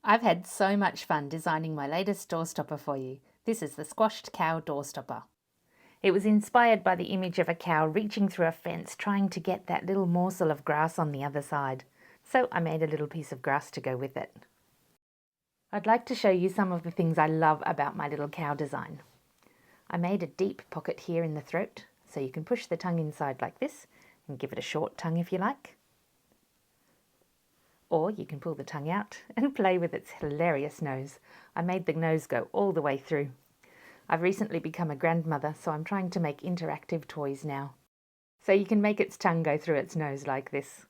I've had so much fun designing my latest doorstopper for you. This is the Squashed Cow Doorstopper. It was inspired by the image of a cow reaching through a fence trying to get that little morsel of grass on the other side. So I made a little piece of grass to go with it. I'd like to show you some of the things I love about my little cow design. I made a deep pocket here in the throat, so you can push the tongue inside like this and give it a short tongue if you like. Or you can pull the tongue out and play with its hilarious nose. I made the nose go all the way through. I've recently become a grandmother, so I'm trying to make interactive toys now. So you can make its tongue go through its nose like this.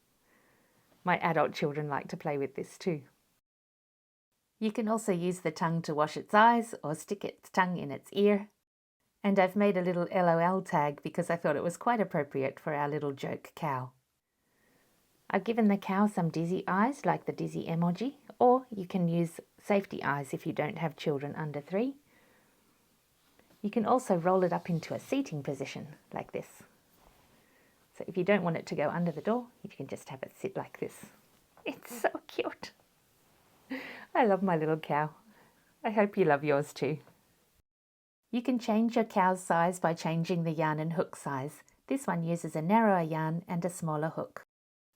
My adult children like to play with this too. You can also use the tongue to wash its eyes or stick its tongue in its ear. And I've made a little LOL tag because I thought it was quite appropriate for our little joke cow. I've given the cow some dizzy eyes like the dizzy emoji, or you can use safety eyes if you don't have children under 3. You can also roll it up into a seating position like this. So if you don't want it to go under the door, you can just have it sit like this. It's so cute. I love my little cow. I hope you love yours too. You can change your cow's size by changing the yarn and hook size. This one uses a narrower yarn and a smaller hook.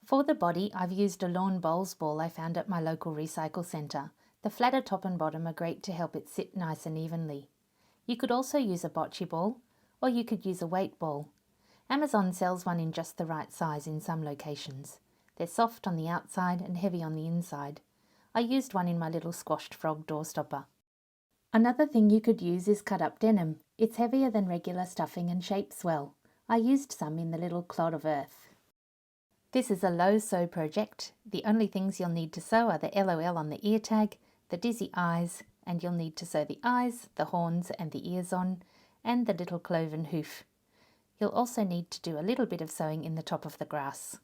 For the body, I've used a lawn bowls ball I found at my local recycle centre. The flatter top and bottom are great to help it sit nice and evenly. You could also use a bocce ball, or you could use a weight ball. Amazon sells one in just the right size in some locations. They're soft on the outside and heavy on the inside. I used one in my little Squashed Frog Doorstopper. Another thing you could use is cut up denim. It's heavier than regular stuffing and shapes well. I used some in the little Clod of Earth. This is a low sew project. The only things you'll need to sew are the LOL on the ear tag, the dizzy eyes, and you'll need to sew the eyes, the horns and the ears on, and the little cloven hoof. You'll also need to do a little bit of sewing in the top of the grass.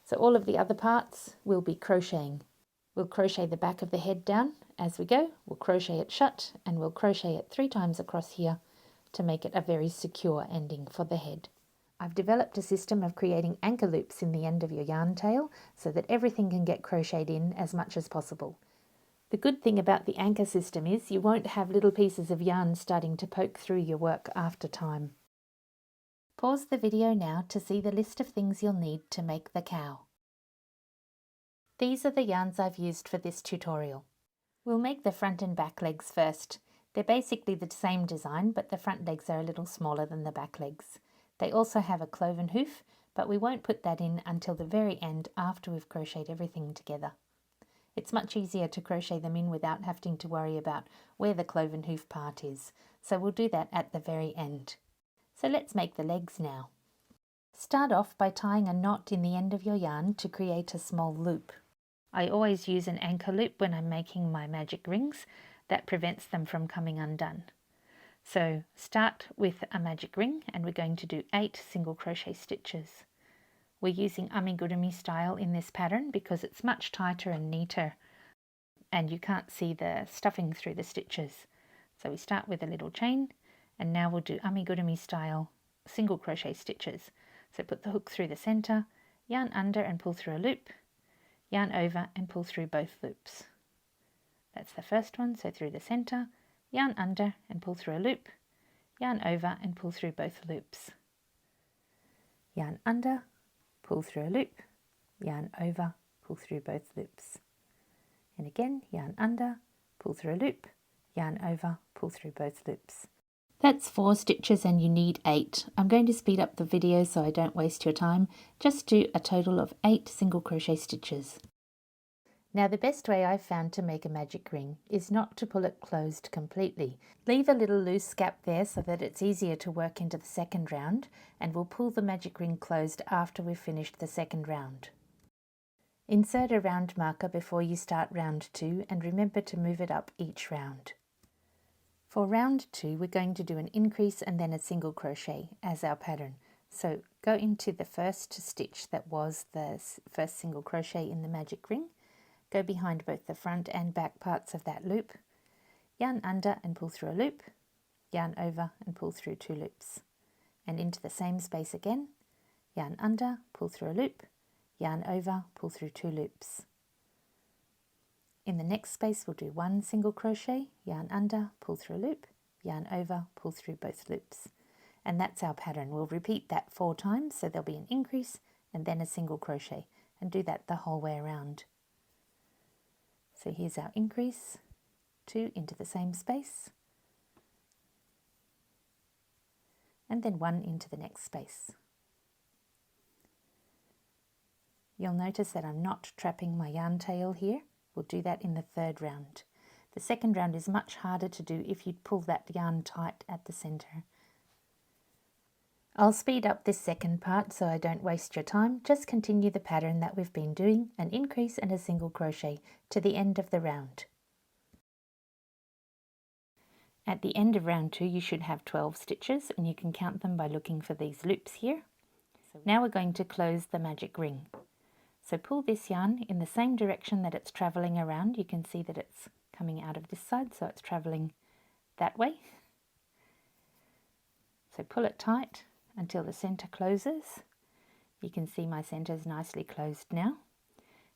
So all of the other parts we'll be crocheting. We'll crochet the back of the head down as we go, we'll crochet it shut, and we'll crochet it 3 times across here to make it a very secure ending for the head. I've developed a system of creating anchor loops in the end of your yarn tail so that everything can get crocheted in as much as possible. The good thing about the anchor system is you won't have little pieces of yarn starting to poke through your work after time. Pause the video now to see the list of things you'll need to make the cow. These are the yarns I've used for this tutorial. We'll make the front and back legs first. They're basically the same design, but the front legs are a little smaller than the back legs. They also have a cloven hoof, but we won't put that in until the very end after we've crocheted everything together. It's much easier to crochet them in without having to worry about where the cloven hoof part is, so we'll do that at the very end. So let's make the legs now. Start off by tying a knot in the end of your yarn to create a small loop. I always use an anchor loop when I'm making my magic rings. That prevents them from coming undone. So start with a magic ring and we're going to do 8 single crochet stitches. We're using amigurumi style in this pattern because it's much tighter and neater and you can't see the stuffing through the stitches. So we start with a little chain and now we'll do amigurumi style single crochet stitches. So put the hook through the center, yarn under and pull through a loop, yarn over and pull through both loops. That's the first one, so through the center, yarn under and pull through a loop, yarn over and pull through both loops. Yarn under, pull through a loop, yarn over, pull through both loops. And again, yarn under, pull through a loop, yarn over, pull through both loops. That's 4 stitches and you need 8. I'm going to speed up the video so I don't waste your time. Just do a total of 8 single crochet stitches. Now the best way I've found to make a magic ring is not to pull it closed completely. Leave a little loose gap there so that it's easier to work into the second round, and we'll pull the magic ring closed after we've finished the second round. Insert a round marker before you start round 2 and remember to move it up each round. For round 2 we're going to do an increase and then a single crochet as our pattern. So go into the first stitch that was the first single crochet in the magic ring. Go behind both the front and back parts of that loop, yarn under and pull through a loop, yarn over and pull through 2 loops, and into the same space again, yarn under, pull through a loop, yarn over, pull through 2 loops. In the next space we'll do 1 single crochet, yarn under, pull through a loop, yarn over, pull through both loops. And that's our pattern. We'll repeat that 4 times, so there'll be an increase and then a single crochet, and do that the whole way around. So here's our increase, 2 into the same space, and then 1 into the next space. You'll notice that I'm not trapping my yarn tail here. We'll do that in the 3rd round. The 2nd round is much harder to do if you pull that yarn tight at the center. I'll speed up this second part so I don't waste your time. Just continue the pattern that we've been doing, an increase and a single crochet to the end of the round. At the end of round 2 you should have 12 stitches, and you can count them by looking for these loops here. Now we're going to close the magic ring. So pull this yarn in the same direction that it's traveling around. You can see that it's coming out of this side, so it's traveling that way. So pull it tight until the center closes. You can see my center is nicely closed now.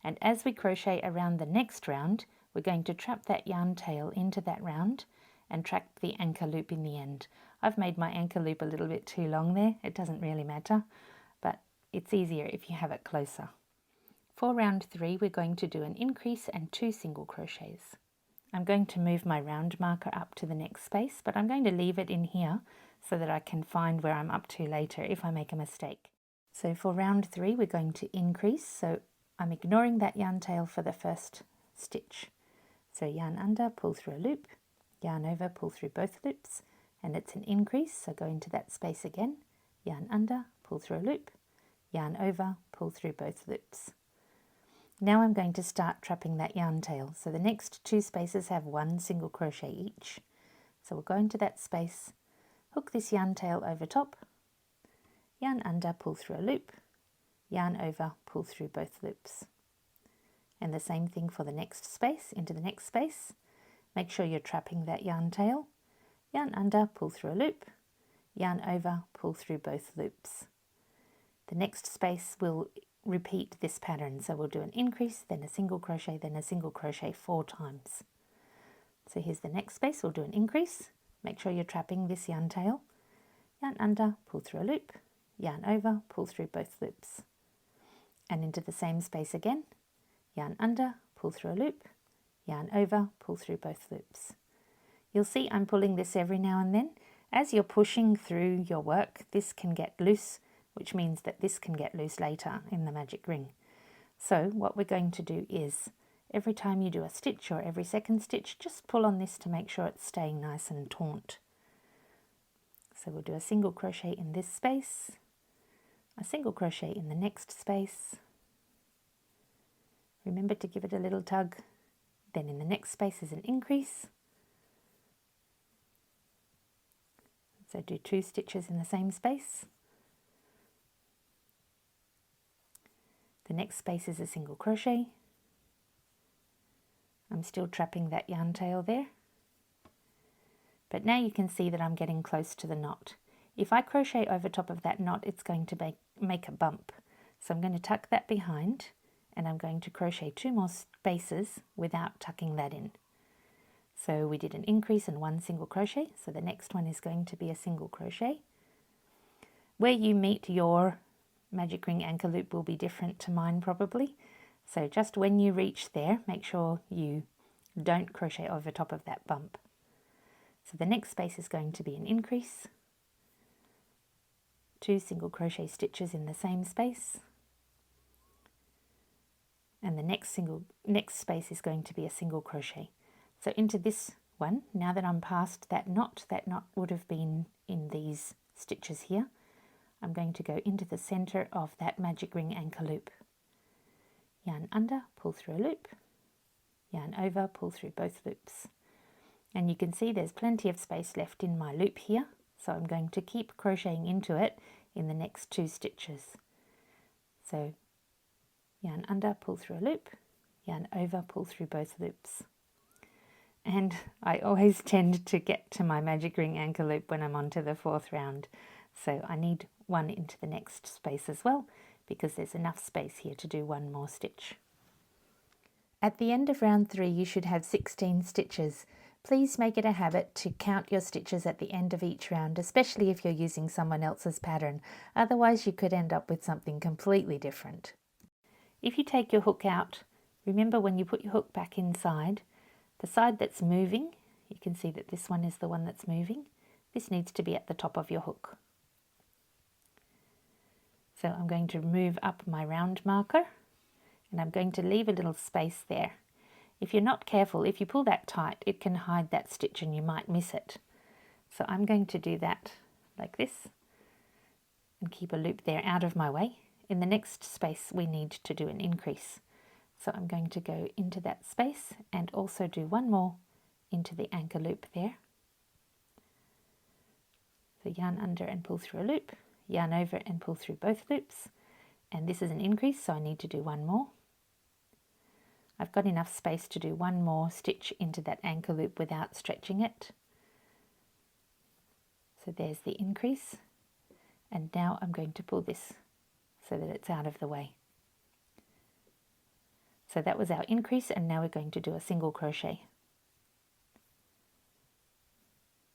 And as we crochet around the next round, we're going to trap that yarn tail into that round and trap the anchor loop in the end. I've made my anchor loop a little bit too long there. It doesn't really matter, but it's easier if you have it closer. For round 3, we're going to do an increase and 2 single crochets. I'm going to move my round marker up to the next space, but I'm going to leave it in here so that I can find where I'm up to later if I make a mistake. So for round 3 we're going to increase, so I'm ignoring that yarn tail for the first stitch. So yarn under, pull through a loop, yarn over, pull through both loops, and it's an increase, so go into that space again, yarn under, pull through a loop, yarn over, pull through both loops. Now I'm going to start trapping that yarn tail. So the next 2 spaces have 1 single crochet each. So we'll go into that space, hook this yarn tail over top, yarn under, pull through a loop, yarn over, pull through both loops. And the same thing for the next space, into the next space. Make sure you're trapping that yarn tail, yarn under, pull through a loop, yarn over, pull through both loops. The next space will repeat this pattern, so we'll do an increase, then a single crochet, then a single crochet 4 times. So here's the next space. We'll do an increase, make sure you're trapping this yarn tail, yarn under, pull through a loop, yarn over, pull through both loops, and into the same space again, yarn under, pull through a loop, yarn over, pull through both loops. You'll see I'm pulling this every now and then. As you're pushing through your work, this can get loose, which means that this can get loose later in the magic ring. So what we're going to do is, every time you do a stitch or every second stitch, just pull on this to make sure it's staying nice and taut. So we'll do a single crochet in this space, a single crochet in the next space. Remember to give it a little tug. Then in the next space is an increase. So do 2 stitches in the same space. The next space is a single crochet. I'm still trapping that yarn tail there. But now you can see that I'm getting close to the knot. If I crochet over top of that knot, it's going to make a bump. So I'm going to tuck that behind, and I'm going to crochet 2 more spaces without tucking that in. So we did an increase and 1 single crochet, so the next one is going to be a single crochet. Where you meet your magic ring anchor loop will be different to mine probably, so just when you reach there, make sure you don't crochet over top of that bump. So the next space is going to be an increase, 2 single crochet stitches in the same space, and the next space is going to be a single crochet. So into this one, now that I'm past that knot would have been in these stitches here, I'm going to go into the center of that magic ring anchor loop. Yarn under, pull through a loop, yarn over, pull through both loops. And you can see there's plenty of space left in my loop here, so I'm going to keep crocheting into it in the next 2 stitches. So yarn under, pull through a loop, yarn over, pull through both loops. And I always tend to get to my magic ring anchor loop when I'm on to the 4th round. So I need 1 into the next space as well, because there's enough space here to do 1 more stitch. At the end of round 3 you should have 16 stitches. Please make it a habit to count your stitches at the end of each round, especially if you're using someone else's pattern. Otherwise you could end up with something completely different. If you take your hook out, remember when you put your hook back inside, the side that's moving, you can see that this one is the one that's moving. This needs to be at the top of your hook. So I'm going to move up my round marker and I'm going to leave a little space there. If you're not careful, if you pull that tight, it can hide that stitch and you might miss it. So I'm going to do that like this and keep a loop there out of my way. In the next space we need to do an increase. So I'm going to go into that space and also do one more into the anchor loop there. So yarn under and pull through a loop, yarn over and pull through both loops. And this is an increase, so I need to do one more. I've got enough space to do one more stitch into that anchor loop without stretching it. So there's the increase. And now I'm going to pull this so that it's out of the way. So that was our increase, and now we're going to do a single crochet.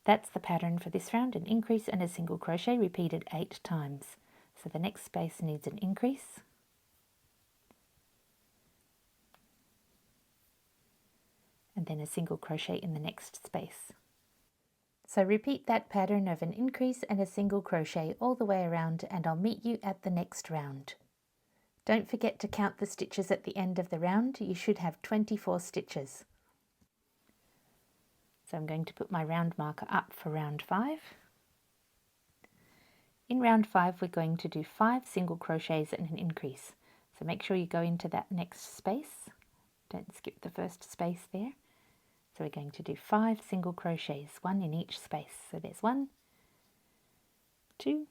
That's the pattern for this round, an increase and a single crochet repeated 8 times. So the next space needs an increase. And then a single crochet in the next space. So repeat that pattern of an increase and a single crochet all the way around, and I'll meet you at the next round. Don't forget to count the stitches at the end of the round. You should have 24 stitches. So I'm going to put my round marker up for round 5. In round 5 we're going to do 5 single crochets and an increase. So make sure you go into that next space. Don't skip the first space there. So we're going to do 5 single crochets, 1 in each space. So there's 1, 2,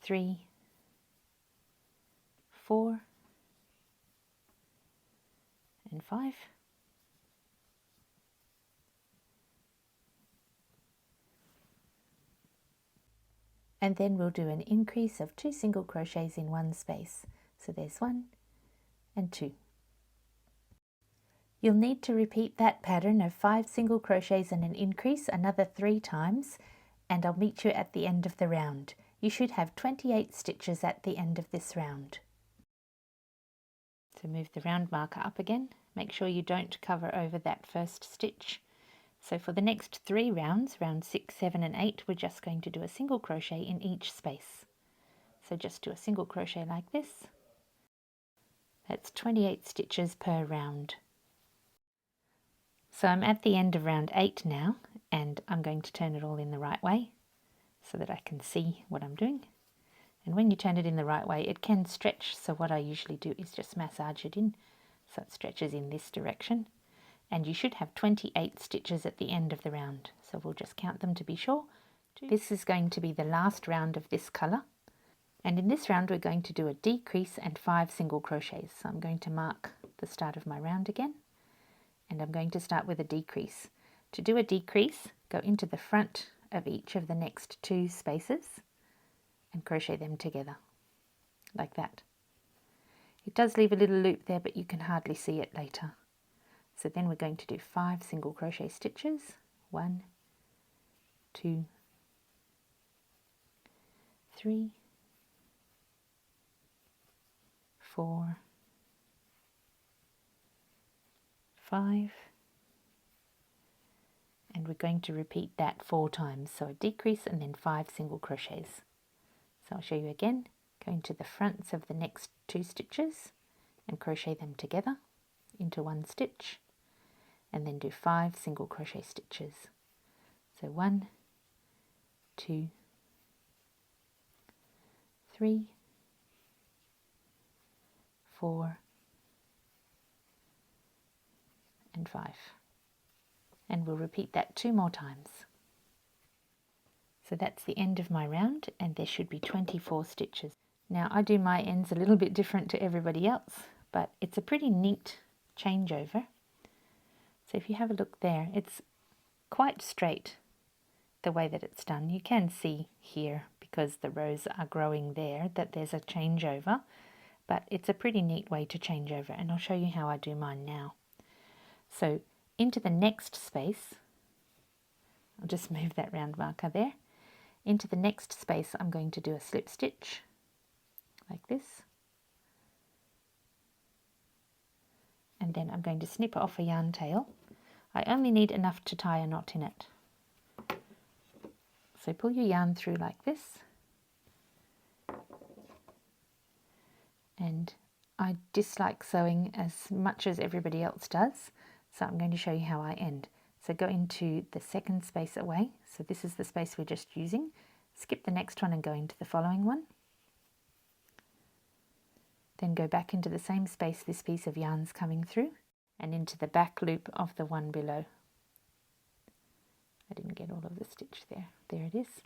3, 4, and 5. And then we'll do an increase of 2 single crochets in one space. So there's 1 and 2. You'll need to repeat that pattern of 5 single crochets and an increase another 3 times, and I'll meet you at the end of the round. You should have 28 stitches at the end of this round. So move the round marker up again. Make sure you don't cover over that first stitch. So for the next 3 rounds, round 6, 7 and 8, we're just going to do a single crochet in each space. So just do a single crochet like this. That's 28 stitches per round. So I'm at the end of round 8 now, and I'm going to turn it all in the right way so that I can see what I'm doing. And when you turn it in the right way, it can stretch, so what I usually do is just massage it in so it stretches in this direction. And you should have 28 stitches at the end of the round, so we'll just count them to be sure. This is going to be the last round of this colour, and in this round we're going to do a decrease and 5 single crochets. So I'm going to mark the start of my round again, and I'm going to start with a decrease. To do a decrease, go into the front of each of the next 2 spaces and crochet them together like that. It does leave a little loop there, but you can hardly see it later. So then we're going to do 5 single crochet stitches, 1, 2, 3, 4, 5, and we're going to repeat that 4 times. So a decrease and then 5 single crochets. So I'll show you again. Go into the fronts of the next 2 stitches and crochet them together into 1 stitch, and then do 5 single crochet stitches. So 1, 2, 3, 4, and 5. And we'll repeat that 2 more times. So that's the end of my round, and there should be 24 stitches. Now I do my ends a little bit different to everybody else, but it's a pretty neat changeover. So if you have a look there, it's quite straight the way that it's done. You can see here, because the rows are growing there, that there's a changeover, but it's a pretty neat way to change over, and I'll show you how I do mine now. So into the next space, I'll just move that round marker there. Into the next space I'm going to do a slip stitch like this, and then I'm going to snip off a yarn tail. I only need enough to tie a knot in it. So pull your yarn through like this, and I dislike sewing as much as everybody else does, so I'm going to show you how I end. So go into the second space away, so this is the space we're just using, skip the next one and go into the following one. Then go back into the same space this piece of yarn's coming through, and into the back loop of the one below. I didn't get all of the stitch there. There it is.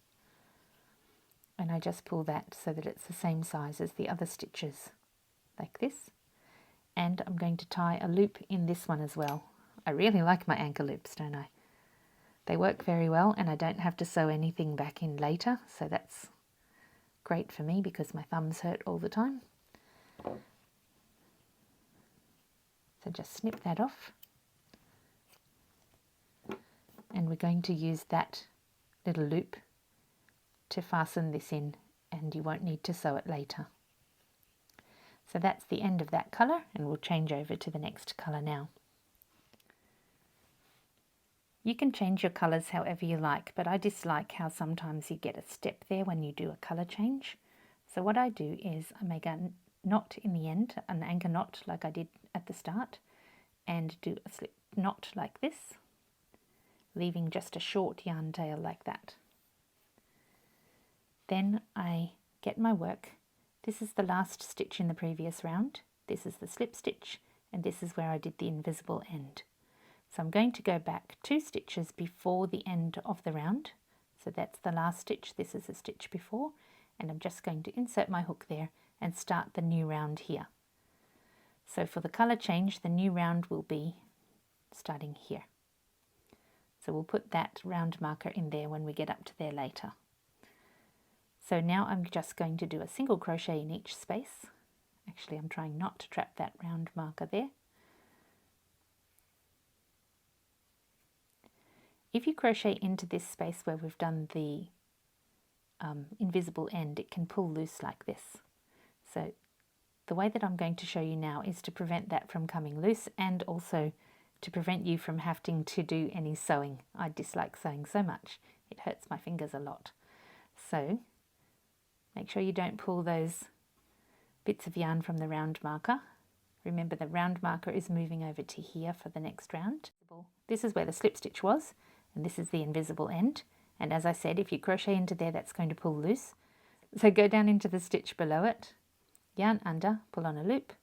And I just pull that so that it's the same size as the other stitches, like this. And I'm going to tie a loop in this one as well. I really like my anchor loops, don't I? They work very well, and I don't have to sew anything back in later, so that's great for me because my thumbs hurt all the time. So just snip that off. And we're going to use that little loop to fasten this in, and you won't need to sew it later. So that's the end of that colour, and we'll change over to the next colour now. You can change your colours however you like, but I dislike how sometimes you get a step there when you do a colour change. So what I do is I make a knot in the end, an anchor knot like I did at the start, and do a slip knot like this, leaving just a short yarn tail like that. Then I get my work. This is the last stitch in the previous round, this is the slip stitch, and this is where I did the invisible end. So I'm going to go back 2 stitches before the end of the round. So that's the last stitch, this is a stitch before, and I'm just going to insert my hook there and start the new round here. So for the colour change, the new round will be starting here. So we'll put that round marker in there when we get up to there later. So now I'm just going to do a single crochet in each space. Actually, I'm trying not to trap that round marker there. If you crochet into this space where we've done the invisible end, it can pull loose like this. So the way that I'm going to show you now is to prevent that from coming loose, and also to prevent you from having to do any sewing. I dislike sewing so much, it hurts my fingers a lot. So make sure you don't pull those bits of yarn from the round marker. Remember, the round marker is moving over to here for the next round. This is where the slip stitch was, and this is the invisible end. And as I said, if you crochet into there, that's going to pull loose. So go down into the stitch below it, yarn under, pull on a loop,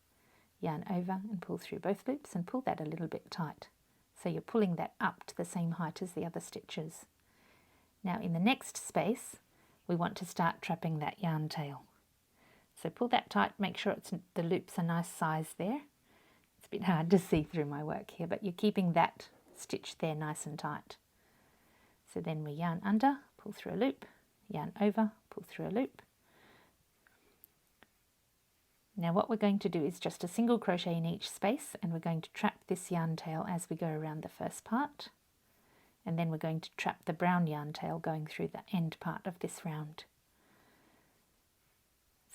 yarn over and pull through both loops, and pull that a little bit tight. So you're pulling that up to the same height as the other stitches. Now in the next space, we want to start trapping that yarn tail. So pull that tight, make sure the loop's a nice size there. It's a bit hard to see through my work here, but you're keeping that stitch there nice and tight. So then we yarn under, pull through a loop, yarn over, pull through a loop. Now what we're going to do is just a single crochet in each space, and we're going to trap this yarn tail as we go around the first part, and then we're going to trap the brown yarn tail going through the end part of this round.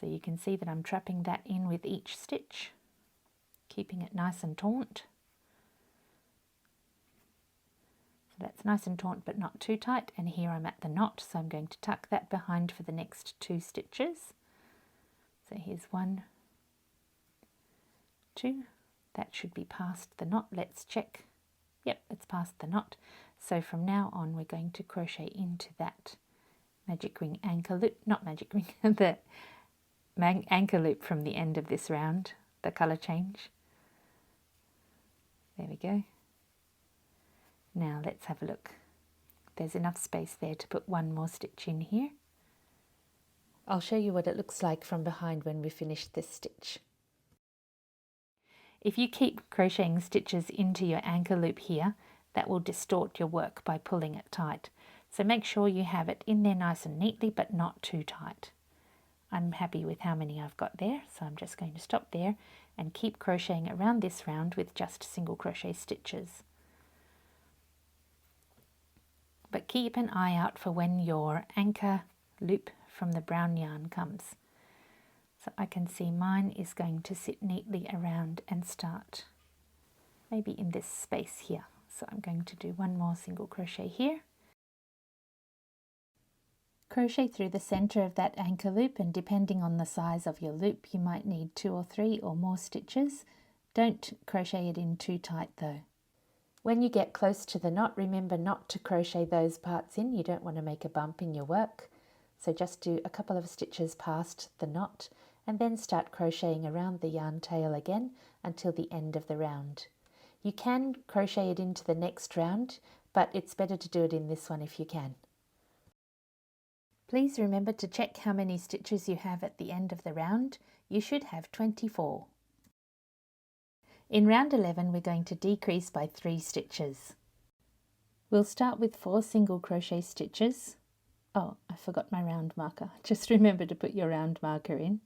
So you can see that I'm trapping that in with each stitch, keeping it nice and taut. So that's nice and taut but not too tight, and here I'm at the knot, so I'm going to tuck that behind for the next 2 stitches. So here's 1, 2, that should be past the knot. Let's check. Yep, it's past the knot. So from now on we're going to crochet into that magic ring anchor loop, not magic ring, the anchor loop from the end of this round, the colour change. There we go. Now let's have a look. There's enough space there to put 1 more stitch in here. I'll show you what it looks like from behind when we finish this stitch. If you keep crocheting stitches into your anchor loop here, that will distort your work by pulling it tight. So make sure you have it in there nice and neatly, but not too tight. I'm happy with how many I've got there, so I'm just going to stop there and keep crocheting around this round with just single crochet stitches. But keep an eye out for when your anchor loop from the brown yarn comes. So I can see mine is going to sit neatly around and start maybe in this space here. So I'm going to do one more single crochet here. Crochet through the center of that anchor loop, and depending on the size of your loop you might need 2 or 3 or more stitches. Don't crochet it in too tight though. When you get close to the knot, remember not to crochet those parts in. You don't want to make a bump in your work. So just do a couple of stitches past the knot and then start crocheting around the yarn tail again until the end of the round. You can crochet it into the next round, but it's better to do it in this one if you can. Please remember to check how many stitches you have at the end of the round. You should have 24. In round 11 we're going to decrease by 3 stitches. We'll start with 4 single crochet stitches. Oh, I forgot my round marker. Just remember to put your round marker in.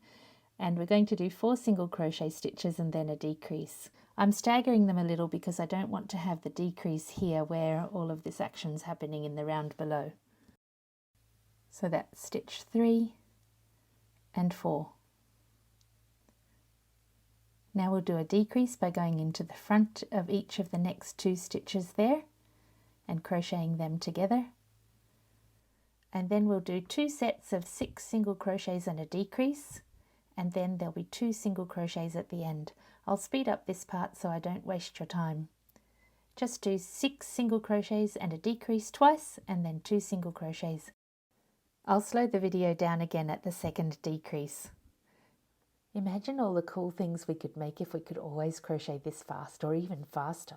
And we're going to do 4 single crochet stitches and then a decrease. I'm staggering them a little because I don't want to have the decrease here where all of this action's happening in the round below. So that's stitch 3 and 4. Now we'll do a decrease by going into the front of each of the next 2 stitches there and crocheting them together. And then we'll do 2 sets of 6 single crochets and a decrease, and then there'll be 2 single crochets at the end. I'll speed up this part so I don't waste your time. Just do 6 single crochets and a decrease twice, and then 2 single crochets. I'll slow the video down again at the second decrease. Imagine all the cool things we could make if we could always crochet this fast, or even faster.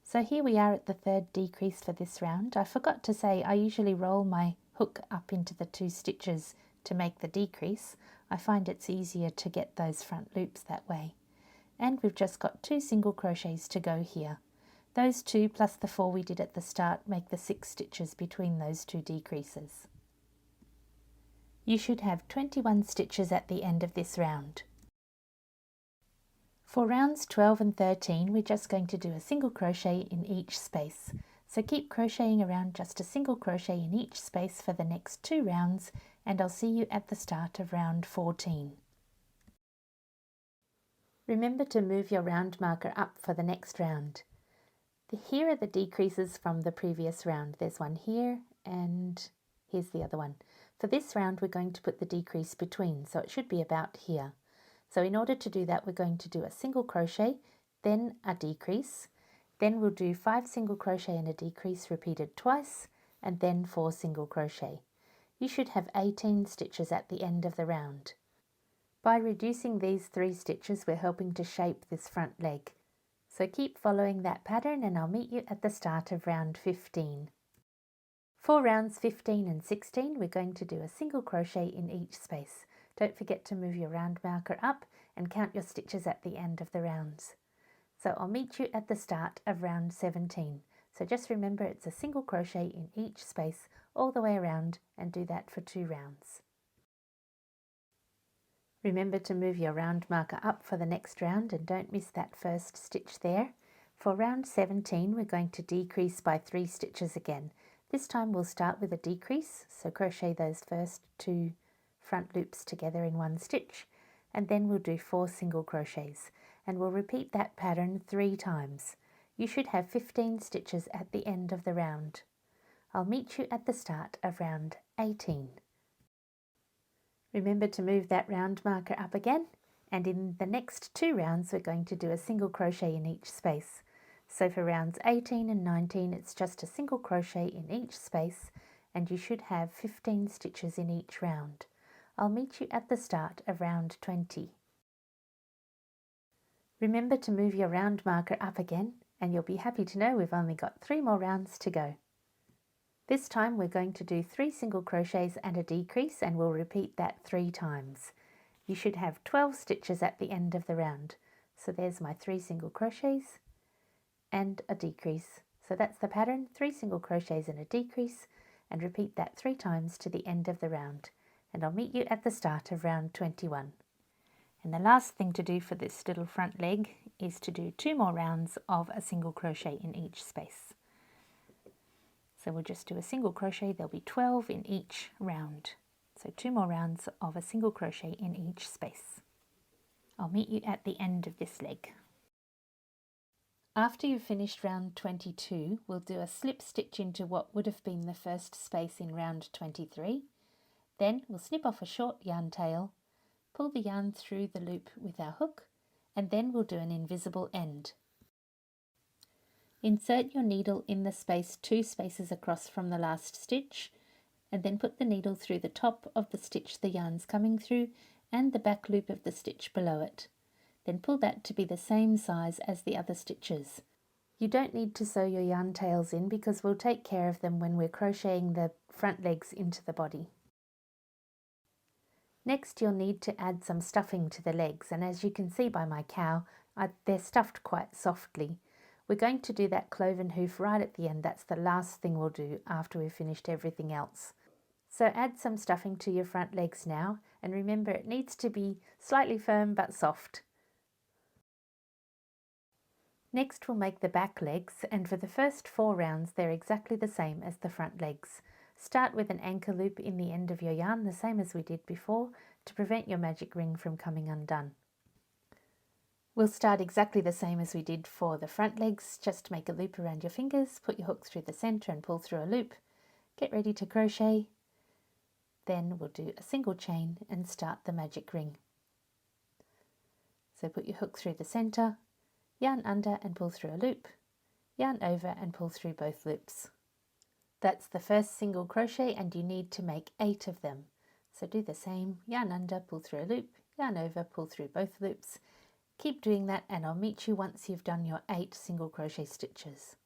So here we are at the third decrease for this round. I forgot to say I usually roll my hook up into the 2 stitches to make the decrease. I find it's easier to get those front loops that way. And we've just got 2 single crochets to go here. Those 2 plus the 4 we did at the start make the 6 stitches between those 2 decreases. You should have 21 stitches at the end of this round. For rounds 12 and 13 we're just going to do a single crochet in each space. So keep crocheting around just a single crochet in each space for the next 2 rounds, and I'll see you at the start of round 14. Remember to move your round marker up for the next round. Here are the decreases from the previous round. There's one here and here's the other one. For this round we're going to put the decrease between, so it should be about here. So in order to do that we're going to do a single crochet, then a decrease, then we'll do 5 single crochet and a decrease repeated twice, and then 4 single crochet. You should have 18 stitches at the end of the round. By reducing these 3 stitches we're helping to shape this front leg. So keep following that pattern and I'll meet you at the start of round 15. For rounds 15 and 16 we're going to do a single crochet in each space. Don't forget to move your round marker up and count your stitches at the end of the rounds. So I'll meet you at the start of round 17. So just remember it's a single crochet in each space all the way around, and do that for 2 rounds. Remember to move your round marker up for the next round and don't miss that first stitch there. For round 17 we're going to decrease by 3 stitches again. This time we'll start with a decrease, so crochet those first 2 front loops together in 1 stitch, and then we'll do 4 single crochets, and we'll repeat that pattern 3 times. You should have 15 stitches at the end of the round. I'll meet you at the start of round 18. Remember to move that round marker up again, and in the next 2 rounds we're going to do a single crochet in each space. So for rounds 18 and 19 it's just a single crochet in each space, and you should have 15 stitches in each round. I'll meet you at the start of round 20. Remember to move your round marker up again, and you'll be happy to know we've only got 3 more rounds to go. This time we're going to do 3 single crochets and a decrease, and we'll repeat that 3 times. You should have 12 stitches at the end of the round. So there's my 3 single crochets and a decrease. So that's the pattern, 3 single crochets and a decrease, and repeat that 3 times to the end of the round. and I'll meet you at the start of round 21. And the last thing to do for this little front leg is to do 2 more rounds of a single crochet in each space. So we'll just do a single crochet, there'll be 12 in each round. So 2 more rounds of a single crochet in each space. I'll meet you at the end of this leg. After you've finished round 22, we'll do a slip stitch into what would have been the first space in round 23. Then we'll snip off a short yarn tail, pull the yarn through the loop with our hook, and then we'll do an invisible end. Insert your needle in the space 2 spaces across from the last stitch, and then put the needle through the top of the stitch the yarn's coming through and the back loop of the stitch below it. Then pull that to be the same size as the other stitches. You don't need to sew your yarn tails in because we'll take care of them when we're crocheting the front legs into the body. Next you'll need to add some stuffing to the legs, and as you can see by my cow, they're stuffed quite softly. We're going to do that cloven hoof right at the end. That's the last thing we'll do after we've finished everything else. So add some stuffing to your front legs now, and remember it needs to be slightly firm but soft. Next we'll make the back legs, and for the first 4 rounds they're exactly the same as the front legs. Start with an anchor loop in the end of your yarn, the same as we did before, to prevent your magic ring from coming undone. We'll start exactly the same as we did for the front legs. Just make a loop around your fingers, put your hook through the center and pull through a loop. Get ready to crochet. Then we'll do a single chain and start the magic ring. So put your hook through the center, yarn under and pull through a loop, yarn over and pull through both loops. That's the first single crochet, and you need to make 8 of them. So do the same, yarn under, pull through a loop, yarn over, pull through both loops. Keep doing that and I'll meet you once you've done your 8 single crochet stitches.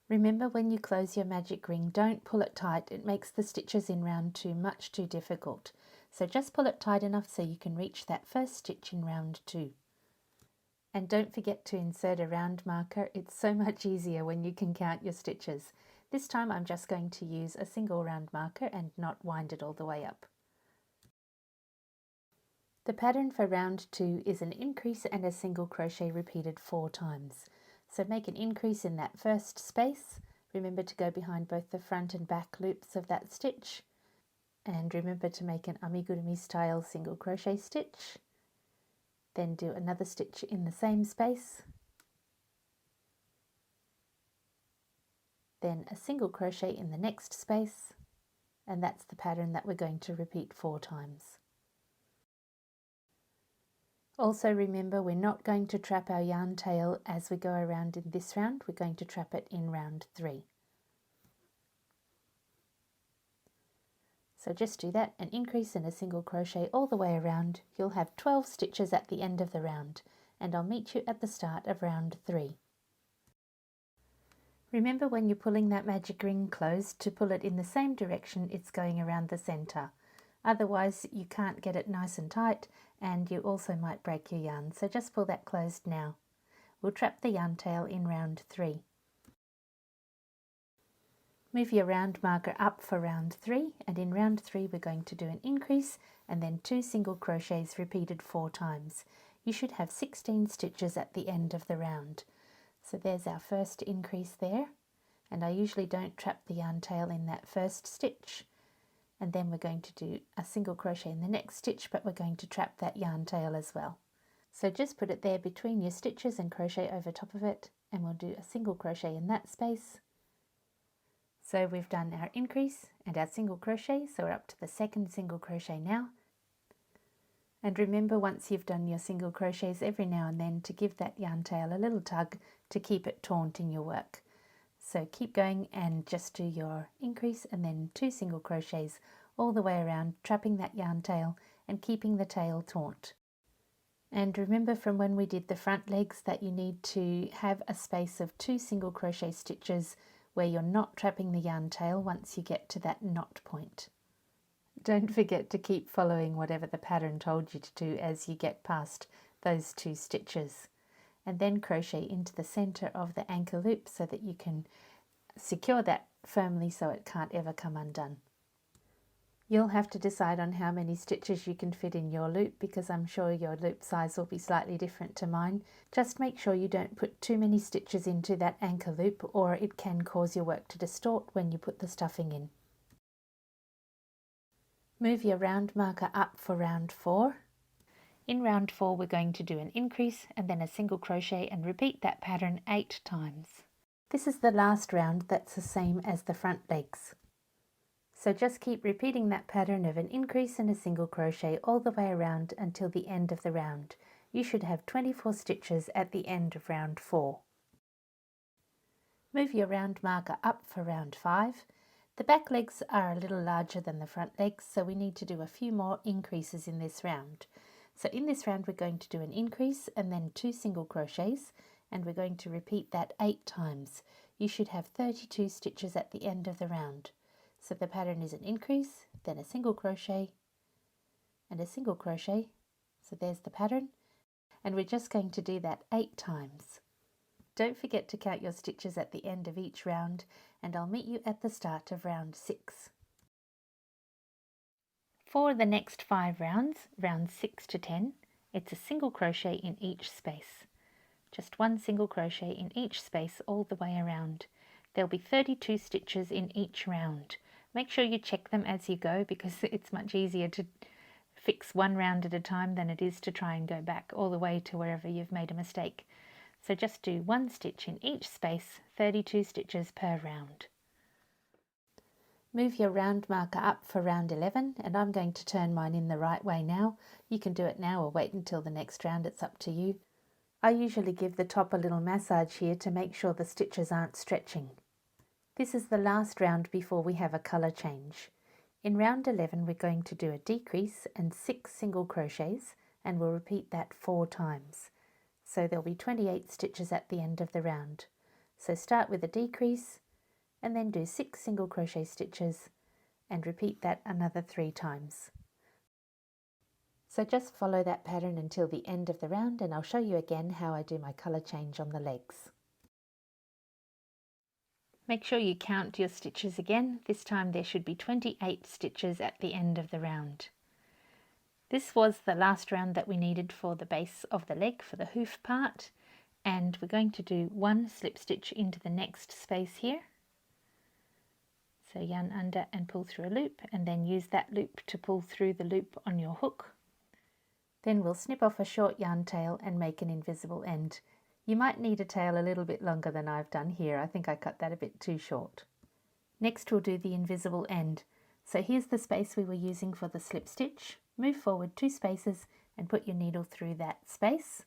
Remember, when you close your magic ring, don't pull it tight. It makes the stitches in round 2 much too difficult. So just pull it tight enough so you can reach that first stitch in round 2. And don't forget to insert a round marker. It's so much easier when you can count your stitches. This time I'm just going to use a single round marker and not wind it all the way up. The pattern for round 2 is an increase and a single crochet repeated 4 times. So make an increase in that first space. Remember to go behind both the front and back loops of that stitch. And remember to make an amigurumi style single crochet stitch. Then do another stitch in the same space. Then a single crochet in the next space. And that's the pattern that we're going to repeat 4 times. Also remember, we're not going to trap our yarn tail as we go around in this round. We're going to trap it in round 3. So just do that, an increase and a single crochet all the way around. You'll have 12 stitches at the end of the round, and I'll meet you at the start of round 3. Remember, when you're pulling that magic ring closed, to pull it in the same direction it's going around the center. Otherwise you can't get it nice and tight, and you also might break your yarn. So just pull that closed now. We'll trap the yarn tail in round 3. Move your round marker up for round 3, and in round 3 we're going to do an increase and then 2 single crochets repeated 4 times. You should have 16 stitches at the end of the round. So there's our first increase there, and I usually don't trap the yarn tail in that first stitch. And then we're going to do a single crochet in the next stitch, but we're going to trap that yarn tail as well. So just put it there between your stitches and crochet over top of it, and we'll do a single crochet in that space. So we've done our increase and our single crochet, so we're up to the second single crochet now. And remember, once you've done your single crochets, every now and then to give that yarn tail a little tug to keep it taut in your work. So keep going and just do your increase and then 2 single crochets all the way around, trapping that yarn tail and keeping the tail taut. And remember from when we did the front legs that you need to have a space of 2 single crochet stitches where you're not trapping the yarn tail once you get to that knot point. Don't forget to keep following whatever the pattern told you to do as you get past those 2 stitches. And then crochet into the center of the anchor loop so that you can secure that firmly so it can't ever come undone. You'll have to decide on how many stitches you can fit in your loop, because I'm sure your loop size will be slightly different to mine. Just make sure you don't put too many stitches into that anchor loop, or it can cause your work to distort when you put the stuffing in. Move your round marker up for round 4. In round 4 we're going to do an increase and then a single crochet and repeat that pattern 8 times. This is the last round that's the same as the front legs. So just keep repeating that pattern of an increase and a single crochet all the way around until the end of the round. You should have 24 stitches at the end of round 4. Move your round marker up for round 5. The back legs are a little larger than the front legs, so we need to do a few more increases in this round. So in this round we're going to do an increase and then 2 single crochets, and we're going to repeat that 8 times. You should have 32 stitches at the end of the round. So the pattern is an increase, then a single crochet and a single crochet. So there's the pattern, and we're just going to do that 8 times. Don't forget to count your stitches at the end of each round, and I'll meet you at the start of round 6. For the next 5 rounds, rounds 6 to 10, it's a single crochet in each space. Just 1 single crochet in each space all the way around. There'll be 32 stitches in each round. Make sure you check them as you go, because it's much easier to fix one round at a time than it is to try and go back all the way to wherever you've made a mistake. So just do 1 stitch in each space, 32 stitches per round. Move your round marker up for round 11, and I'm going to turn mine in the right way now. You can do it now or wait until the next round, it's up to you. I usually give the top a little massage here to make sure the stitches aren't stretching. This is the last round before we have a colour change. In round 11 we're going to do a decrease and 6 single crochets, and we'll repeat that 4 times. So there'll be 28 stitches at the end of the round. So start with a decrease and then do 6 single crochet stitches and repeat that another 3 times. So just follow that pattern until the end of the round, and I'll show you again how I do my colour change on the legs. Make sure you count your stitches again. This time there should be 28 stitches at the end of the round. This was the last round that we needed for the base of the leg, for the hoof part, and we're going to do 1 slip stitch into the next space here. So yarn under and pull through a loop, and then use that loop to pull through the loop on your hook. Then we'll snip off a short yarn tail and make an invisible end. You might need a tail a little bit longer than I've done here. I think I cut that a bit too short. Next we'll do the invisible end. So here's the space we were using for the slip stitch. Move forward 2 spaces and put your needle through that space.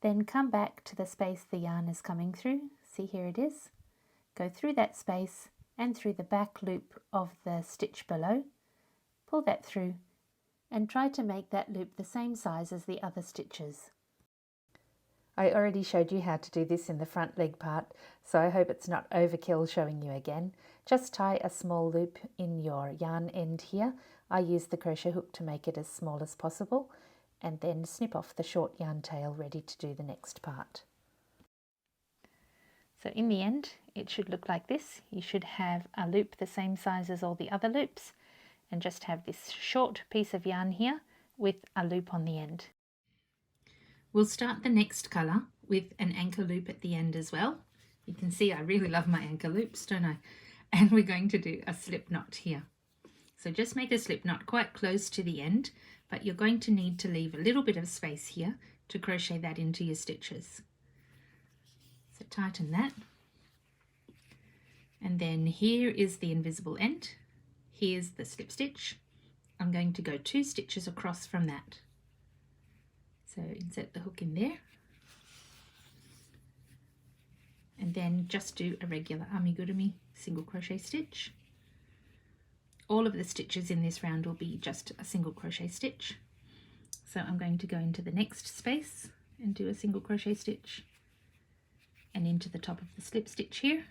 Then come back to the space the yarn is coming through. See, here it is. Go through that space and through the back loop of the stitch below. Pull that through and try to make that loop the same size as the other stitches. I already showed you how to do this in the front leg part, so I hope it's not overkill showing you again. Just tie a small loop in your yarn end here. I use the crochet hook to make it as small as possible, and then snip off the short yarn tail ready to do the next part. So in the end it should look like this. You should have a loop the same size as all the other loops, and just have this short piece of yarn here with a loop on the end. We'll start the next colour with an anchor loop at the end as well. You can see I really love my anchor loops, don't I? And we're going to do a slip knot here. So just make a slip knot quite close to the end, but you're going to need to leave a little bit of space here to crochet that into your stitches. So tighten that. And then here is the invisible end. Here's the slip stitch. I'm going to go 2 stitches across from that. So insert the hook in there, and then just do a regular amigurumi single crochet stitch. All of the stitches in this round will be just a single crochet stitch. So I'm going to go into the next space and do a single crochet stitch, and into the top of the slip stitch here.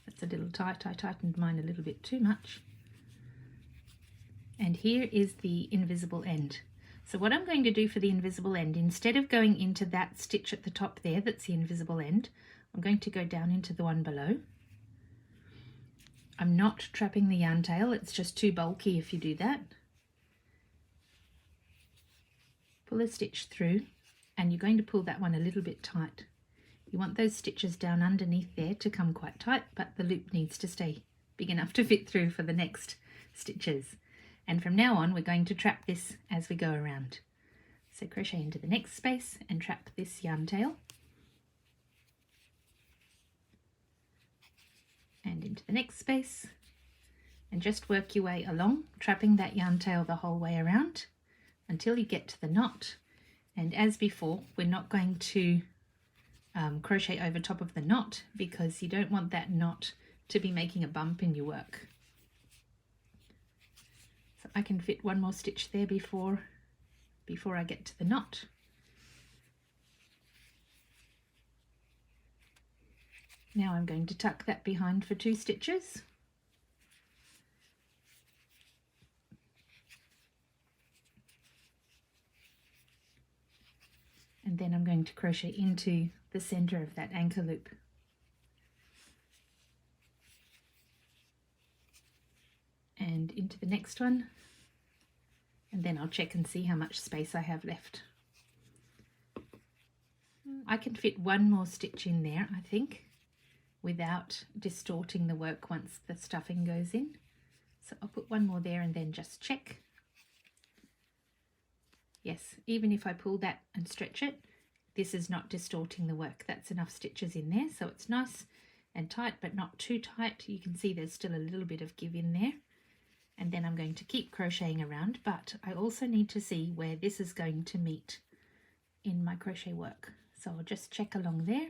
That's a little tight, I tightened mine a little bit too much. And here is the invisible end. So what I'm going to do for the invisible end, instead of going into that stitch at the top there, that's the invisible end, I'm going to go down into the one below. I'm not trapping the yarn tail, it's just too bulky if you do that. Pull a stitch through, and you're going to pull that one a little bit tight. You want those stitches down underneath there to come quite tight, but the loop needs to stay big enough to fit through for the next stitches. And from now on, we're going to trap this as we go around. So crochet into the next space and trap this yarn tail. And into the next space. And just work your way along, trapping that yarn tail the whole way around until you get to the knot. And as before, we're not going to crochet over top of the knot because you don't want that knot to be making a bump in your work. So I can fit one more stitch there before I get to the knot. Now I'm going to tuck that behind for 2 stitches. And then I'm going to crochet into the center of that anchor loop. And into the next one. And then I'll check and see how much space I have left. I can fit one more stitch in there, I think, without distorting the work once the stuffing goes in. So I'll put one more there and then just check. Yes, even if I pull that and stretch it, this is not distorting the work. That's enough stitches in there, so it's nice and tight, but not too tight. You can see there's still a little bit of give in there. And then I'm going to keep crocheting around, but I also need to see where this is going to meet in my crochet work. So I'll just check along there.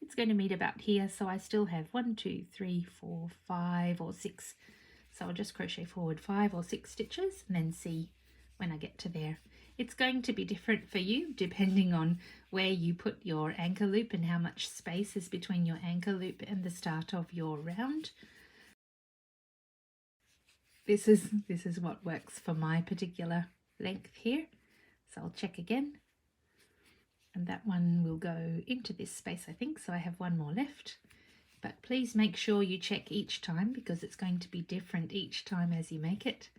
It's going to meet about here, so I still have 1, 2, 3, 4, 5 or 6. So I'll just crochet forward 5 or 6 stitches and then see when I get to there. It's going to be different for you depending on where you put your anchor loop and how much space is between your anchor loop and the start of your round. This is what works for my particular length here. So I'll check again. And that one will go into this space, I think, so I have one more left. But please make sure you check each time because it's going to be different each time as you make it.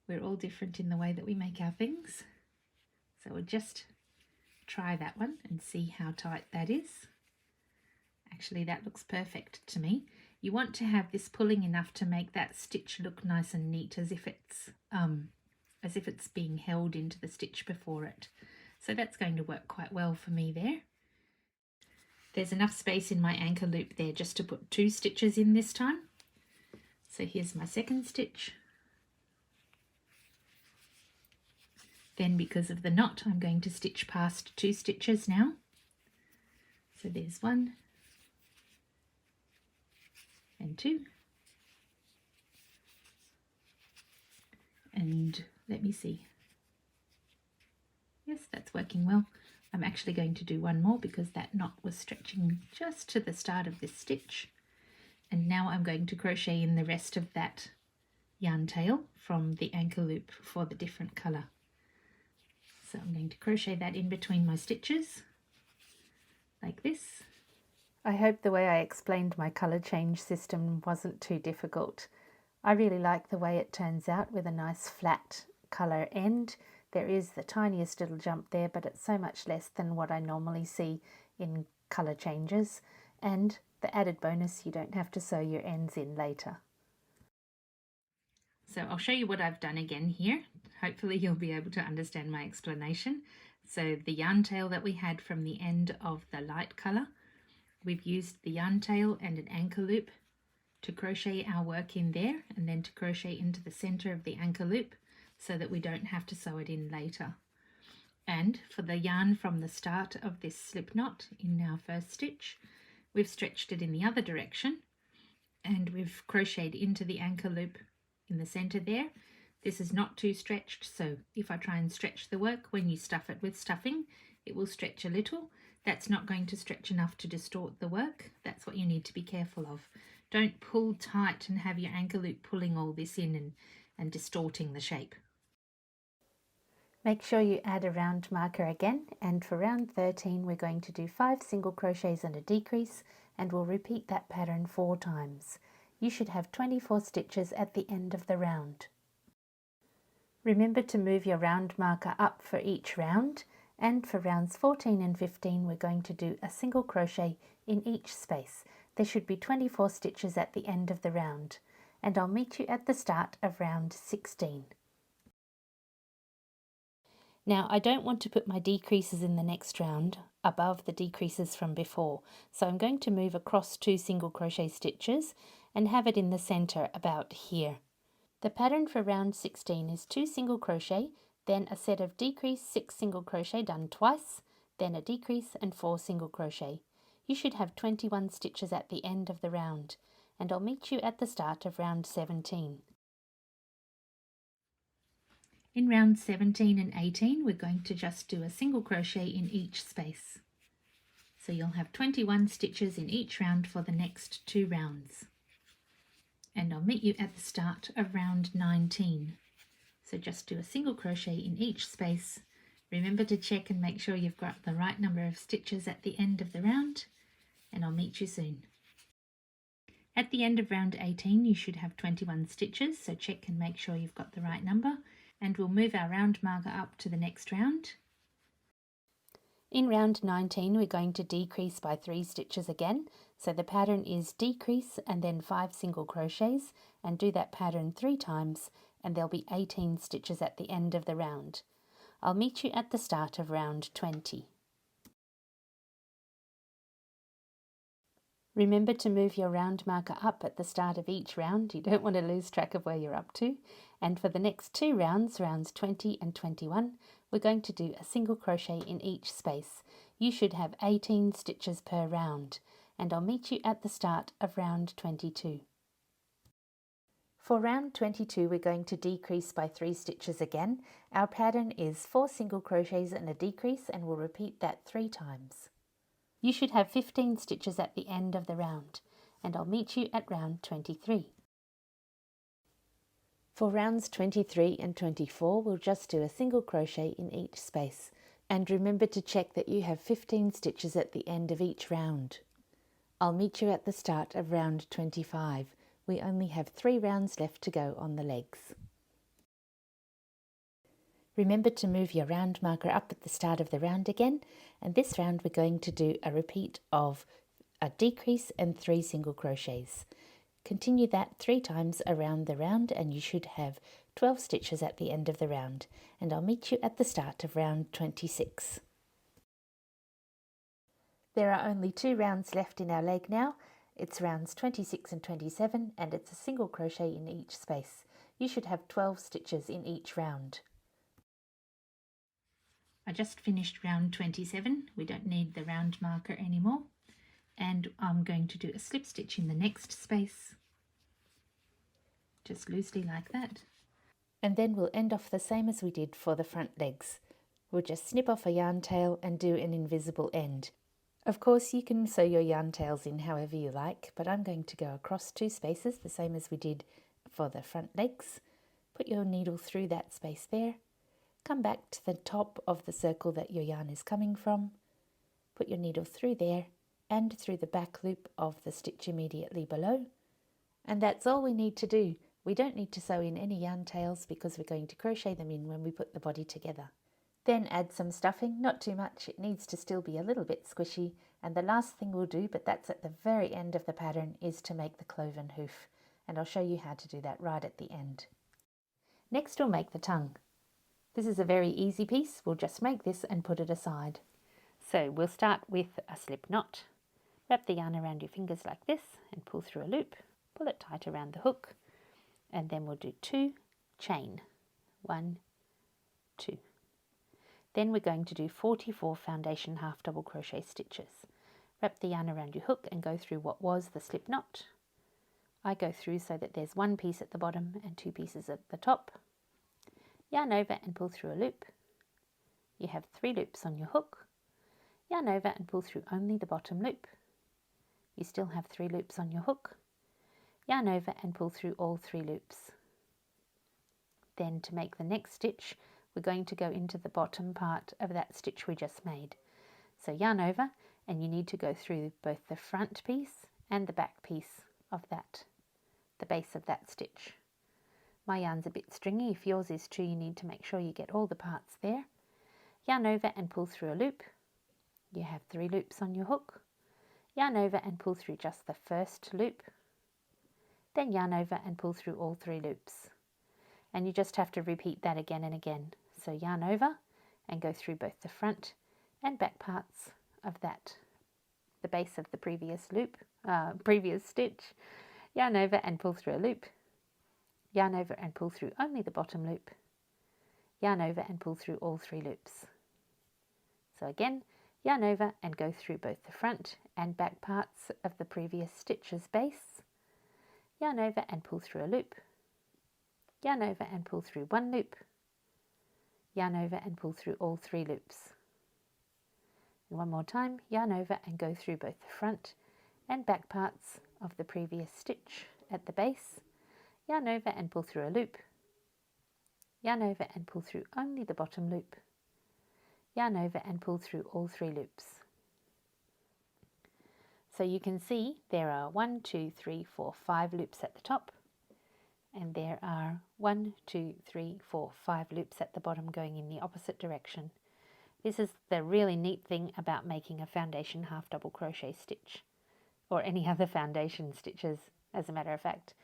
We're all different in the way that we make our things. So we'll just try that one and see how tight that is. Actually, that looks perfect to me. You want to have this pulling enough to make that stitch look nice and neat, as if it's being held into the stitch before it. So that's going to work quite well for me there. There's enough space in my anchor loop there just to put 2 stitches in this time. So here's my second stitch. Then because of the knot, I'm going to stitch past 2 stitches now. So there's 1 and 2. And let me see. Yes, that's working well. I'm actually going to do one more because that knot was stretching just to the start of this stitch. And now I'm going to crochet in the rest of that yarn tail from the anchor loop for the different colour. So I'm going to crochet that in between my stitches, like this. I hope the way I explained my colour change system wasn't too difficult. I really like the way it turns out with a nice flat colour end. There is the tiniest little jump there, but it's so much less than what I normally see in colour changes. And the added bonus, you don't have to sew your ends in later. So I'll show you what I've done again here. Hopefully you'll be able to understand my explanation. So the yarn tail that we had from the end of the light colour, we've used the yarn tail and an anchor loop to crochet our work in there, and then to crochet into the centre of the anchor loop so that we don't have to sew it in later. And for the yarn from the start of this slip knot in our first stitch, we've stretched it in the other direction and we've crocheted into the anchor loop in the center there. This is not too stretched, so if I try and stretch the work when you stuff it with stuffing, it will stretch a little. That's not going to stretch enough to distort the work. That's what you need to be careful of. Don't pull tight and have your anchor loop pulling all this in and distorting the shape. Make sure you add a round marker again, and for round 13 we're going to do 5 single crochets and a decrease, and we'll repeat that pattern 4 times. You should have 24 stitches at the end of the round. Remember to move your round marker up for each round, and for rounds 14 and 15 we're going to do a single crochet in each space. There should be 24 stitches at the end of the round, and I'll meet you at the start of round 16. Now I don't want to put my decreases in the next round above the decreases from before, so I'm going to move across 2 single crochet stitches and have it in the center about here. The pattern for round 16 is 2 single crochet, then a set of decrease 6 single crochet done twice, then a decrease and 4 single crochet. You should have 21 stitches at the end of the round, and I'll meet you at the start of round 17. In round 17 and 18 we're going to just do a single crochet in each space. So you'll have 21 stitches in each round for the next 2 rounds. And I'll meet you at the start of round 19. So just do a single crochet in each space. Remember to check and make sure you've got the right number of stitches at the end of the round, and I'll meet you soon. At the end of round 18 you should have 21 stitches, so check and make sure you've got the right number, and we'll move our round marker up to the next round. In round 19 we're going to decrease by 3 stitches again, so the pattern is decrease and then 5 single crochets, and do that pattern 3 times, and there'll be 18 stitches at the end of the round. I'll meet you at the start of round 20. Remember to move your round marker up at the start of each round. You don't want to lose track of where you're up to. And for the next 2 rounds, rounds 20 and 21, we're going to do a single crochet in each space. You should have 18 stitches per round, and I'll meet you at the start of round 22. For round 22 we're going to decrease by 3 stitches again. Our pattern is 4 single crochets and a decrease, and we'll repeat that 3 times. You should have 15 stitches at the end of the round, and I'll meet you at round 23. For rounds 23 and 24 we'll just do a single crochet in each space, and remember to check that you have 15 stitches at the end of each round. I'll meet you at the start of round 25. We only have 3 rounds left to go on the legs. Remember to move your round marker up at the start of the round again, and this round we're going to do a repeat of a decrease and 3 single crochets. Continue that 3 times around the round, and you should have 12 stitches at the end of the round, and I'll meet you at the start of round 26. There are only 2 rounds left in our leg now. It's rounds 26 and 27, and it's a single crochet in each space. You should have 12 stitches in each round. I just finished round 27. We don't need the round marker anymore, and I'm going to do a slip stitch in the next space, just loosely like that, and then we'll end off the same as we did for the front legs. We'll just snip off a yarn tail and do an invisible end. Of course you can sew your yarn tails in however you like, but I'm going to go across 2 spaces the same as we did for the front legs. Put your needle through that space there. Come back to the top of the circle that your yarn is coming from, put your needle through there and through the back loop of the stitch immediately below, and that's all we need to do. We don't need to sew in any yarn tails because we're going to crochet them in when we put the body together. Then add some stuffing, not too much, it needs to still be a little bit squishy, and the last thing we'll do, but that's at the very end of the pattern, is to make the cloven hoof, and I'll show you how to do that right at the end. Next we'll make the tongue. This is a very easy piece. We'll just make this and put it aside. So we'll start with a slip knot. Wrap the yarn around your fingers like this and pull through a loop. Pull it tight around the hook, and then we'll do 2 chain. 1, 2. Then we're going to do 44 foundation half double crochet stitches. Wrap the yarn around your hook and go through what was the slip knot. I go through so that there's 1 piece at the bottom and 2 pieces at the top. Yarn over and pull through a loop. You have 3 loops on your hook. Yarn over and pull through only the bottom loop. You still have 3 loops on your hook. Yarn over and pull through all 3 loops. Then to make the next stitch, we're going to go into the bottom part of that stitch we just made. So yarn over, and you need to go through both the front piece and the back piece of that the base of that stitch. My yarn's a bit stringy. If yours is too, you need to make sure you get all the parts there. Yarn over and pull through a loop. You have 3 loops on your hook. Yarn over and pull through just the first loop. Then yarn over and pull through all 3 loops. And you just have to repeat that again and again. So yarn over and go through both the front and back parts of that, the base of the previous loop, previous stitch. Yarn over and pull through a loop. Yarn over and pull through only the bottom loop. Yarn over and pull through all 3 loops. So again, yarn over and go through both the front and back parts of the previous stitch's base. Yarn over and pull through a loop. Yarn over and pull through 1 loop. Yarn over and pull through all 3 loops. And one more time, yarn over and go through both the front and back parts of the previous stitch at the base. Yarn over and pull through a loop. Yarn over and pull through only the bottom loop. Yarn over and pull through all 3 loops. So you can see there are 1, 2, 3, 4, 5 loops at the top, and there are 1, 2, 3, 4, 5 loops at the bottom going in the opposite direction. This is the really neat thing about making a foundation half double crochet stitch, or any other foundation stitches as a matter of fact.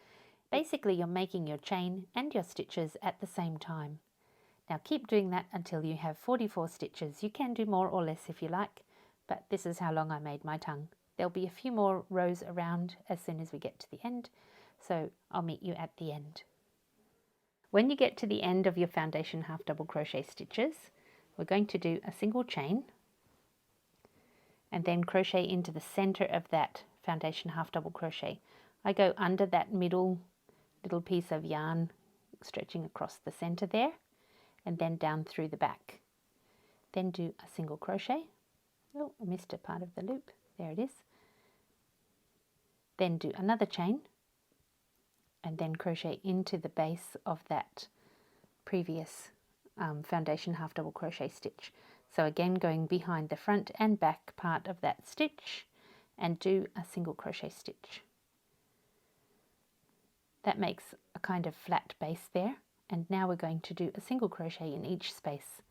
Basically you're making your chain and your stitches at the same time. Now keep doing that until you have 44 stitches. You can do more or less if you like, but this is how long I made my tongue. There'll be a few more rows around as soon as we get to the end, so I'll meet you at the end. When you get to the end of your foundation half double crochet stitches, we're going to do a single chain and then crochet into the center of that foundation half double crochet. I go under that middle little piece of yarn stretching across the center there, and then down through the back. Then do a single crochet. Oh, I missed a part of the loop. There it is. Then do another chain and then crochet into the base of that previous foundation half double crochet stitch. So again, going behind the front and back part of that stitch, and do a single crochet stitch. That makes a kind of flat base there, and now we're going to do a single crochet in each space,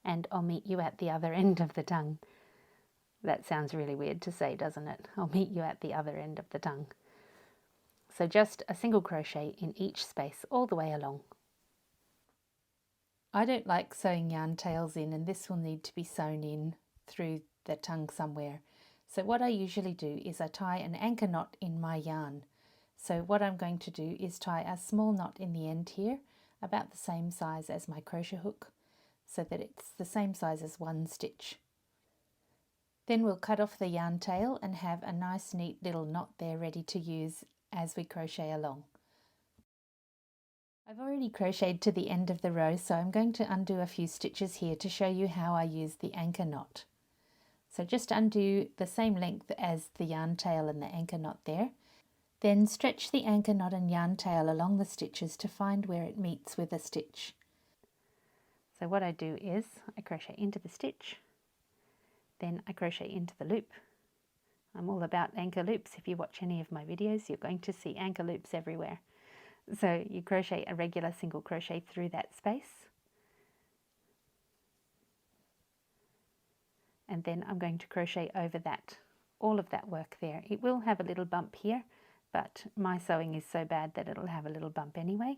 and I'll meet you at the other end of the tongue. That sounds really weird to say, doesn't it? I'll meet you at the other end of the tongue. So just a single crochet in each space all the way along. I don't like sewing yarn tails in, and this will need to be sewn in through the tongue somewhere. So what I usually do is I tie an anchor knot in my yarn. So what I'm going to do is tie a small knot in the end here, about the same size as my crochet hook, so that it's the same size as one stitch. Then we'll cut off the yarn tail and have a nice neat little knot there ready to use as we crochet along. I've already crocheted to the end of the row, so I'm going to undo a few stitches here to show you how I use the anchor knot. So just undo the same length as the yarn tail and the anchor knot there. Then stretch the anchor knot and yarn tail along the stitches to find where it meets with a stitch. So what I do is I crochet into the stitch, then I crochet into the loop. I'm all about anchor loops. If you watch any of my videos, you're going to see anchor loops everywhere. So you crochet a regular single crochet through that space, and then I'm going to crochet over that, all of that work there. It will have a little bump here, but my sewing is so bad that it'll have a little bump anyway.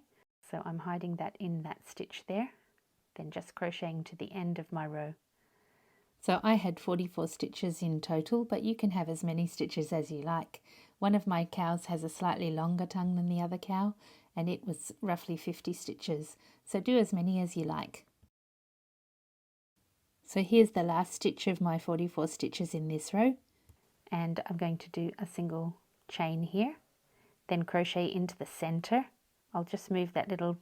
So I'm hiding that in that stitch there, then just crocheting to the end of my row. So I had 44 stitches in total, but you can have as many stitches as you like. One of my cows has a slightly longer tongue than the other cow, and it was roughly 50 stitches, so do as many as you like. So here's the last stitch of my 44 stitches in this row, and I'm going to do a single chain here, then crochet into the center. I'll just move that little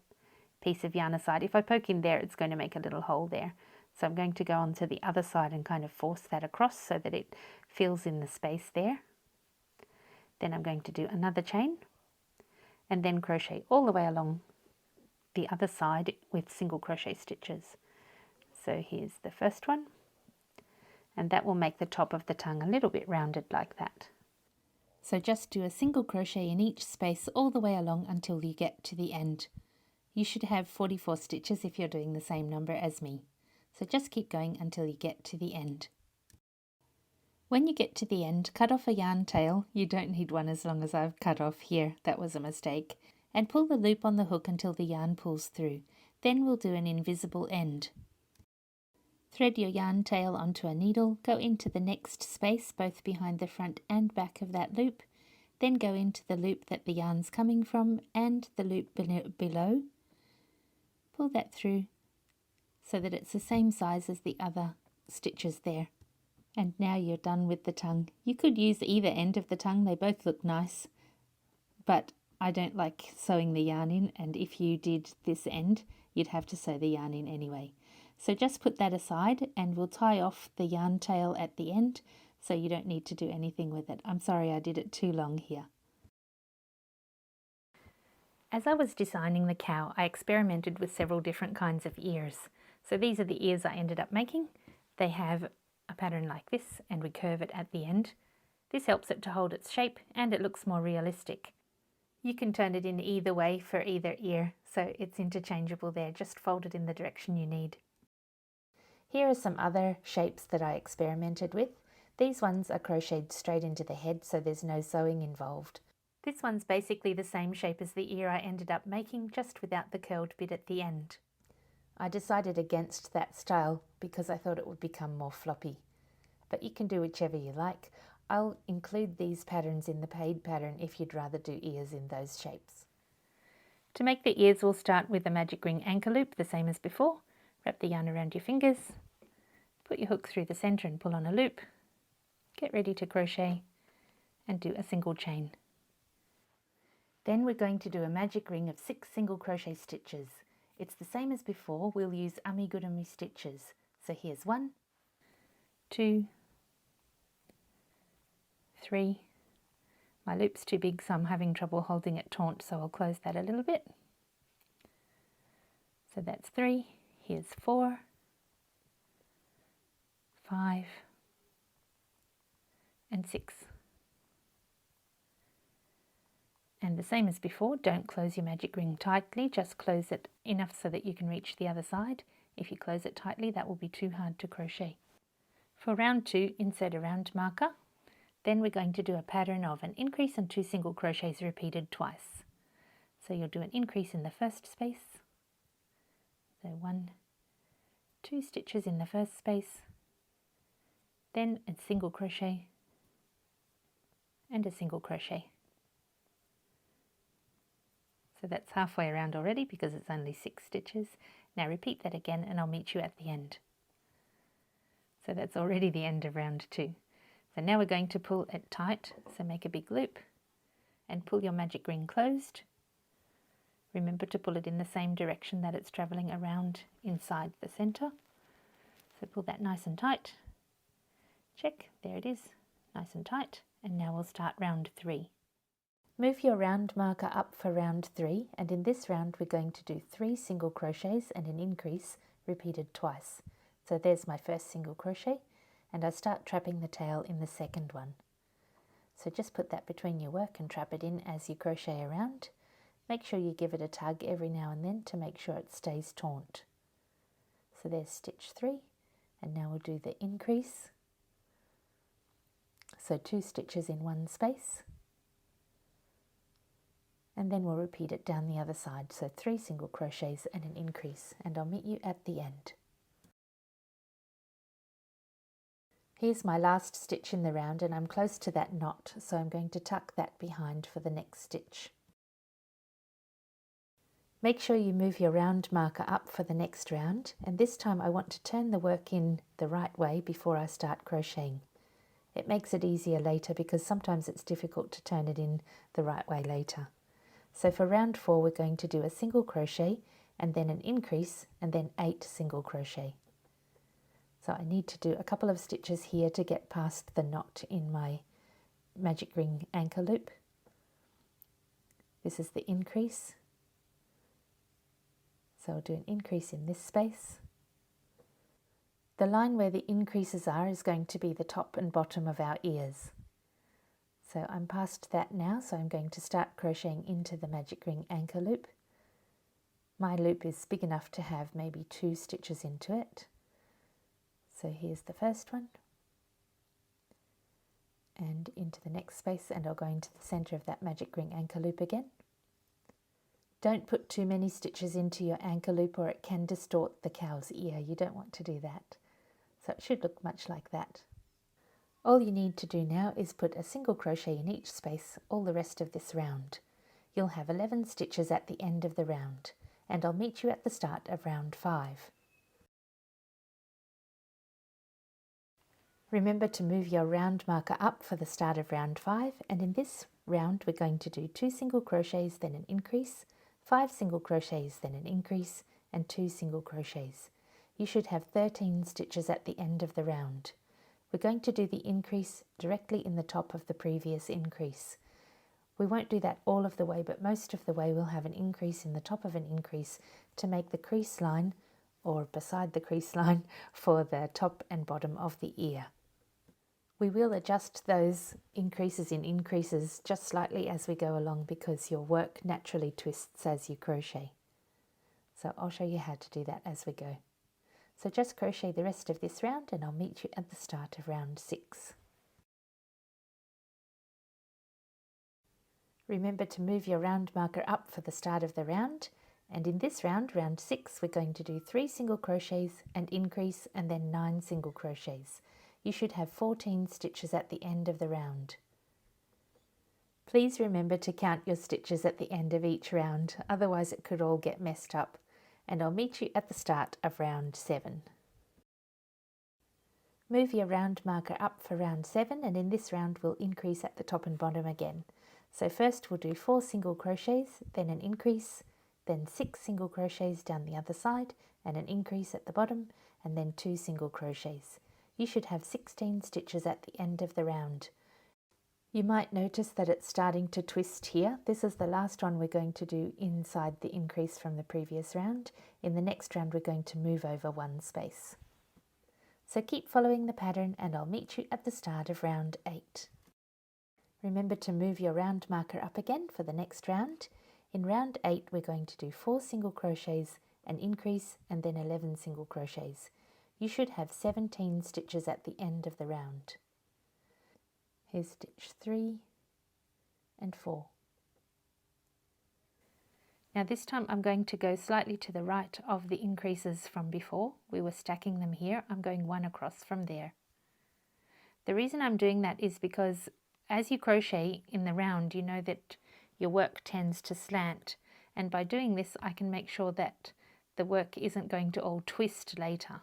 piece of yarn aside. If I poke in there, it's going to make a little hole there. So I'm going to go on to the other side and kind of force that across so that it fills in the space there. Then I'm going to do another chain and then crochet all the way along the other side with single crochet stitches. So here's the first one, and that will make the top of the tongue a little bit rounded like that. So just do a single crochet in each space all the way along until you get to the end. You should have 44 stitches if you're doing the same number as me. So just keep going until you get to the end. When you get to the end, cut off a yarn tail. You don't need one as long as I've cut off here. That was a mistake. And pull the loop on the hook until the yarn pulls through. Then we'll do an invisible end. Thread your yarn tail onto a needle, go into the next space, both behind the front and back of that loop, then go into the loop that the yarn's coming from and the loop below. Pull that through so that it's the same size as the other stitches there. And now you're done with the tongue. You could use either end of the tongue, they both look nice, but I don't like sewing the yarn in, and if you did this end, you'd have to sew the yarn in anyway. So just put that aside and we'll tie off the yarn tail at the end so you don't need to do anything with it. I'm sorry I did it too long here. As I was designing the cow, I experimented with several different kinds of ears. So these are the ears I ended up making. They have a pattern like this and we curve it at the end. This helps it to hold its shape and it looks more realistic. You can turn it in either way for either ear, so it's interchangeable there, just fold it in the direction you need. Here are some other shapes that I experimented with. These ones are crocheted straight into the head, so there's no sewing involved. This one's basically the same shape as the ear I ended up making, just without the curled bit at the end. I decided against that style because I thought it would become more floppy. But you can do whichever you like. I'll include these patterns in the paid pattern if you'd rather do ears in those shapes. To make the ears, we'll start with a magic ring anchor loop, the same as before. Wrap the yarn around your fingers, put your hook through the center and pull on a loop. Get ready to crochet and do a single chain. Then we're going to do a magic ring of 6 single crochet stitches. It's the same as before, we'll use amigurumi stitches. So here's 1, 2, 3. My loop's too big, so I'm having trouble holding it taut, so I'll close that a little bit. So that's 3. Here's 4, 5, and 6. And the same as before, don't close your magic ring tightly, just close it enough so that you can reach the other side. If you close it tightly, that will be too hard to crochet. For round 2, insert a round marker. Then we're going to do a pattern of an increase and 2 single crochets repeated twice. So you'll do an increase in the first space. So 1, 2 stitches in the first space, then a single crochet and a single crochet. So that's halfway around already because it's only 6 stitches. Now repeat that again and I'll meet you at the end. So that's already the end of round 2. So now we're going to pull it tight, so make a big loop and pull your magic ring closed. Remember to pull it in the same direction that it's travelling around inside the centre. So pull that nice and tight. Check, there it is, nice and tight. And now we'll start round 3. Move your round marker up for round 3, and in this round we're going to do 3 single crochets and an increase repeated twice. So there's my first single crochet, and I start trapping the tail in the second one. So just put that between your work and trap it in as you crochet around. Make sure you give it a tug every now and then to make sure it stays taut. So there's stitch 3, and now we'll do the increase. So 2 stitches in one space, and then we'll repeat it down the other side. So 3 single crochets and an increase, and I'll meet you at the end. Here's my last stitch in the round, and I'm close to that knot, so I'm going to tuck that behind for the next stitch. Make sure you move your round marker up for the next round, and this time I want to turn the work in the right way before I start crocheting. It makes it easier later because sometimes it's difficult to turn it in the right way later. So for round 4 we're going to do a single crochet and then an increase and then 8 single crochet. So I need to do a couple of stitches here to get past the knot in my magic ring anchor loop. This is the increase. So I'll do an increase in this space. The line where the increases are is going to be the top and bottom of our ears. So I'm past that now, so I'm going to start crocheting into the magic ring anchor loop. My loop is big enough to have maybe 2 stitches into it. So here's the first one, and into the next space, and I'll go into the center of that magic ring anchor loop again. Don't put too many stitches into your anchor loop or it can distort the cow's ear. You don't want to do that. So it should look much like that. All you need to do now is put a single crochet in each space all the rest of this round. You'll have 11 stitches at the end of the round, and I'll meet you at the start of round 5. Remember to move your round marker up for the start of round 5, and in this round we're going to do 2 single crochets, then an increase, 5 single crochets, then an increase, and 2 single crochets. You should have 13 stitches at the end of the round. We're going to do the increase directly in the top of the previous increase. We won't do that all of the way, but most of the way we'll have an increase in the top of an increase to make the crease line, or beside the crease line, for the top and bottom of the ear. We will adjust those increases in increases just slightly as we go along because your work naturally twists as you crochet. So I'll show you how to do that as we go. So just crochet the rest of this round and I'll meet you at the start of round 6. Remember to move your round marker up for the start of the round, and in this round, round 6, we're going to do 3 single crochets, and increase, and then 9 single crochets. You should have 14 stitches at the end of the round. Please remember to count your stitches at the end of each round, otherwise it could all get messed up. And I'll meet you at the start of round 7. Move your round marker up for round 7, and in this round we'll increase at the top and bottom again. So first we'll do 4 single crochets, then an increase, then 6 single crochets down the other side, and an increase at the bottom, and then 2 single crochets. You should have 16 stitches at the end of the round. You might notice that it's starting to twist here. This is the last one we're going to do inside the increase from the previous round. In the next round we're going to move over one space. So keep following the pattern and I'll meet you at the start of round 8. Remember to move your round marker up again for the next round. In round 8 we're going to do 4 single crochets, an increase, and then 11 single crochets. You should have 17 stitches at the end of the round. Here's stitch 3 and 4. Now this time I'm going to go slightly to the right of the increases from before. We were stacking them here. I'm going one across from there. The reason I'm doing that is because as you crochet in the round, you know that your work tends to slant, and by doing this I can make sure that the work isn't going to all twist later.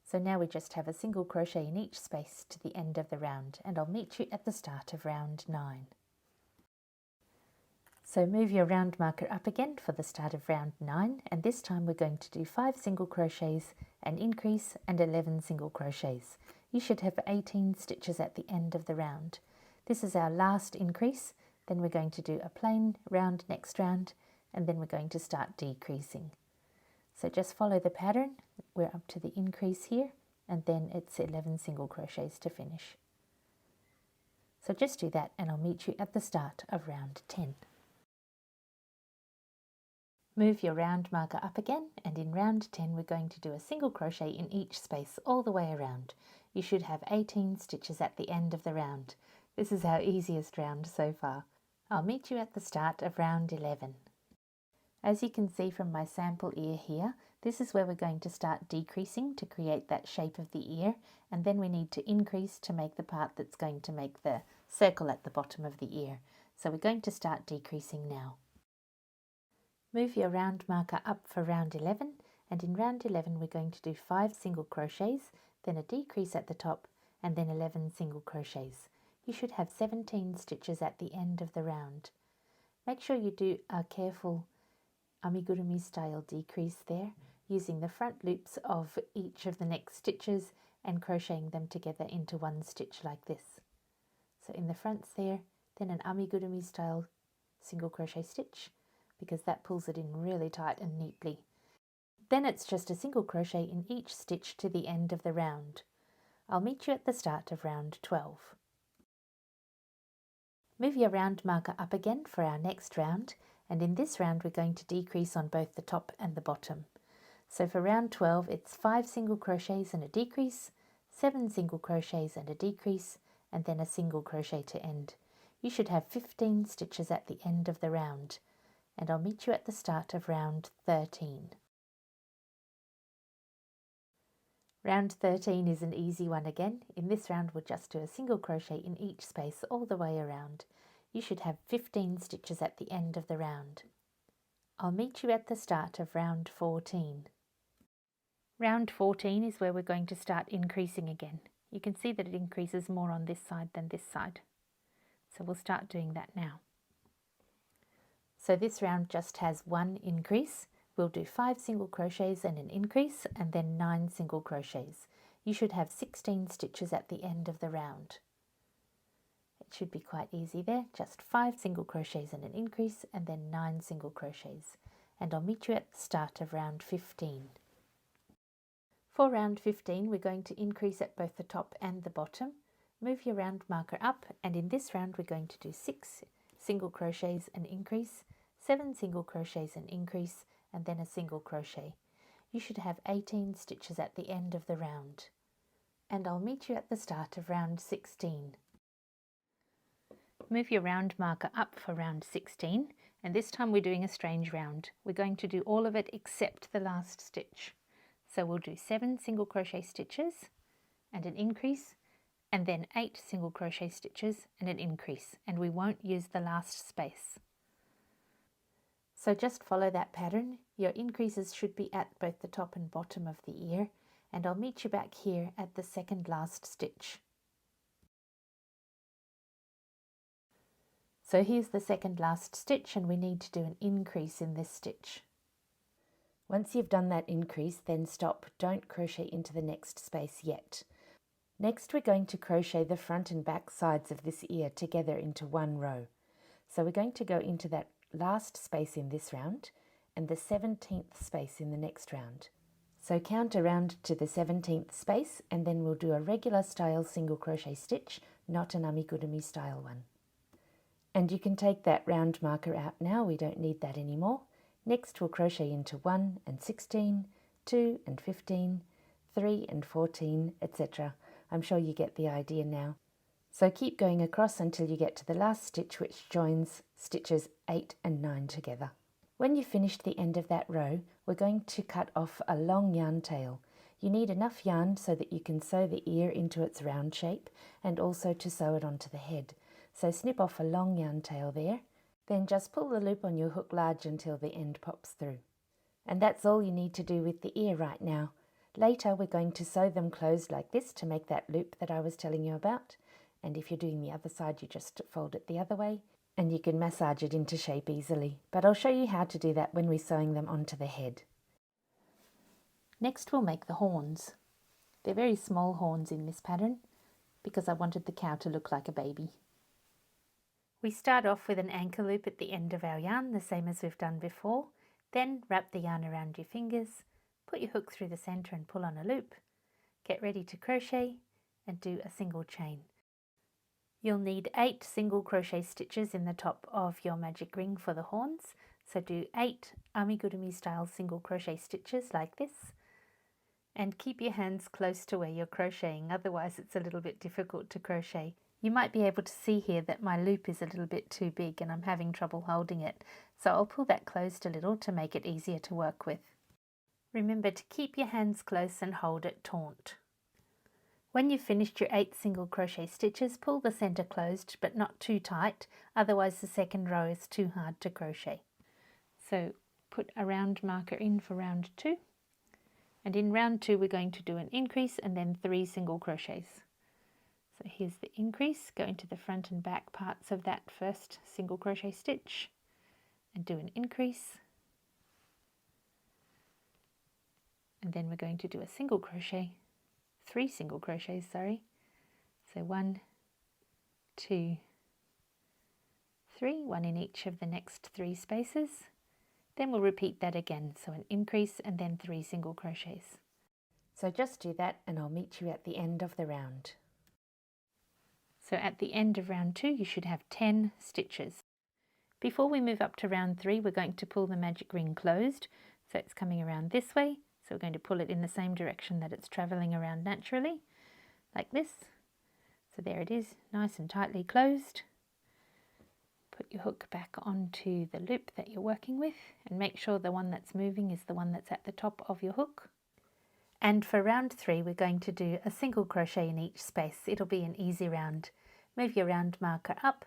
So now we just have a single crochet in each space to the end of the round, and I'll meet you at the start of round 9. So move your round marker up again for the start of round 9, and this time we're going to do 5 single crochets, an increase, and 11 single crochets. You should have 18 stitches at the end of the round. This is our last increase, then we're going to do a plain round next round, and then we're going to start decreasing. So just follow the pattern. We're up to the increase here, and then it's 11 single crochets to finish. So just do that and I'll meet you at the start of round 10. Move your round marker up again, and in round 10 we're going to do a single crochet in each space all the way around. You should have 18 stitches at the end of the round. This is our easiest round so far. I'll meet you at the start of round 11. As you can see from my sample ear here, this is where we're going to start decreasing to create that shape of the ear, and then we need to increase to make the part that's going to make the circle at the bottom of the ear. So we're going to start decreasing now. Move your round marker up for round 11, and in round 11 we're going to do 5 single crochets, then a decrease at the top, and then 11 single crochets. You should have 17 stitches at the end of the round. Make sure you do a careful amigurumi style decrease there, using the front loops of each of the next stitches and crocheting them together into one stitch like this. So in the fronts there, then an amigurumi style single crochet stitch, because that pulls it in really tight and neatly. Then it's just a single crochet in each stitch to the end of the round. I'll meet you at the start of round 12. Move your round marker up again for our next round, and in this round we're going to decrease on both the top and the bottom. So for round 12 it's 5 single crochets and a decrease, 7 single crochets and a decrease, and then a single crochet to end. You should have 15 stitches at the end of the round, and I'll meet you at the start of round 13. Round 13 is an easy one again. In this round we'll just do a single crochet in each space all the way around. You should have 15 stitches at the end of the round. I'll meet you at the start of round 14. Round 14 is where we're going to start increasing again. You can see that it increases more on this side than this side. So we'll start doing that now. So this round just has one increase. We'll do 5 single crochets and an increase, and then 9 single crochets. You should have 16 stitches at the end of the round. It should be quite easy there, just 5 single crochets and an increase, and then 9 single crochets. And I'll meet you at the start of round 15. For round 15 we're going to increase at both the top and the bottom. Move your round marker up, and in this round we're going to do 6 single crochets and increase, 7 single crochets and increase, and then a single crochet. You should have 18 stitches at the end of the round. And I'll meet you at the start of round 16. Move your round marker up for round 16, and this time we're doing a strange round. We're going to do all of it except the last stitch. So we'll do 7 single crochet stitches and an increase, and then 8 single crochet stitches and an increase, and we won't use the last space. So just follow that pattern. Your increases should be at both the top and bottom of the ear, and I'll meet you back here at the second last stitch. So here's the second last stitch, and we need to do an increase in this stitch. Once you've done that increase, then stop. Don't crochet into the next space yet. Next we're going to crochet the front and back sides of this ear together into one row. So we're going to go into that last space in this round and the 17th space in the next round. So count around to the 17th space, and then we'll do a regular style single crochet stitch, not an amigurumi style one. And you can take that round marker out now, we don't need that anymore. Next we'll crochet into 1 and 16, 2 and 15, 3 and 14, etc. I'm sure you get the idea now. So keep going across until you get to the last stitch, which joins stitches 8 and 9 together. When you've finished the end of that row, we're going to cut off a long yarn tail. You need enough yarn so that you can sew the ear into its round shape, and also to sew it onto the head. So snip off a long yarn tail there, then just pull the loop on your hook large until the end pops through. And that's all you need to do with the ear right now. Later we're going to sew them closed like this to make that loop that I was telling you about. And if you're doing the other side, you just fold it the other way, and you can massage it into shape easily. But I'll show you how to do that when we're sewing them onto the head. Next we'll make the horns. They're very small horns in this pattern because I wanted the cow to look like a baby. We start off with an anchor loop at the end of our yarn, the same as we've done before. Then wrap the yarn around your fingers, put your hook through the center and pull on a loop. Get ready to crochet and do a single chain. You'll need 8 single crochet stitches in the top of your magic ring for the horns. So do 8 amigurumi style single crochet stitches like this. And keep your hands close to where you're crocheting, otherwise it's a little bit difficult to crochet. You might be able to see here that my loop is a little bit too big and I'm having trouble holding it. So I'll pull that closed a little to make it easier to work with. Remember to keep your hands close and hold it taut. When you've finished your 8 single crochet stitches, pull the center closed but not too tight, otherwise the second row is too hard to crochet. So put a round marker in for round 2, and in round 2 we're going to do an increase and then 3 single crochets. So here's the increase, go into the front and back parts of that first single crochet stitch and do an increase, and then we're going to do a single crochet, 3 single crochets, sorry. So 1, 2, 3, 1 in each of the next 3 spaces. Then we'll repeat that again, so an increase and then 3 single crochets. So just do that and I'll meet you at the end of the round. So at the end of round 2 you should have 10 stitches. Before we move up to round 3, we're going to pull the magic ring closed. So it's coming around this way. So we're going to pull it in the same direction that it's travelling around naturally, like this. So there it is, nice and tightly closed. Put your hook back onto the loop that you're working with and make sure the one that's moving is the one that's at the top of your hook. And for round 3 we're going to do a single crochet in each space. It'll be an easy round. Move your round marker up,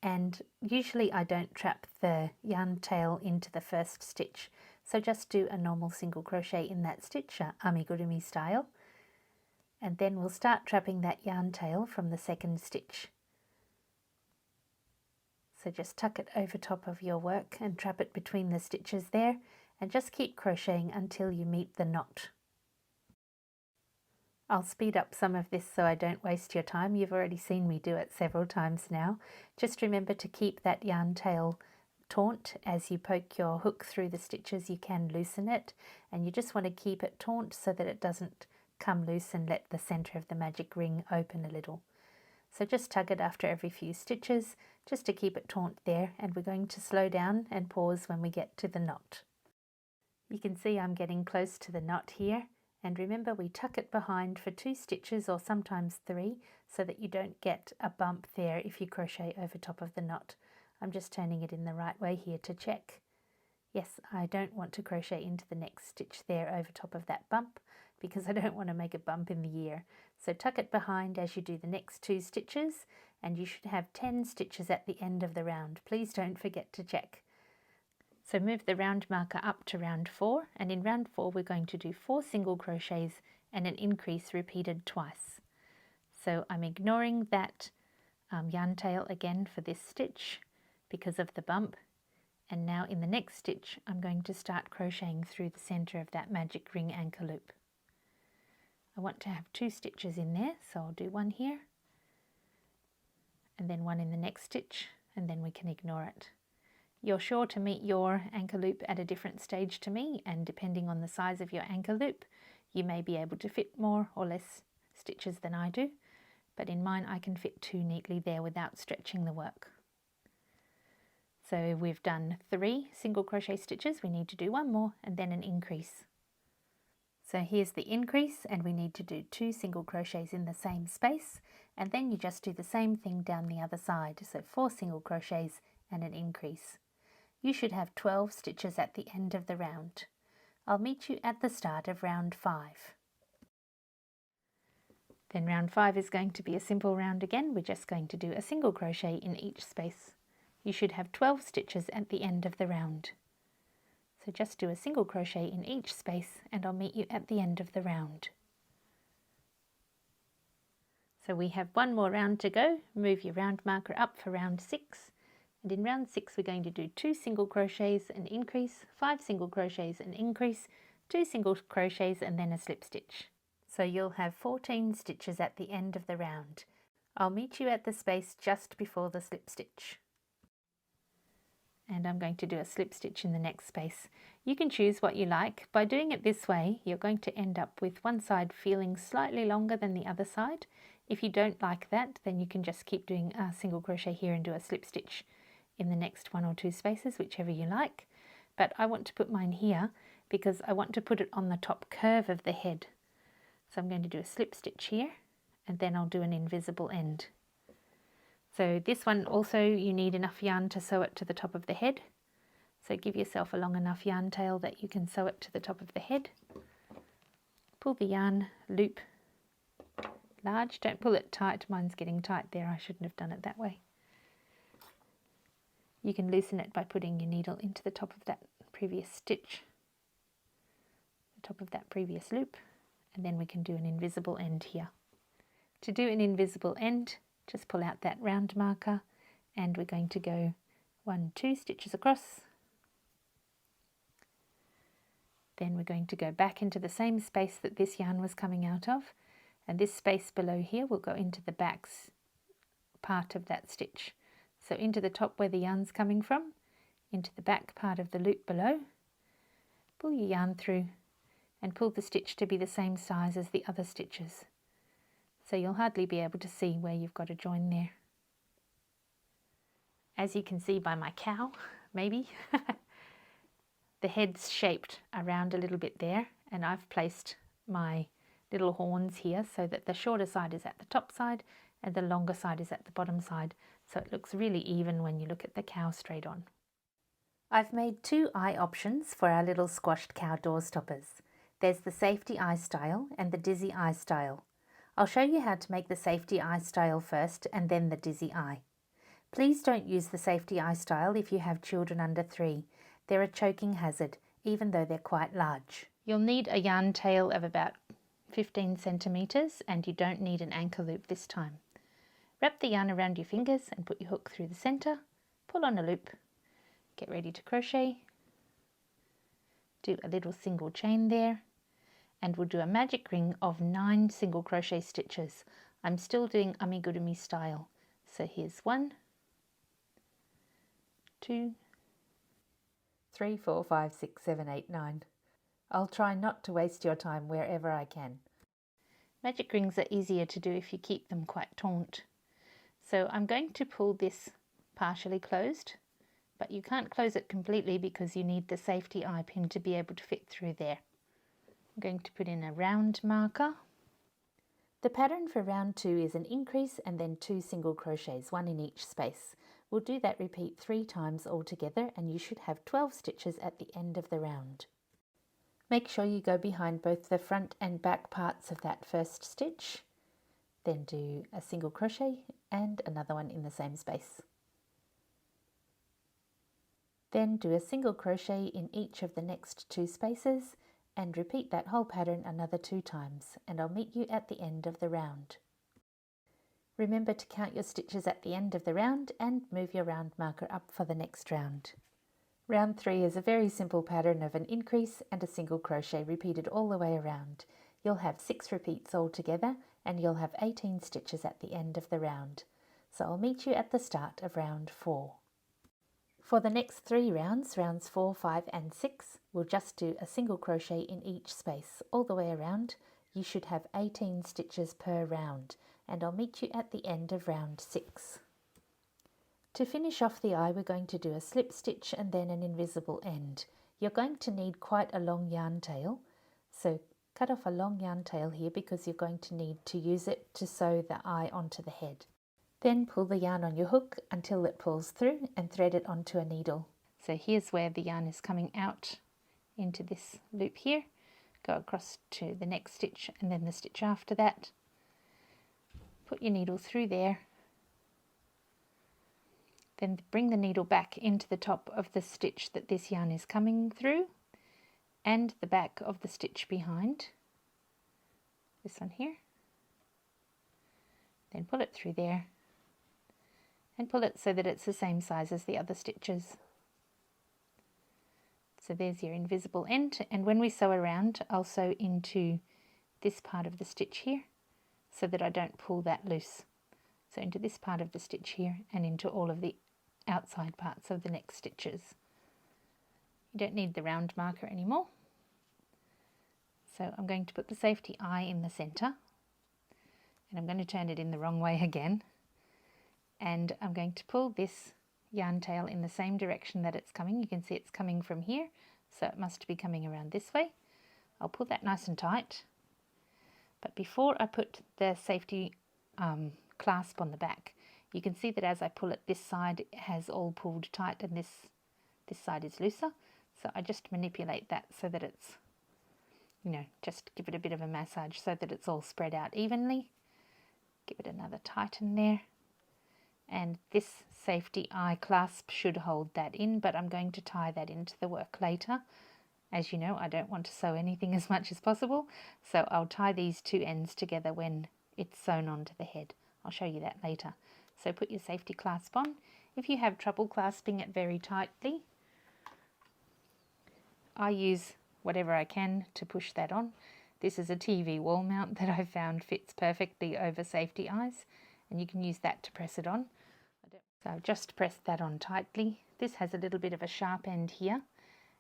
and usually I don't trap the yarn tail into the first stitch, so just do a normal single crochet in that stitch, amigurumi style, and then we'll start trapping that yarn tail from the second stitch. So just tuck it over top of your work and trap it between the stitches there, and just keep crocheting until you meet the knot. I'll speed up some of this so I don't waste your time. You've already seen me do it several times now. Just remember to keep that yarn tail taut. As you poke your hook through the stitches you can loosen it, and you just want to keep it taut so that it doesn't come loose and let the center of the magic ring open a little. So just tug it after every few stitches just to keep it taut there, and we're going to slow down and pause when we get to the knot. You can see I'm getting close to the knot here, and remember we tuck it behind for 2 stitches or sometimes 3 so that you don't get a bump there if you crochet over top of the knot. I'm just turning it in the right way here to check. Yes, I don't want to crochet into the next stitch there over top of that bump because I don't want to make a bump in the ear. So tuck it behind as you do the next 2 stitches, and you should have 10 stitches at the end of the round. Please don't forget to check. So move the round marker up to round 4, and in round 4 we're going to do 4 single crochets and an increase repeated twice. So I'm ignoring that yarn tail again for this stitch because of the bump, and now in the next stitch I'm going to start crocheting through the center of that magic ring anchor loop. I want to have 2 stitches in there, so I'll do 1 here and then 1 in the next stitch, and then we can ignore it. You're sure to meet your anchor loop at a different stage to me, and depending on the size of your anchor loop you may be able to fit more or less stitches than I do, but in mine I can fit 2 neatly there without stretching the work. So we've done 3 single crochet stitches, we need to do 1 more and then an increase. So here's the increase, and we need to do 2 single crochets in the same space, and then you just do the same thing down the other side, so 4 single crochets and an increase. You should have 12 stitches at the end of the round. I'll meet you at the start of round 5. Then round 5 is going to be a simple round again. We're just going to do a single crochet in each space. You should have 12 stitches at the end of the round. So just do a single crochet in each space and I'll meet you at the end of the round. So we have 1 more round to go. Move your round marker up for round 6. And in round 6 we're going to do 2 single crochets, an increase, 5 single crochets, an increase, 2 single crochets and then a slip stitch. So you'll have 14 stitches at the end of the round. I'll meet you at the space just before the slip stitch. And I'm going to do a slip stitch in the next space. You can choose what you like. By doing it this way you're going to end up with one side feeling slightly longer than the other side. If you don't like that, then you can just keep doing a single crochet here and do a slip stitch in the next 1 or 2 spaces, whichever you like. But I want to put mine here because I want to put it on the top curve of the head. So I'm going to do a slip stitch here and then I'll do an invisible end. So this one also you need enough yarn to sew it to the top of the head. So give yourself a long enough yarn tail that you can sew it to the top of the head. Pull the yarn loop large, don't pull it tight, mine's getting tight there, I shouldn't have done it that way. You can loosen it by putting your needle into the top of that previous stitch, the top of that previous loop, and then we can do an invisible end here. To do an invisible end, just pull out that round marker and we're going to go 1, 2 stitches across. Then we're going to go back into the same space that this yarn was coming out of, and this space below here will go into the back part of that stitch. So into the top where the yarn's coming from, into the back part of the loop below, pull your yarn through and pull the stitch to be the same size as the other stitches. so you'll hardly be able to see where you've got a join there. As you can see by my cow, maybe, the head's shaped around a little bit there, and I've placed my little horns here so that the shorter side is at the top side and the longer side is at the bottom side, so it looks really even when you look at the cow straight on. I've made two eye options for our little squashed cow door stoppers. There's the safety eye style and the dizzy eye style. I'll show you how to make the safety eye style first and then the dizzy eye. Please don't use the safety eye style if you have children under 3. They're a choking hazard, even though they're quite large. You'll need a yarn tail of about 15 centimetres, and you don't need an anchor loop this time. Wrap the yarn around your fingers and put your hook through the centre, pull on a loop, get ready to crochet, do a little single chain there, and we'll do a magic ring of 9 single crochet stitches. I'm still doing amigurumi style, so here's 1, 2, 3, 4, 5, 6, 7, 8, 9. I'll try not to waste your time wherever I can. Magic rings are easier to do if you keep them quite taut. So I'm going to pull this partially closed, but you can't close it completely because you need the safety eye pin to be able to fit through there. I'm going to put in a round marker. The pattern for round 2 is an increase and then 2 single crochets, 1 in each space. We'll do that repeat 3 times altogether, and you should have 12 stitches at the end of the round. Make sure you go behind both the front and back parts of that first stitch, then do a single crochet and another one in the same space. Then do a single crochet in each of the next 2 spaces and repeat that whole pattern another 2 times, and I'll meet you at the end of the round. Remember to count your stitches at the end of the round and move your round marker up for the next round. Round 3 is a very simple pattern of an increase and a single crochet repeated all the way around. You'll have 6 repeats altogether, and you'll have 18 stitches at the end of the round. So I'll meet you at the start of round 4. For the next 3 rounds, rounds 4, 5 and 6, we'll just do a single crochet in each space all the way around. You should have 18 stitches per round, and I'll meet you at the end of round 6. To finish off the eye, we're going to do a slip stitch and then an invisible end. You're going to need quite a long yarn tail, so cut off a long yarn tail here because you're going to need to use it to sew the eye onto the head. Then pull the yarn on your hook until it pulls through and thread it onto a needle. So here's where the yarn is coming out into this loop here. Go across to the next stitch and then the stitch after that. Put your needle through there. Then bring the needle back into the top of the stitch that this yarn is coming through and the back of the stitch behind. This one here. Then pull it through there and pull it so that it's the same size as the other stitches. So there's your invisible end, and when we sew around, I'll sew into this part of the stitch here so that I don't pull that loose. So into this part of the stitch here and into all of the outside parts of the next stitches. You don't need the round marker anymore. So I'm going to put the safety eye in the center, and I'm going to turn it in the wrong way again, and I'm going to pull this yarn tail in the same direction that it's coming. You can see it's coming from here, so it must be coming around this way. I'll pull that nice and tight, but before I put the safety clasp on the back, you can see that as I pull it, this side has all pulled tight and this side is looser. So I just manipulate that so that it's, just give it a bit of a massage so that it's all spread out evenly. Give it another tighten there. And this safety eye clasp should hold that in, but I'm going to tie that into the work later. As you know, I don't want to sew anything as much as possible, so I'll tie these 2 ends together when it's sewn onto the head. I'll show you that later. So put your safety clasp on. If you have trouble clasping it very tightly, I use whatever I can to push that on. This is a TV wall mount that I found fits perfectly over safety eyes, and you can use that to press it on. So I've just pressed that on tightly. This has a little bit of a sharp end here,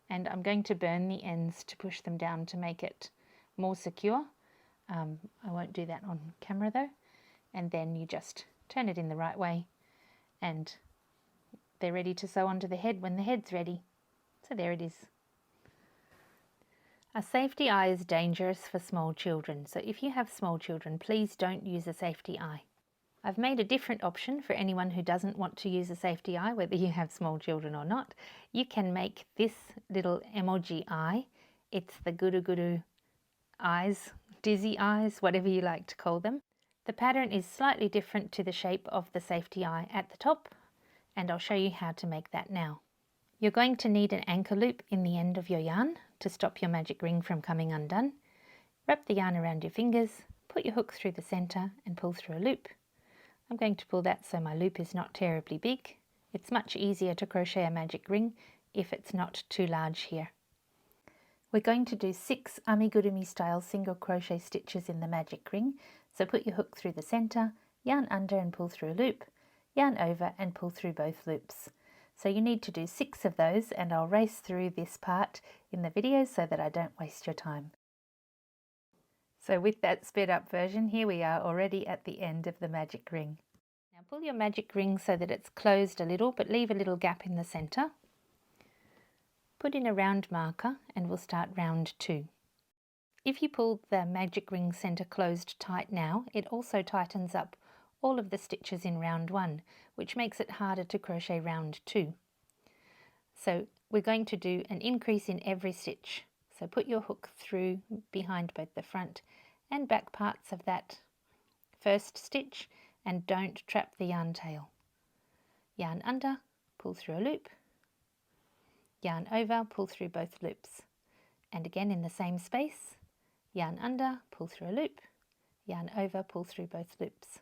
and I'm going to burn the ends to push them down to make it more secure. I won't do that on camera though. and then you just turn it in the right way and they're ready to sew onto the head when the head's ready. So there it is. A safety eye is dangerous for small children, so if you have small children, please don't use a safety eye. I've made a different option for anyone who doesn't want to use a safety eye, whether you have small children or not. You can make this little emoji eye. It's the guru guru eyes, dizzy eyes, whatever you like to call them. The pattern is slightly different to the shape of the safety eye at the top, and I'll show you how to make that now. You're going to need an anchor loop in the end of your yarn to stop your magic ring from coming undone. Wrap the yarn around your fingers, put your hook through the center and pull through a loop. I'm going to pull that so my loop is not terribly big. It's much easier to crochet a magic ring if it's not too large here. We're going to do 6 amigurumi style single crochet stitches in the magic ring, so put your hook through the center, yarn under and pull through a loop, yarn over and pull through both loops. So you need to do 6 of those, and I'll race through this part in the video so that I don't waste your time. So with that sped up version, here we are already at the end of the magic ring. Now pull your magic ring so that it's closed a little, but leave a little gap in the center. Put in a round marker and we'll start round 2. If you pull the magic ring center closed tight now, it also tightens up all of the stitches in round 1, which makes it harder to crochet round 2. So we're going to do an increase in every stitch. So put your hook through behind both the front and back parts of that first stitch and don't trap the yarn tail. Yarn under, pull through a loop, yarn over, pull through both loops, and again in the same space, yarn under, pull through a loop, yarn over, pull through both loops.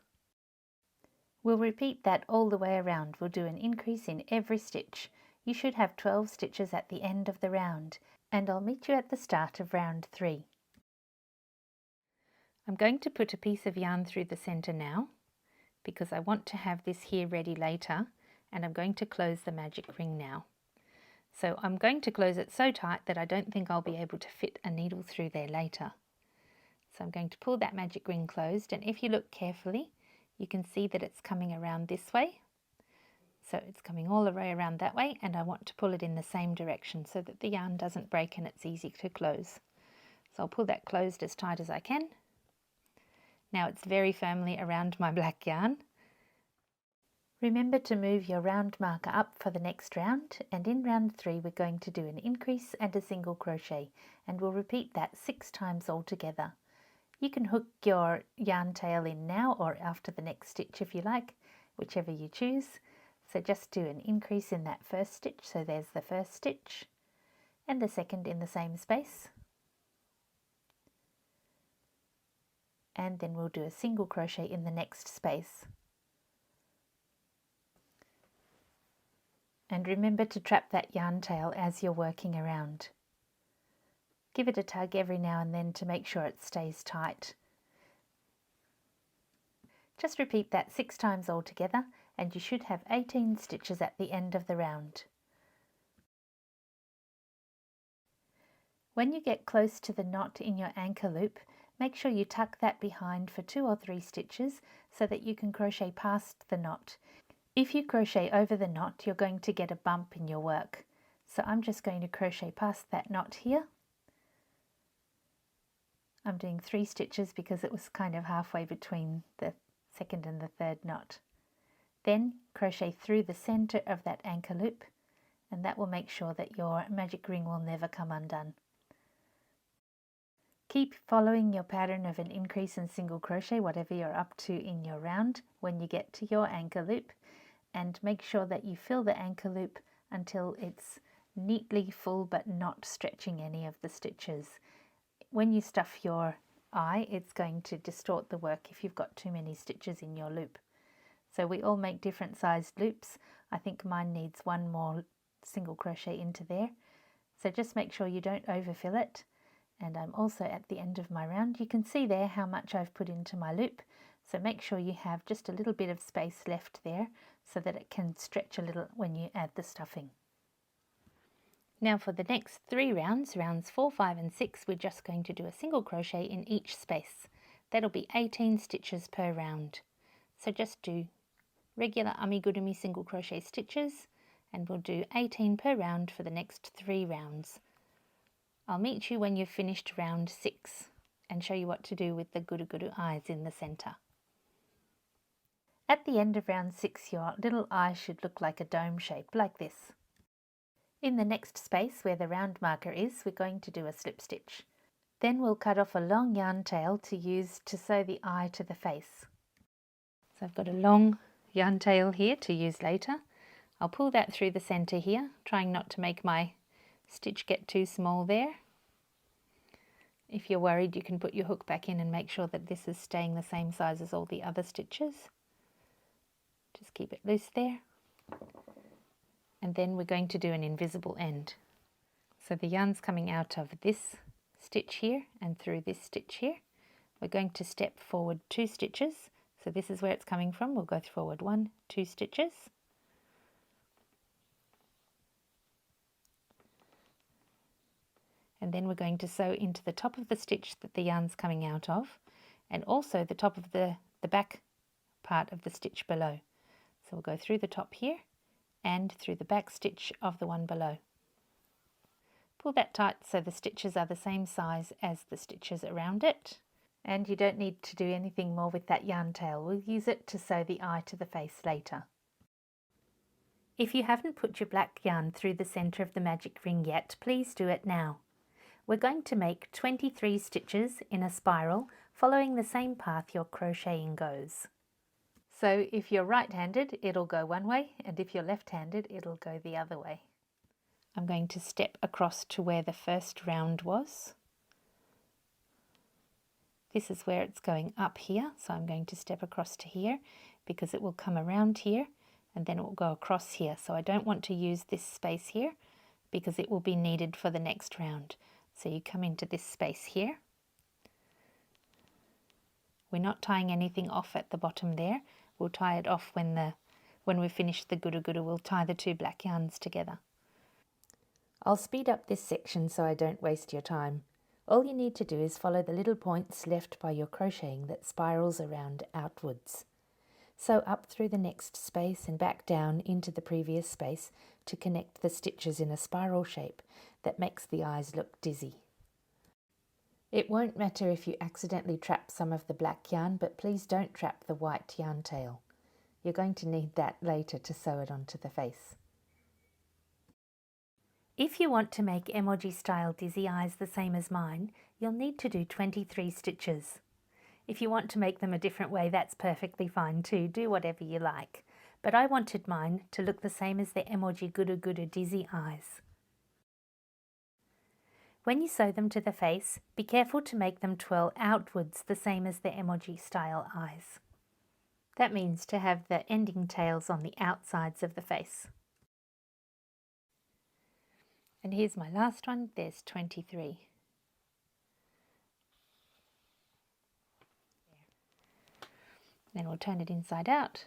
We'll repeat that all the way around. We'll do an increase in every stitch. You should have 12 stitches at the end of the round, and I'll meet you at the start of round 3. I'm going to put a piece of yarn through the center now because I want to have this here ready later, and I'm going to close the magic ring now. So I'm going to close it so tight that I don't think I'll be able to fit a needle through there later. So I'm going to pull that magic ring closed, and if you look carefully, you can see that it's coming around this way. So it's coming all the way around that way, and I want to pull it in the same direction so that the yarn doesn't break and it's easy to close. So I'll pull that closed as tight as I can. Now it's very firmly around my black yarn. Remember to move your round marker up for the next round, and in round 3 we're going to do an increase and a single crochet, and we'll repeat that 6 times all together. You can hook your yarn tail in now or after the next stitch if you like, whichever you choose. So just do an increase in that first stitch, so there's the first stitch, and the second in the same space. And then we'll do a single crochet in the next space. And remember to trap that yarn tail as you're working around. Give it a tug every now and then to make sure it stays tight. Just repeat that 6 times all together, and you should have 18 stitches at the end of the round. When you get close to the knot in your anchor loop, make sure you tuck that behind for 2 or 3 stitches so that you can crochet past the knot. If you crochet over the knot, you're going to get a bump in your work. So I'm just going to crochet past that knot here. I'm doing 3 stitches because it was kind of halfway between the second and the third knot. Then crochet through the center of that anchor loop, and that will make sure that your magic ring will never come undone. Keep following your pattern of an increase and single crochet, whatever you're up to in your round, when you get to your anchor loop, and make sure that you fill the anchor loop until it's neatly full but not stretching any of the stitches. When you stuff your eye, it's going to distort the work if you've got too many stitches in your loop. So we all make different sized loops. I think mine needs 1 more single crochet into there. So just make sure you don't overfill it. And I'm also at the end of my round. You can see there how much I've put into my loop. So make sure you have just a little bit of space left there so that it can stretch a little when you add the stuffing. Now for the next 3 rounds, rounds 4, 5 and 6, we're just going to do a single crochet in each space. That'll be 18 stitches per round. So just do regular amigurumi single crochet stitches, and we'll do 18 per round for the next 3 rounds. I'll meet you when you've finished round 6 and show you what to do with the guru eyes in the centre. At the end of round 6, your little eye should look like a dome shape, like this. In the next space where the round marker is, we're going to do a slip stitch. Then we'll cut off a long yarn tail to use to sew the eye to the face. So I've got a long yarn tail here to use later. I'll pull that through the centre here, trying not to make my stitch get too small there. If you're worried, you can put your hook back in and make sure that this is staying the same size as all the other stitches. Just keep it loose there. And then we're going to do an invisible end. So the yarn's coming out of this stitch here and through this stitch here. We're going to step forward 2 stitches. So this is where it's coming from. We'll go forward 1, 2 stitches. And then we're going to sew into the top of the stitch that the yarn's coming out of, and also the top of the back part of the stitch below. So we'll go through the top here and through the back stitch of the one below. Pull that tight so the stitches are the same size as the stitches around it. And you don't need to do anything more with that yarn tail. We'll use it to sew the eye to the face later. If you haven't put your black yarn through the centre of the magic ring yet, please do it now. We're going to make 23 stitches in a spiral, following the same path your crocheting goes. So if you're right-handed, it'll go one way, and if you're left-handed, it'll go the other way. I'm going to step across to where the first round was. This is where it's going up here, so I'm going to step across to here because it will come around here and then it will go across here. So I don't want to use this space here because it will be needed for the next round. So you come into this space here. We're not tying anything off at the bottom there. We'll tie it off when we finish the guru. We'll tie the 2 black yarns together. I'll speed up this section so I don't waste your time. All you need to do is follow the little points left by your crocheting that spirals around outwards. Sew up through the next space and back down into the previous space to connect the stitches in a spiral shape that makes the eyes look dizzy. It won't matter if you accidentally trap some of the black yarn, but please don't trap the white yarn tail. You're going to need that later to sew it onto the face. If you want to make emoji style dizzy eyes the same as mine, you'll need to do 23 stitches. If you want to make them a different way, that's perfectly fine too. Do whatever you like. But I wanted mine to look the same as the emoji guru dizzy eyes. When you sew them to the face, be careful to make them twirl outwards the same as the emoji style eyes. That means to have the ending tails on the outsides of the face. And here's my last one. There's 23. Then we'll turn it inside out.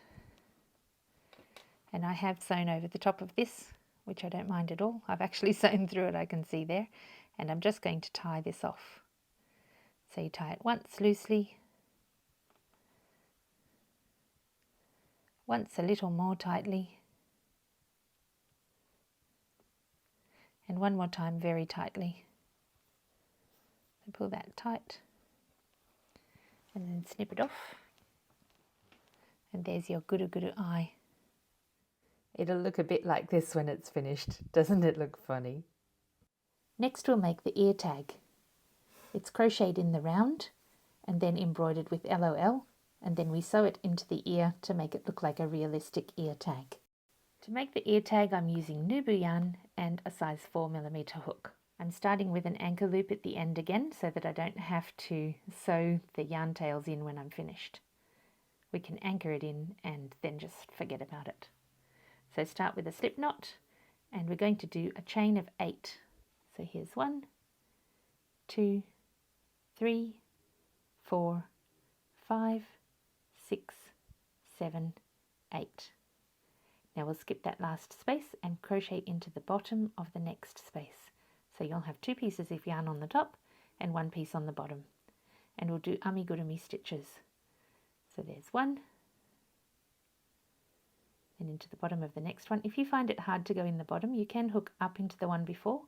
And I have sewn over the top of this, which I don't mind at all. I've actually sewn through it, I can see there. And I'm just going to tie this off. So you tie it once loosely, once a little more tightly, and one more time very tightly. So pull that tight and then snip it off. And there's your guru eye. It'll look a bit like this when it's finished. Doesn't it look funny? Next we'll make the ear tag. It's crocheted in the round and then embroidered with LOL, and then we sew it into the ear to make it look like a realistic ear tag. To make the ear tag, I'm using Nubu yarn and a size 4mm hook. I'm starting with an anchor loop at the end again so that I don't have to sew the yarn tails in when I'm finished. We can anchor it in and then just forget about it. So start with a slip knot, and we're going to do a chain of 8. So here's 1, 2, 3, 4, 5, 6, 7, 8. Now we'll skip that last space and crochet into the bottom of the next space. So you'll have 2 pieces of yarn on the top and 1 piece on the bottom. And we'll do amigurumi stitches. So there's 1, into the bottom of the next one. If you find it hard to go in the bottom, you can hook up into the one before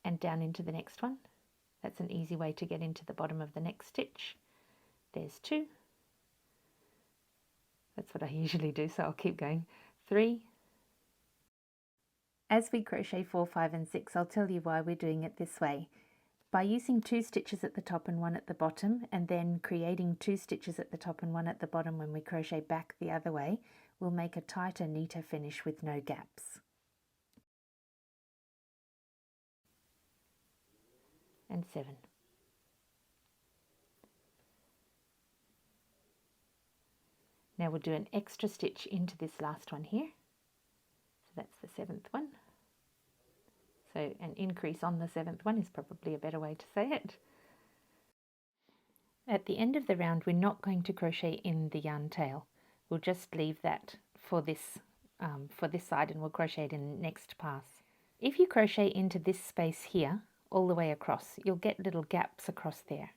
and down into the next one. That's an easy way to get into the bottom of the next stitch. There's 2. That's what I usually do, so I'll keep going. 3. As we crochet 4, 5 and 6, I'll tell you why we're doing it this way. By using 2 stitches at the top and 1 at the bottom, and then creating 2 stitches at the top and 1 at the bottom when we crochet back the other way, we'll make a tighter, neater finish with no gaps. And 7. Now we'll do an extra stitch into this last one here. So that's the 7th one. So an increase on the 7th one is probably a better way to say it. At the end of the round, we're not going to crochet in the yarn tail. We'll just leave that for this side, and we'll crochet it in the next pass. If you crochet into this space here all the way across, you'll get little gaps across there.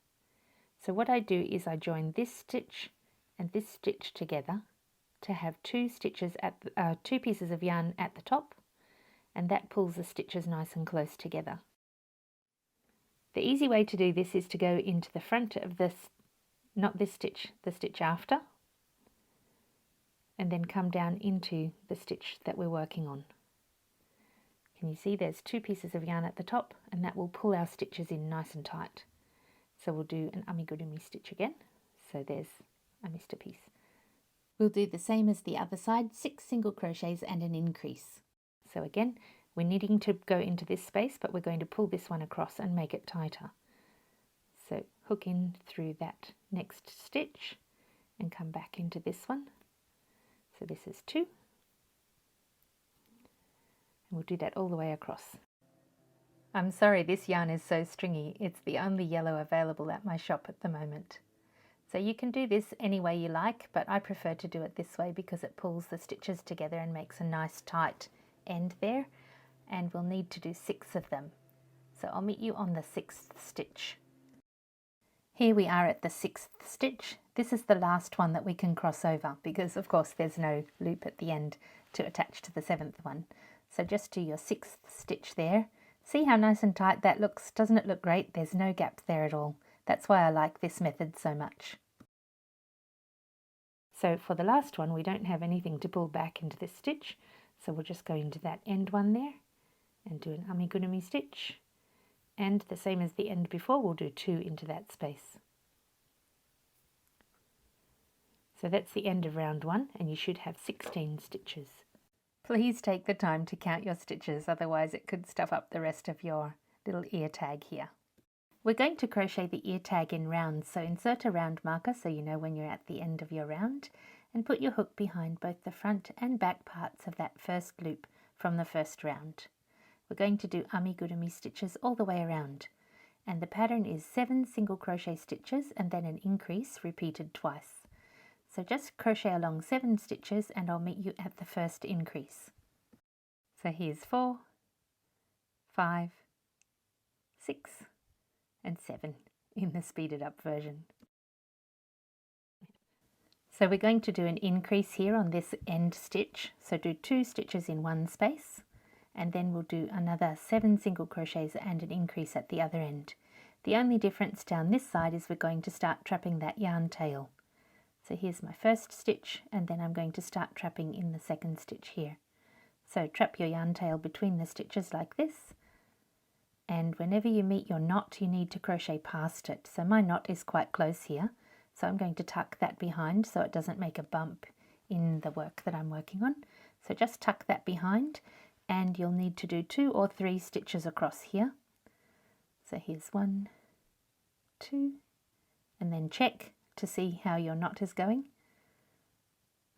So what I do is I join this stitch and this stitch together to have 2 stitches at 2 pieces of yarn at the top, and that pulls the stitches nice and close together. The easy way to do this is to go into the front of this, not this stitch, the stitch after, and then come down into the stitch that we're working on. Can you see there's 2 pieces of yarn at the top, and that will pull our stitches in nice and tight. So we'll do an amigurumi stitch again. So I missed a piece. We'll do the same as the other side, 6 single crochets and an increase. So again, we're needing to go into this space, but we're going to pull this one across and make it tighter. So hook in through that next stitch and come back into this one. So this is 2. And we'll do that all the way across. I'm sorry this yarn is so stringy. It's the only yellow available at my shop at the moment. So you can do this any way you like, but I prefer to do it this way because it pulls the stitches together and makes a nice tight end there, and we'll need to do 6 of them. So I'll meet you on the 6th stitch. Here we are at the 6th stitch. This is the last one that we can cross over because of course there's no loop at the end to attach to the 7th one. So just do your 6th stitch there. See how nice and tight that looks? Doesn't it look great? There's no gaps there at all. That's why I like this method so much. So for the last one, we don't have anything to pull back into this stitch, so we'll just go into that end one there and do an amigurumi stitch, and the same as the end before, we'll do 2 into that space. So that's the end of round 1, and you should have 16 stitches. Please take the time to count your stitches, otherwise it could stuff up the rest of your little ear tag here. We're going to crochet the ear tag in rounds, so insert a round marker so you know when you're at the end of your round, and put your hook behind both the front and back parts of that first loop from the first round. We're going to do amigurumi stitches all the way around, and the pattern is 7 single crochet stitches and then an increase repeated twice. So just crochet along 7 stitches and I'll meet you at the first increase. So here's 4, 5, 6 and 7 in the speeded up version. So we're going to do an increase here on this end stitch, so do 2 stitches in one space, and then we'll do another 7 single crochets and an increase at the other end. The only difference down this side is we're going to start trapping that yarn tail. So here's my first stitch, and then I'm going to start trapping in the second stitch here. So trap your yarn tail between the stitches like this, and whenever you meet your knot you need to crochet past it. So my knot is quite close here, so I'm going to tuck that behind so it doesn't make a bump in the work that I'm working on. So just tuck that behind, and you'll need to do 2 or 3 stitches across here. So here's 1, 2, and then check to see how your knot is going.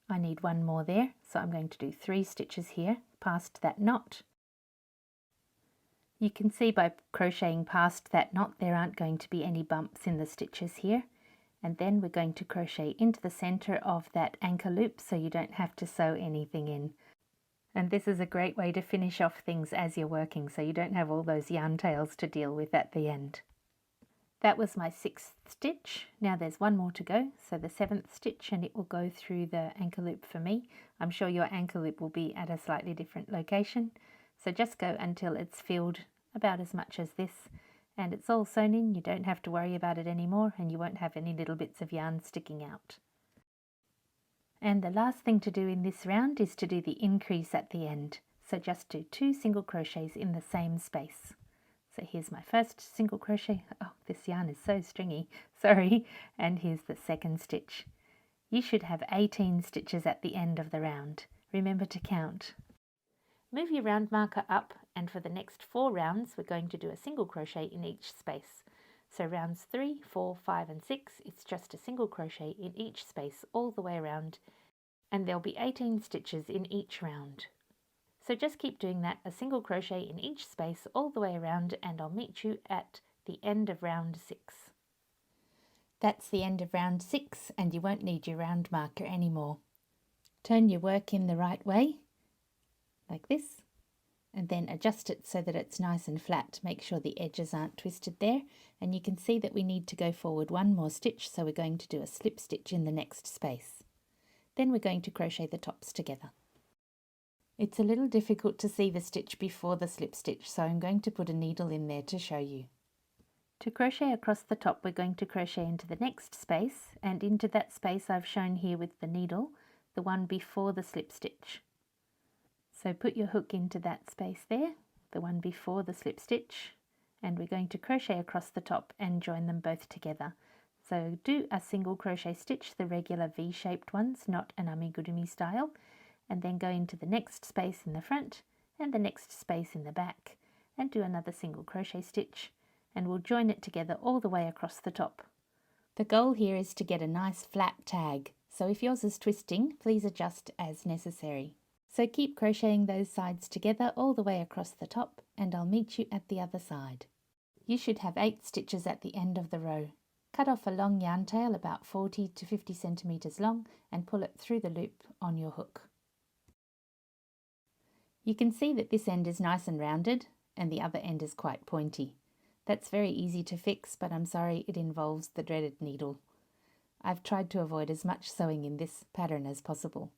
I need 1 more there, so I'm going to do 3 stitches here past that knot. You can see by crocheting past that knot there aren't going to be any bumps in the stitches here, and then we're going to crochet into the center of that anchor loop so you don't have to sew anything in. And this is a great way to finish off things as you're working so you don't have all those yarn tails to deal with at the end. That was my 6th stitch. Now there's one more to go, so the 7th stitch, and it will go through the anchor loop for me. I'm sure your anchor loop will be at a slightly different location, so just go until it's filled about as much as this, and it's all sewn in. You don't have to worry about it anymore, and you won't have any little bits of yarn sticking out. And the last thing to do in this round is to do the increase at the end. So just do 2 single crochets in the same space. So here's my first single crochet. Oh, this yarn is so stringy, sorry. And here's the second stitch. You should have 18 stitches at the end of the round. Remember to count. Move your round marker up, and for the next 4 rounds we're going to do a single crochet in each space. So rounds 3, 4, 5 and 6, it's just a single crochet in each space all the way around, and there'll be 18 stitches in each round. So just keep doing that, a single crochet in each space all the way around, and I'll meet you at the end of round 6. That's the end of round 6, and you won't need your round marker anymore. Turn your work in the right way, like this, and then adjust it so that it's nice and flat. Make sure the edges aren't twisted there, and you can see that we need to go forward 1 more stitch, so we're going to do a slip stitch in the next space. Then we're going to crochet the tops together. It's a little difficult to see the stitch before the slip stitch, so I'm going to put a needle in there to show you. To crochet across the top, we're going to crochet into the next space, and into that space I've shown here with the needle, the one before the slip stitch. So put your hook into that space there, the one before the slip stitch, and we're going to crochet across the top and join them both together. So do a single crochet stitch, the regular V-shaped ones, not an amigurumi style, and then go into the next space in the front and the next space in the back, and do another single crochet stitch, and we'll join it together all the way across the top. The goal here is to get a nice flat tag, so if yours is twisting, please adjust as necessary. So keep crocheting those sides together all the way across the top, and I'll meet you at the other side. You should have 8 stitches at the end of the row. Cut off a long yarn tail about 40 to 50 centimeters long and pull it through the loop on your hook. You can see that this end is nice and rounded and the other end is quite pointy. That's very easy to fix, but I'm sorry it involves the dreaded needle. I've tried to avoid as much sewing in this pattern as possible.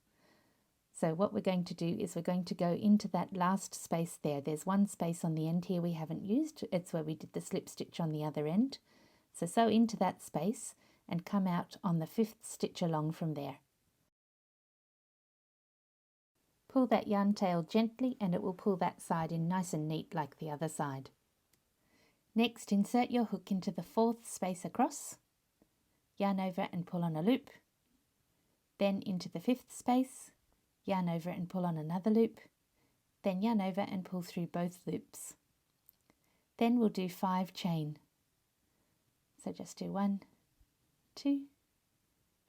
So what we're going to do is we're going to go into that last space there. There's one space on the end here we haven't used. It's where we did the slip stitch on the other end. So sew into that space and come out on the 5th stitch along from there. Pull that yarn tail gently and it will pull that side in nice and neat like the other side. Next, insert your hook into the 4th space across, yarn over and pull on a loop, then into the 5th space, yarn over and pull on another loop, then yarn over and pull through both loops. Then we'll do 5 chain. So just do 1, 2,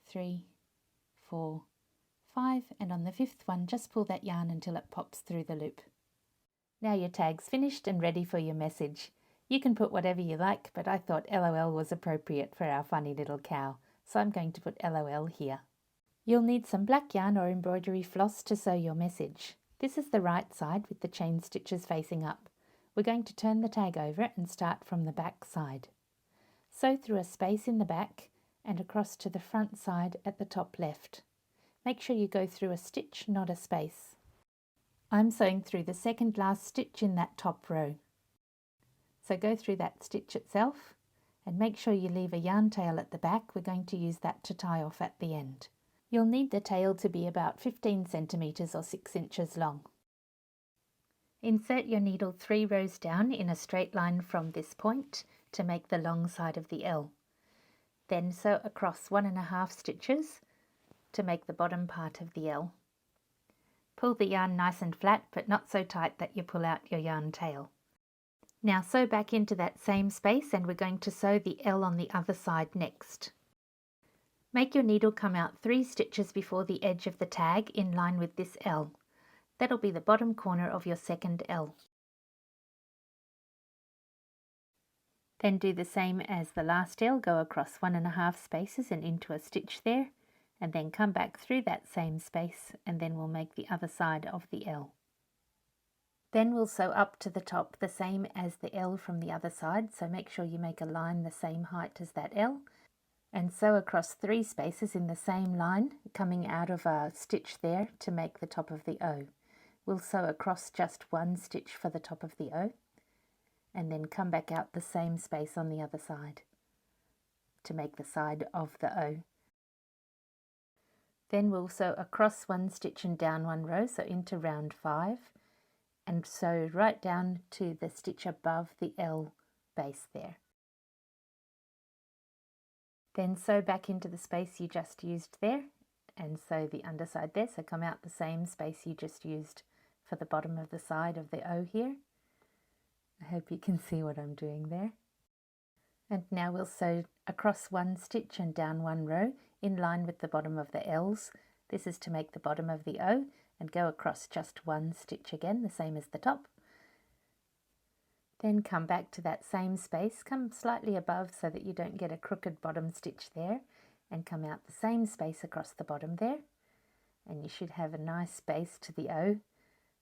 3, 4, 5, and on the 5th one just pull that yarn until it pops through the loop. Now your tag's finished and ready for your message. You can put whatever you like, but I thought LOL was appropriate for our funny little cow, so I'm going to put LOL here. You'll need some black yarn or embroidery floss to sew your message. This is the right side with the chain stitches facing up. We're going to turn the tag over and start from the back side. Sew through a space in the back and across to the front side at the top left. Make sure you go through a stitch, not a space. I'm sewing through the second last stitch in that top row. So go through that stitch itself and make sure you leave a yarn tail at the back. We're going to use that to tie off at the end. You'll need the tail to be about 15 centimeters or 6 inches long. Insert your needle 3 rows down in a straight line from this point to make the long side of the L. Then sew across 1.5 stitches to make the bottom part of the L. Pull the yarn nice and flat, but not so tight that you pull out your yarn tail. Now sew back into that same space and we're going to sew the L on the other side next. Make your needle come out 3 stitches before the edge of the tag in line with this L. That'll be the bottom corner of your second L. Then do the same as the last L, go across 1.5 spaces and into a stitch there, and then come back through that same space, and then we'll make the other side of the L. Then we'll sew up to the top the same as the L from the other side, so make sure you make a line the same height as that L, and sew across 3 spaces in the same line, coming out of a stitch there to make the top of the O. We'll sew across just 1 stitch for the top of the O, and then come back out the same space on the other side to make the side of the O. Then we'll sew across 1 stitch and down 1 row, so into round 5, and sew right down to the stitch above the L base there. Then sew back into the space you just used there, and sew the underside there, so come out the same space you just used for the bottom of the side of the O here. I hope you can see what I'm doing there. And now we'll sew across 1 stitch and down 1 row in line with the bottom of the L's. This is to make the bottom of the O, and go across just 1 stitch again, the same as the top. Then come back to that same space, come slightly above so that you don't get a crooked bottom stitch there, and come out the same space across the bottom there, and you should have a nice space to the O.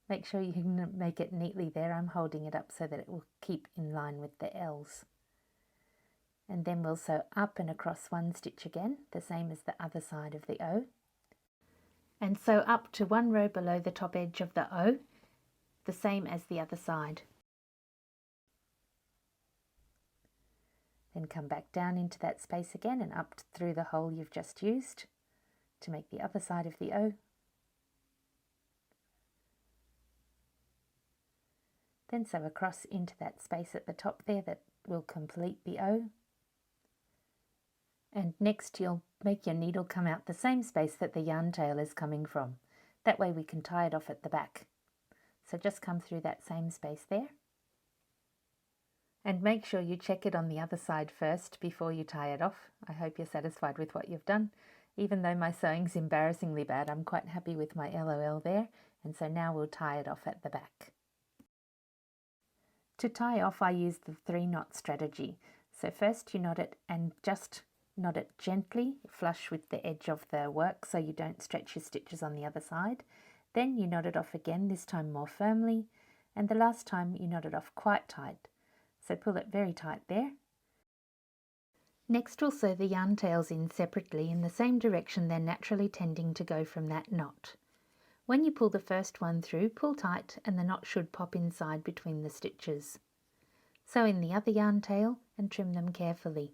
Make sure you can make it neatly there. I'm holding it up so that it will keep in line with the L's. And then we'll sew up and across 1 stitch again, the same as the other side of the O, and sew up to 1 row below the top edge of the O, the same as the other side. Then come back down into that space again and up through the hole you've just used to make the other side of the O. Then sew across into that space at the top there that will complete the O. And next you'll make your needle come out the same space that the yarn tail is coming from. That way we can tie it off at the back. So just come through that same space there. And make sure you check it on the other side first before you tie it off. I hope you're satisfied with what you've done. Even though my sewing's embarrassingly bad, I'm quite happy with my LOL there. And so now we'll tie it off at the back. To tie off, I use the 3-knot strategy. So first you knot it and just knot it gently, flush with the edge of the work so you don't stretch your stitches on the other side. Then you knot it off again, this time more firmly, and the last time you knot it off quite tight. So pull it very tight there. Next we'll sew the yarn tails in separately in the same direction they're naturally tending to go from that knot. When you pull the first one through, pull tight and the knot should pop inside between the stitches. Sew in the other yarn tail and trim them carefully.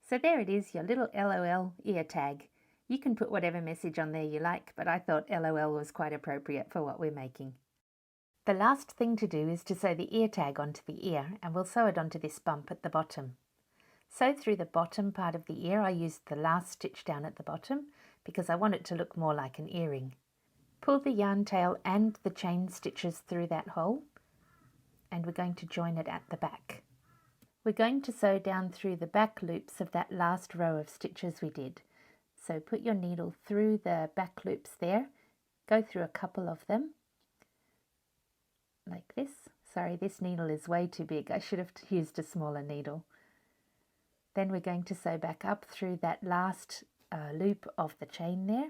So there it is, your little LOL ear tag. You can put whatever message on there you like, but I thought LOL was quite appropriate for what we're making. The last thing to do is to sew the ear tag onto the ear, and we'll sew it onto this bump at the bottom. Sew through the bottom part of the ear. I used the last stitch down at the bottom because I want it to look more like an earring. Pull the yarn tail and the chain stitches through that hole, and we're going to join it at the back. We're going to sew down through the back loops of that last row of stitches we did. So put your needle through the back loops there, go through a couple of them, like this. Sorry, this needle is way too big. I should have used a smaller needle. Then we're going to sew back up through that last loop of the chain there.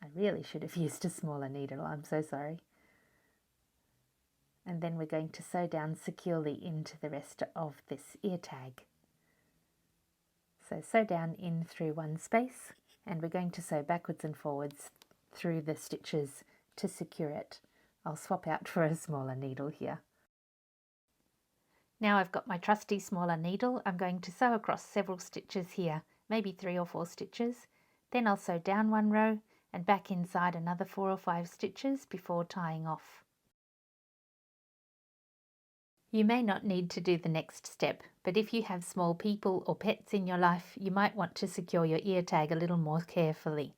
I really should have used a smaller needle, I'm so sorry. And then we're going to sew down securely into the rest of this ear tag. So sew down in through one space, and we're going to sew backwards and forwards through the stitches to secure it. I'll swap out for a smaller needle here. Now I've got my trusty smaller needle. I'm going to sew across several stitches here, maybe 3 or 4 stitches. Then I'll sew down 1 row and back inside another 4 or 5 stitches before tying off. You may not need to do the next step, but if you have small people or pets in your life, you might want to secure your ear tag a little more carefully.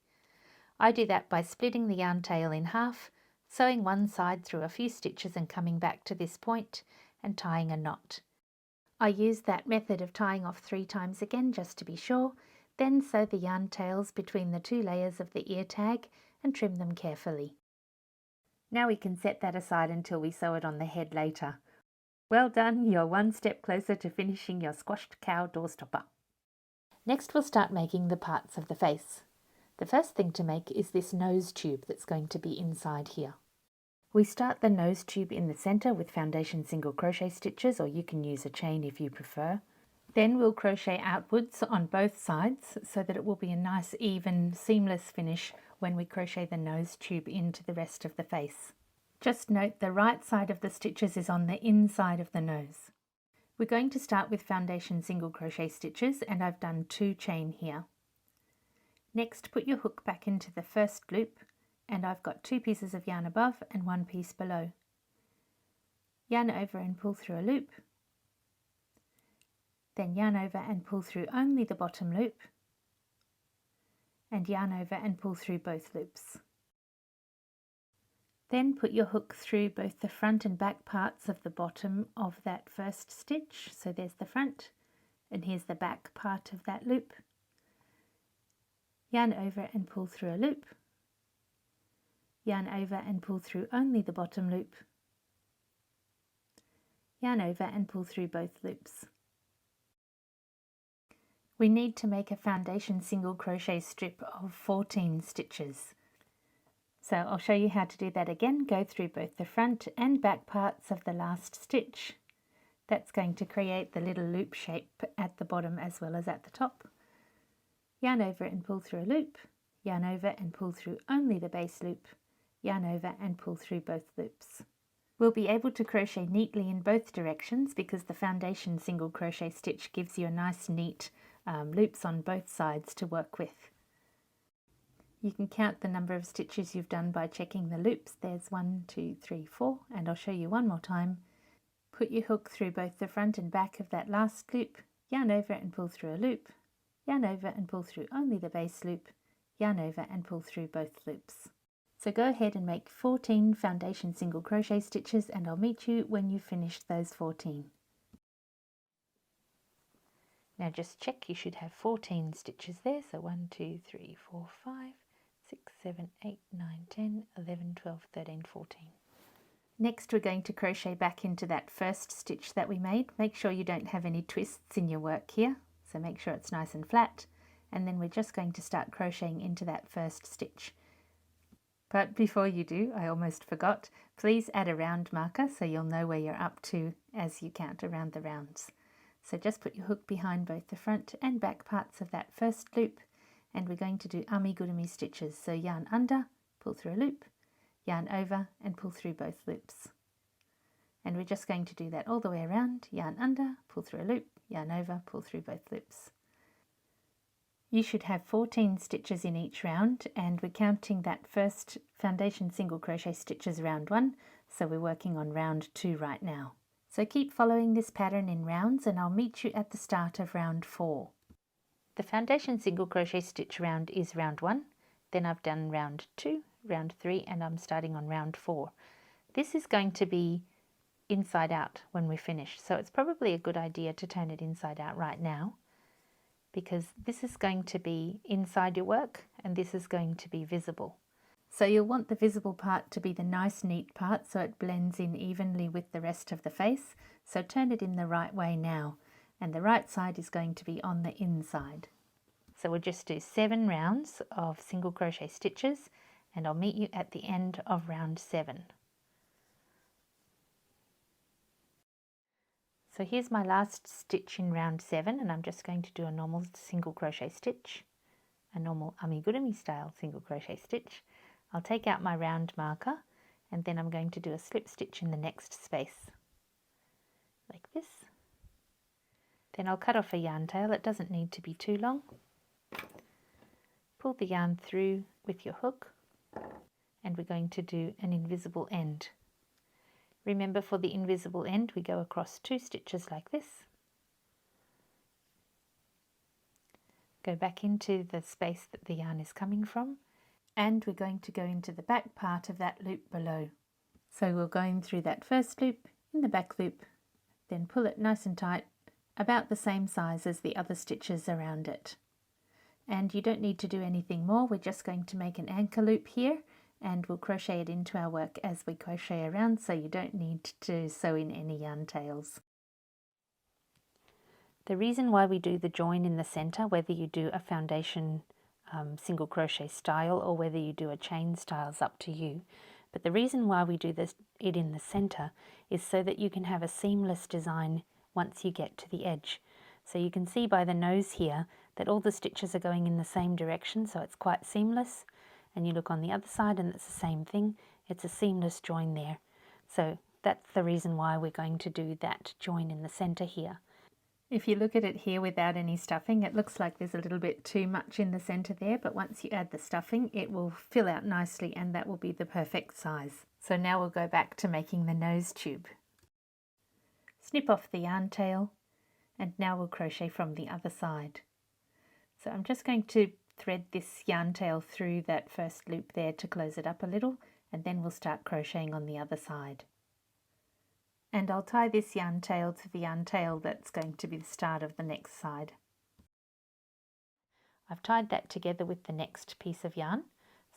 I do that by splitting the yarn tail in half, sewing one side through a few stitches and coming back to this point and tying a knot. I use that method of tying off 3 times again just to be sure, then sew the yarn tails between the 2 layers of the ear tag and trim them carefully. Now we can set that aside until we sew it on the head later. Well done, you're one step closer to finishing your squashed cow doorstopper. Next we'll start making the parts of the face. The first thing to make is this nose tube that's going to be inside here. We start the nose tube in the center with foundation single crochet stitches, or you can use a chain if you prefer. Then we'll crochet outwards on both sides so that it will be a nice even seamless finish when we crochet the nose tube into the rest of the face. Just note the right side of the stitches is on the inside of the nose. We're going to start with foundation single crochet stitches, and I've done 2 chain here. Next, put your hook back into the first loop, and I've got 2 pieces of yarn above and 1 piece below. Yarn over and pull through a loop, then yarn over and pull through only the bottom loop, and yarn over and pull through both loops. Then put your hook through both the front and back parts of the bottom of that first stitch. So there's the front, and here's the back part of that loop. Yarn over and pull through a loop. Yarn over and pull through only the bottom loop. Yarn over and pull through both loops. We need to make a foundation single crochet strip of 14 stitches. So I'll show you how to do that again. Go through both the front and back parts of the last stitch. That's going to create the little loop shape at the bottom as well as at the top. Yarn over and pull through a loop. Yarn over and pull through only the base loop. Yarn over and pull through both loops. We'll be able to crochet neatly in both directions because the foundation single crochet stitch gives you a nice neat loops on both sides to work with. You can count the number of stitches you've done by checking the loops. There's 1, 2, 3, 4, and I'll show you one more time. Put your hook through both the front and back of that last loop, yarn over and pull through a loop, yarn over and pull through only the base loop, yarn over and pull through both loops. So go ahead and make 14 foundation single crochet stitches, and I'll meet you when you've finished those 14. Now just check, you should have 14 stitches there. So 1, 2, 3, 4, 5, 6, 7, 8, 9, 10, 11, 12, 13, 14. Next we're going to crochet back into that first stitch that we made. Make sure you don't have any twists in your work here, so make sure it's nice and flat, and then we're just going to start crocheting into that first stitch. But before you do, I almost forgot, please add a round marker so you'll know where you're up to as you count around the rounds. So just put your hook behind both the front and back parts of that first loop, and we're going to do amigurumi stitches. So yarn under, pull through a loop, yarn over and pull through both loops. And we're just going to do that all the way around. Yarn under, pull through a loop, yarn over, pull through both loops. You should have 14 stitches in each round, and we're counting that first foundation single crochet stitch as round 1, so we're working on round 2 right now. So keep following this pattern in rounds, and I'll meet you at the start of round 4. The foundation single crochet stitch round is round 1, then I've done round 2, round 3, and I'm starting on round 4. This is going to be inside out when we finish, so it's probably a good idea to turn it inside out right now, because this is going to be inside your work and this is going to be visible. So you'll want the visible part to be the nice neat part so it blends in evenly with the rest of the face. So turn it in the right way now, and the right side is going to be on the inside. So we'll just do 7 rounds of single crochet stitches, and I'll meet you at the end of round 7. So here's my last stitch in round 7, and I'm just going to do a normal single crochet stitch, a normal amigurumi style single crochet stitch. I'll take out my round marker, and then I'm going to do a slip stitch in the next space, like this. Then I'll cut off a yarn tail. It doesn't need to be too long. Pull the yarn through with your hook, and we're going to do an invisible end. Remember, for the invisible end we go across 2 stitches like this, go back into the space that the yarn is coming from, and we're going to go into the back part of that loop below. So we're going through that first loop, in the back loop, then pull it nice and tight, about the same size as the other stitches around it. And you don't need to do anything more, we're just going to make an anchor loop here, and we'll crochet it into our work as we crochet around, so you don't need to sew in any yarn tails. The reason why we do the join in the center, whether you do a foundation single crochet style or whether you do a chain style, is up to you, But the reason why we do it in the center is so that you can have a seamless design once you get to the edge. So you can see by the nose here that all the stitches are going in the same direction, so it's quite seamless. And you look on the other side and it's the same thing. It's a seamless join there. So that's the reason why we're going to do that join in the center here. If you look at it here without any stuffing, it looks like there's a little bit too much in the center there, but once you add the stuffing, it will fill out nicely and that will be the perfect size. So now we'll go back to making the nose tube. Snip off the yarn tail, and now we'll crochet from the other side. So I'm just going to thread this yarn tail through that first loop there to close it up a little, and then we'll start crocheting on the other side. And I'll tie this yarn tail to the yarn tail that's going to be the start of the next side. I've tied that together with the next piece of yarn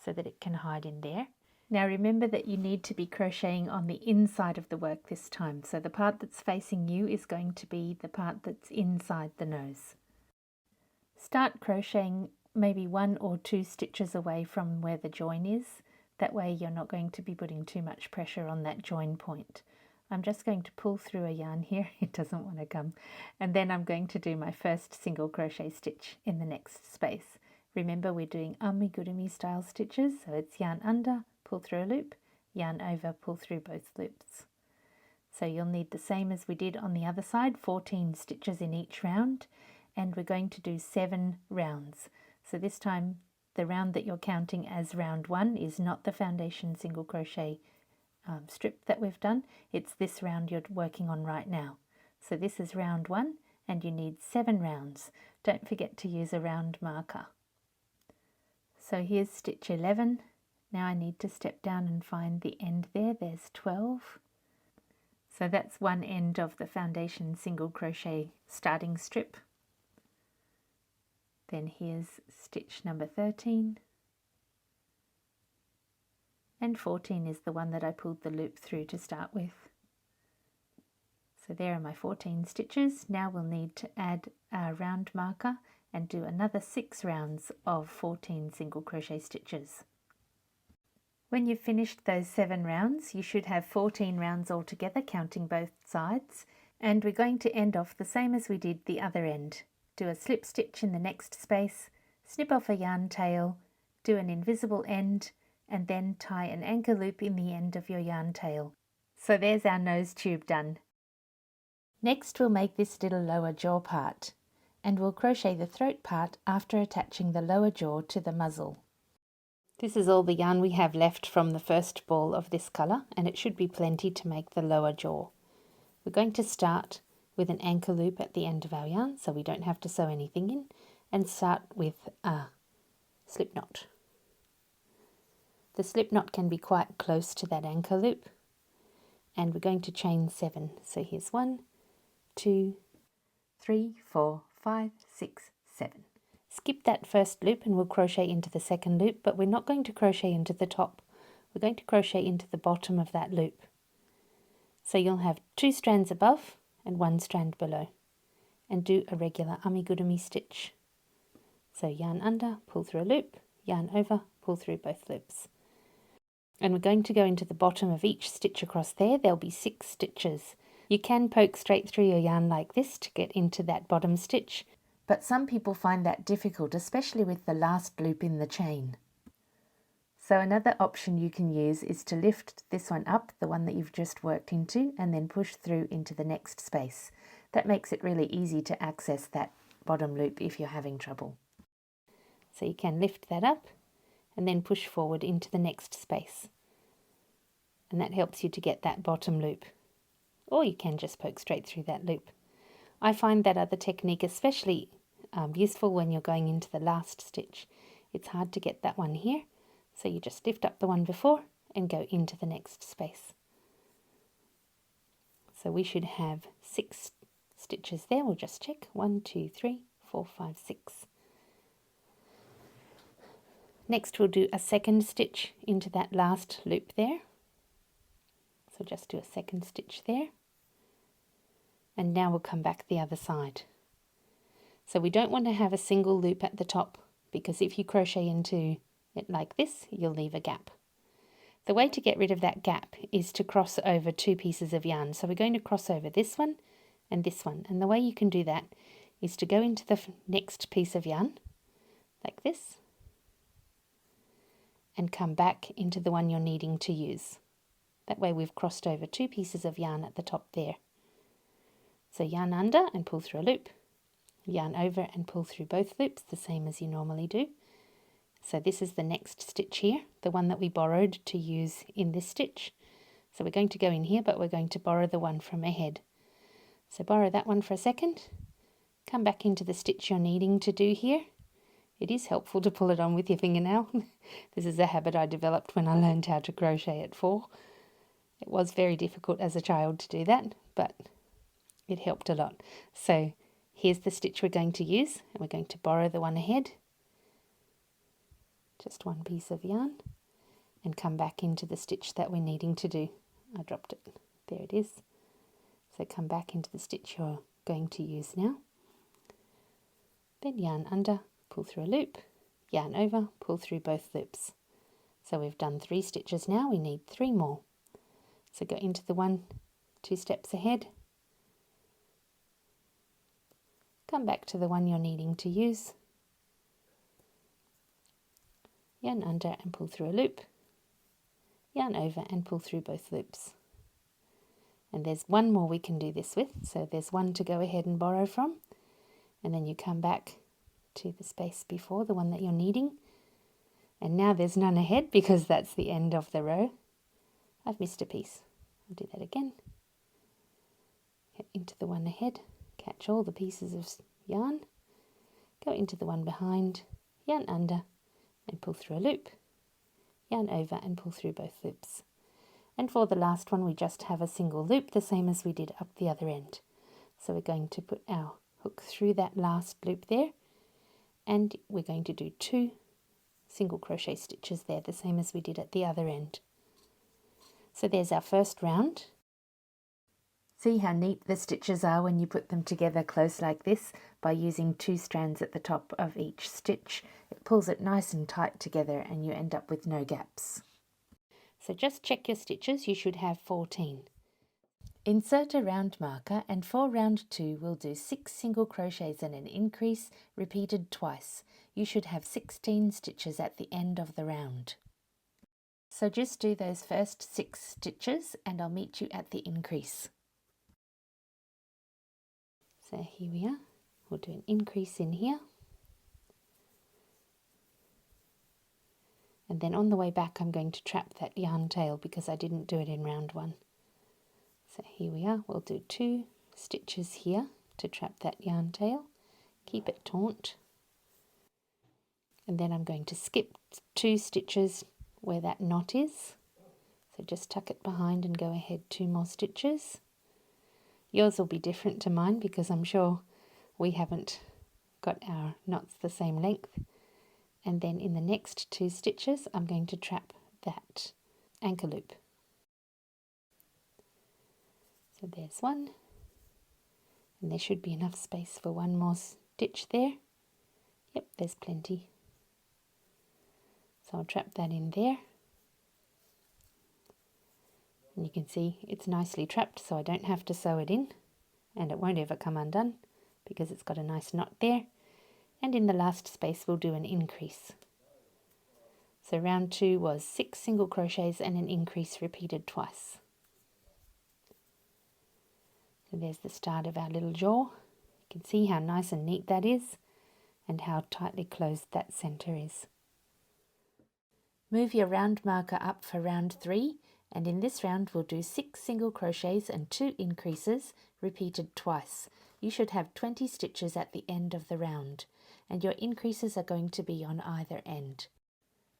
so that it can hide in there. Now remember that you need to be crocheting on the inside of the work this time, so the part that's facing you is going to be the part that's inside the nose. Start crocheting maybe 1 or 2 stitches away from where the join is. That way you're not going to be putting too much pressure on that join point. I'm just going to pull through a yarn here, it doesn't want to come, and then I'm going to do my first single crochet stitch in the next space. Remember, we're doing amigurumi style stitches, so it's yarn under, pull through a loop, yarn over, pull through both loops. So you'll need the same as we did on the other side, 14 stitches in each round, and we're going to do 7 rounds. So this time the round that you're counting as round 1 is not the foundation single crochet strip that we've done, it's this round you're working on right now. So this is round 1 and you need 7 rounds. Don't forget to use a round marker. So here's stitch 11. Now I need to step down and find the end there. There's 12. So that's one end of the foundation single crochet starting strip. Then here's stitch number 13. And 14 is the one that I pulled the loop through to start with. So there are my 14 stitches. Now we'll need to add a round marker and do another 6 rounds of 14 single crochet stitches. When you've finished those 7 rounds, you should have 14 rounds altogether, counting both sides. And we're going to end off the same as we did the other end. Do a slip stitch in the next space, snip off a yarn tail, do an invisible end, and then tie an anchor loop in the end of your yarn tail. So there's our nose tube done. Next we'll make this little lower jaw part, and we'll crochet the throat part after attaching the lower jaw to the muzzle. This is all the yarn we have left from the first ball of this colour, and it should be plenty to make the lower jaw. We're going to start with an anchor loop at the end of our yarn so we don't have to sew anything in, and start with a slip knot. The slip knot can be quite close to that anchor loop, and we're going to chain 7. So here's 1, 2, 3, 4, 5, 6, 7. Skip that first loop and we'll crochet into the second loop, but we're not going to crochet into the top. We're going to crochet into the bottom of that loop. So you'll have 2 strands above and 1 strand below, and do a regular amigurumi stitch. So yarn under, pull through a loop, yarn over, pull through both loops. And we're going to go into the bottom of each stitch across there. There'll be 6 stitches. You can poke straight through your yarn like this to get into that bottom stitch, but some people find that difficult, especially with the last loop in the chain. So another option you can use is to lift this one up, the one that you've just worked into, and then push through into the next space. That makes it really easy to access that bottom loop if you're having trouble. So you can lift that up and then push forward into the next space. And that helps you to get that bottom loop. Or you can just poke straight through that loop. I find that other technique especially useful when you're going into the last stitch. It's hard to get that one here, so you just lift up the one before and go into the next space. So we should have 6 stitches there. We'll just check. 1, 2, 3, 4, 5, 6. Next we'll do a second stitch into that last loop there. So just do a second stitch there. And now we'll come back the other side. So we don't want to have a single loop at the top, because if you crochet into it like this, you'll leave a gap. The way to get rid of that gap is to cross over 2 pieces of yarn. So we're going to cross over this one and this one. And the way you can do that is to go into the next piece of yarn, like this, and come back into the one you're needing to use. That way we've crossed over 2 pieces of yarn at the top there. So yarn under and pull through a loop, yarn over and pull through both loops, the same as you normally do. So this is the next stitch here, the one that we borrowed to use in this stitch. So we're going to go in here, but we're going to borrow the one from ahead. So borrow that one for a second, come back into the stitch you're needing to do here. It is helpful to pull it on with your fingernail. This is a habit I developed when I learned how to crochet at 4. It was very difficult as a child to do that, but it helped a lot. So here's the stitch we're going to use, and we're going to borrow the one ahead, just one piece of yarn, and come back into the stitch that we're needing to do. I dropped it. There it is. So come back into the stitch you're going to use now. Then yarn under, pull through a loop, yarn over, pull through both loops. So we've done 3 stitches now, we need 3 more. So go into the one 2 steps ahead, come back to the one you're needing to use, yarn under and pull through a loop, yarn over and pull through both loops. And there's one more we can do this with, so there's one to go ahead and borrow from, and then you come back to the space before, the one that you're needing, and now there's none ahead because that's the end of the row. I've missed a piece. I'll do that again. Get into the one ahead, catch all the pieces of yarn, go into the one behind, yarn under and pull through a loop, yarn over and pull through both loops. And for the last one we just have a single loop, the same as we did up the other end. So we're going to put our hook through that last loop there, and we're going to do 2 single crochet stitches there, the same as we did at the other end. So there's our first round. See how neat the stitches are when you put them together close like this by using 2 strands at the top of each stitch. It pulls it nice and tight together and you end up with no gaps. So just check your stitches, you should have 14. Insert a round marker, and for round 2 we'll do 6 single crochets and an increase repeated twice. You should have 16 stitches at the end of the round. So just do those first 6 stitches and I'll meet you at the increase. So here we are, we'll do an increase in here. And then on the way back I'm going to trap that yarn tail because I didn't do it in round 1. So here we are, we'll do 2 stitches here to trap that yarn tail, keep it taut. And then I'm going to skip 2 stitches where that knot is. So just tuck it behind and go ahead 2 more stitches. Yours will be different to mine because I'm sure we haven't got our knots the same length. And then in the next 2 stitches I'm going to trap that anchor loop. So there's one, and there should be enough space for one more stitch there. Yep, there's plenty. So I'll trap that in there. And you can see it's nicely trapped, so I don't have to sew it in, and it won't ever come undone because it's got a nice knot there. And in the last space we'll do an increase. So round 2 was 6 single crochets and an increase repeated twice. So there's the start of our little jaw. You can see how nice and neat that is and how tightly closed that center is. Move your round marker up for round 3, and in this round we'll do 6 single crochets and 2 increases repeated twice. You should have 20 stitches at the end of the round, and your increases are going to be on either end.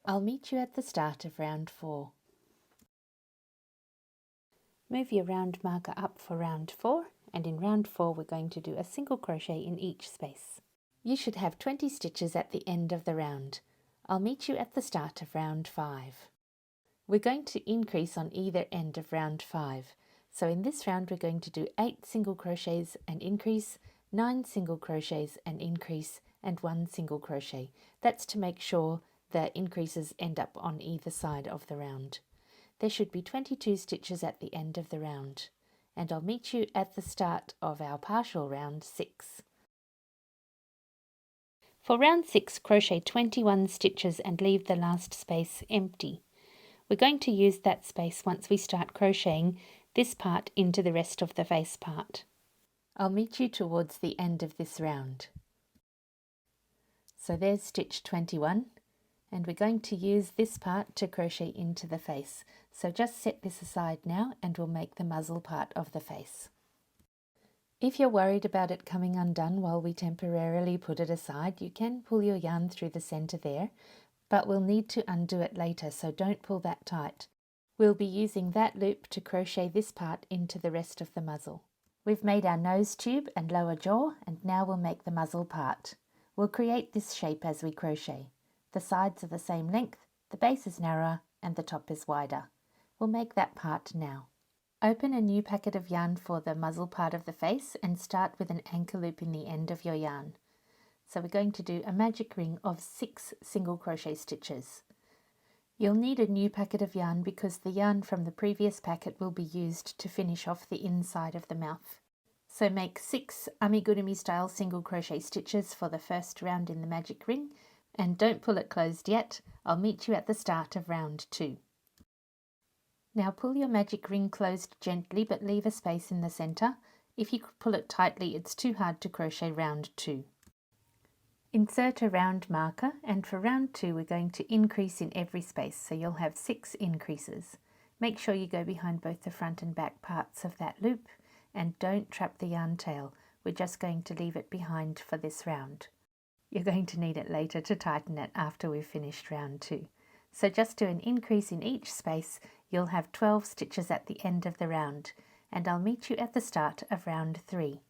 I'll meet you at the start of round 4. Move your round marker up for round 4, and in round 4 we're going to do a single crochet in each space. You should have 20 stitches at the end of the round. I'll meet you at the start of round 5. We're going to increase on either end of round 5. So in this round we're going to do 8 single crochets and increase, 9 single crochets and increase, and 1 single crochet. That's to make sure the increases end up on either side of the round. There should be 22 stitches at the end of the round, and I'll meet you at the start of our partial round 6. For round 6, crochet 21 stitches and leave the last space empty. We're going to use that space once we start crocheting this part into the rest of the face part. I'll meet you towards the end of this round. So there's stitch 21, and we're going to use this part to crochet into the face. So just set this aside now and we'll make the muzzle part of the face. If you're worried about it coming undone while we temporarily put it aside, you can pull your yarn through the center there, but we'll need to undo it later, so don't pull that tight. We'll be using that loop to crochet this part into the rest of the muzzle. We've made our nose tube and lower jaw, and now we'll make the muzzle part. We'll create this shape as we crochet. The sides are the same length, the base is narrower, and the top is wider. We'll make that part now. Open a new packet of yarn for the muzzle part of the face and start with an anchor loop in the end of your yarn. So we're going to do a magic ring of 6 single crochet stitches. You'll need a new packet of yarn because the yarn from the previous packet will be used to finish off the inside of the mouth. So make 6 amigurumi style single crochet stitches for the first round in the magic ring, and don't pull it closed yet. I'll meet you at the start of round 2. Now pull your magic ring closed gently but leave a space in the center. If you pull it tightly, it's too hard to crochet round 2. Insert a round marker, and for round 2 we're going to increase in every space, so you'll have 6 increases. Make sure you go behind both the front and back parts of that loop, and don't trap the yarn tail. We're just going to leave it behind for this round. You're going to need it later to tighten it after we've finished round 2. So just do an increase in each space. You'll have 12 stitches at the end of the round, and I'll meet you at the start of round 3.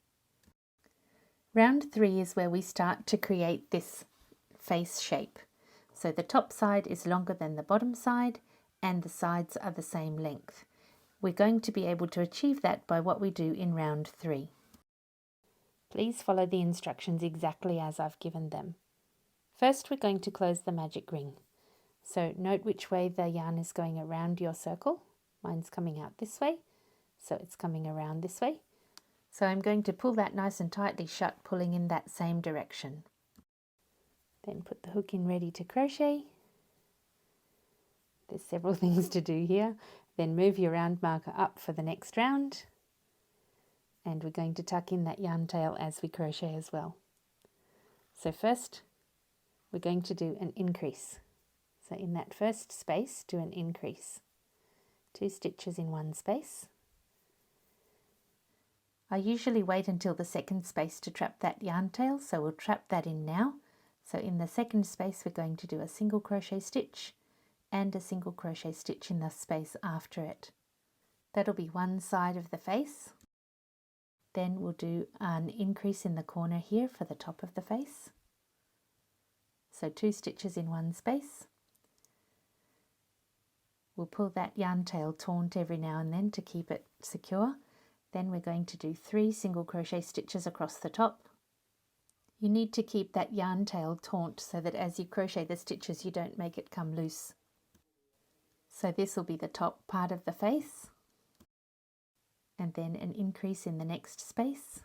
Round 3 is where we start to create this face shape. So the top side is longer than the bottom side, and the sides are the same length. We're going to be able to achieve that by what we do in round 3. Please follow the instructions exactly as I've given them. First, we're going to close the magic ring. So note which way the yarn is going around your circle. Mine's coming out this way, so it's coming around this way. So I'm going to pull that nice and tightly shut, pulling in that same direction. Then put the hook in ready to crochet. There's several things to do here. Then move your round marker up for the next round. And we're going to tuck in that yarn tail as we crochet as well. So first, we're going to do an increase. So in that first space, do an increase. 2 stitches in one space. I usually wait until the second space to trap that yarn tail, so we'll trap that in now. So in the second space, we're going to do a single crochet stitch and a single crochet stitch in the space after it. That'll be one side of the face. Then we'll do an increase in the corner here for the top of the face. So 2 stitches in one space. We'll pull that yarn tail taut every now and then to keep it secure. Then we're going to do 3 single crochet stitches across the top. You need to keep that yarn tail taut so that as you crochet the stitches you don't make it come loose. So this will be the top part of the face, and then an increase in the next space.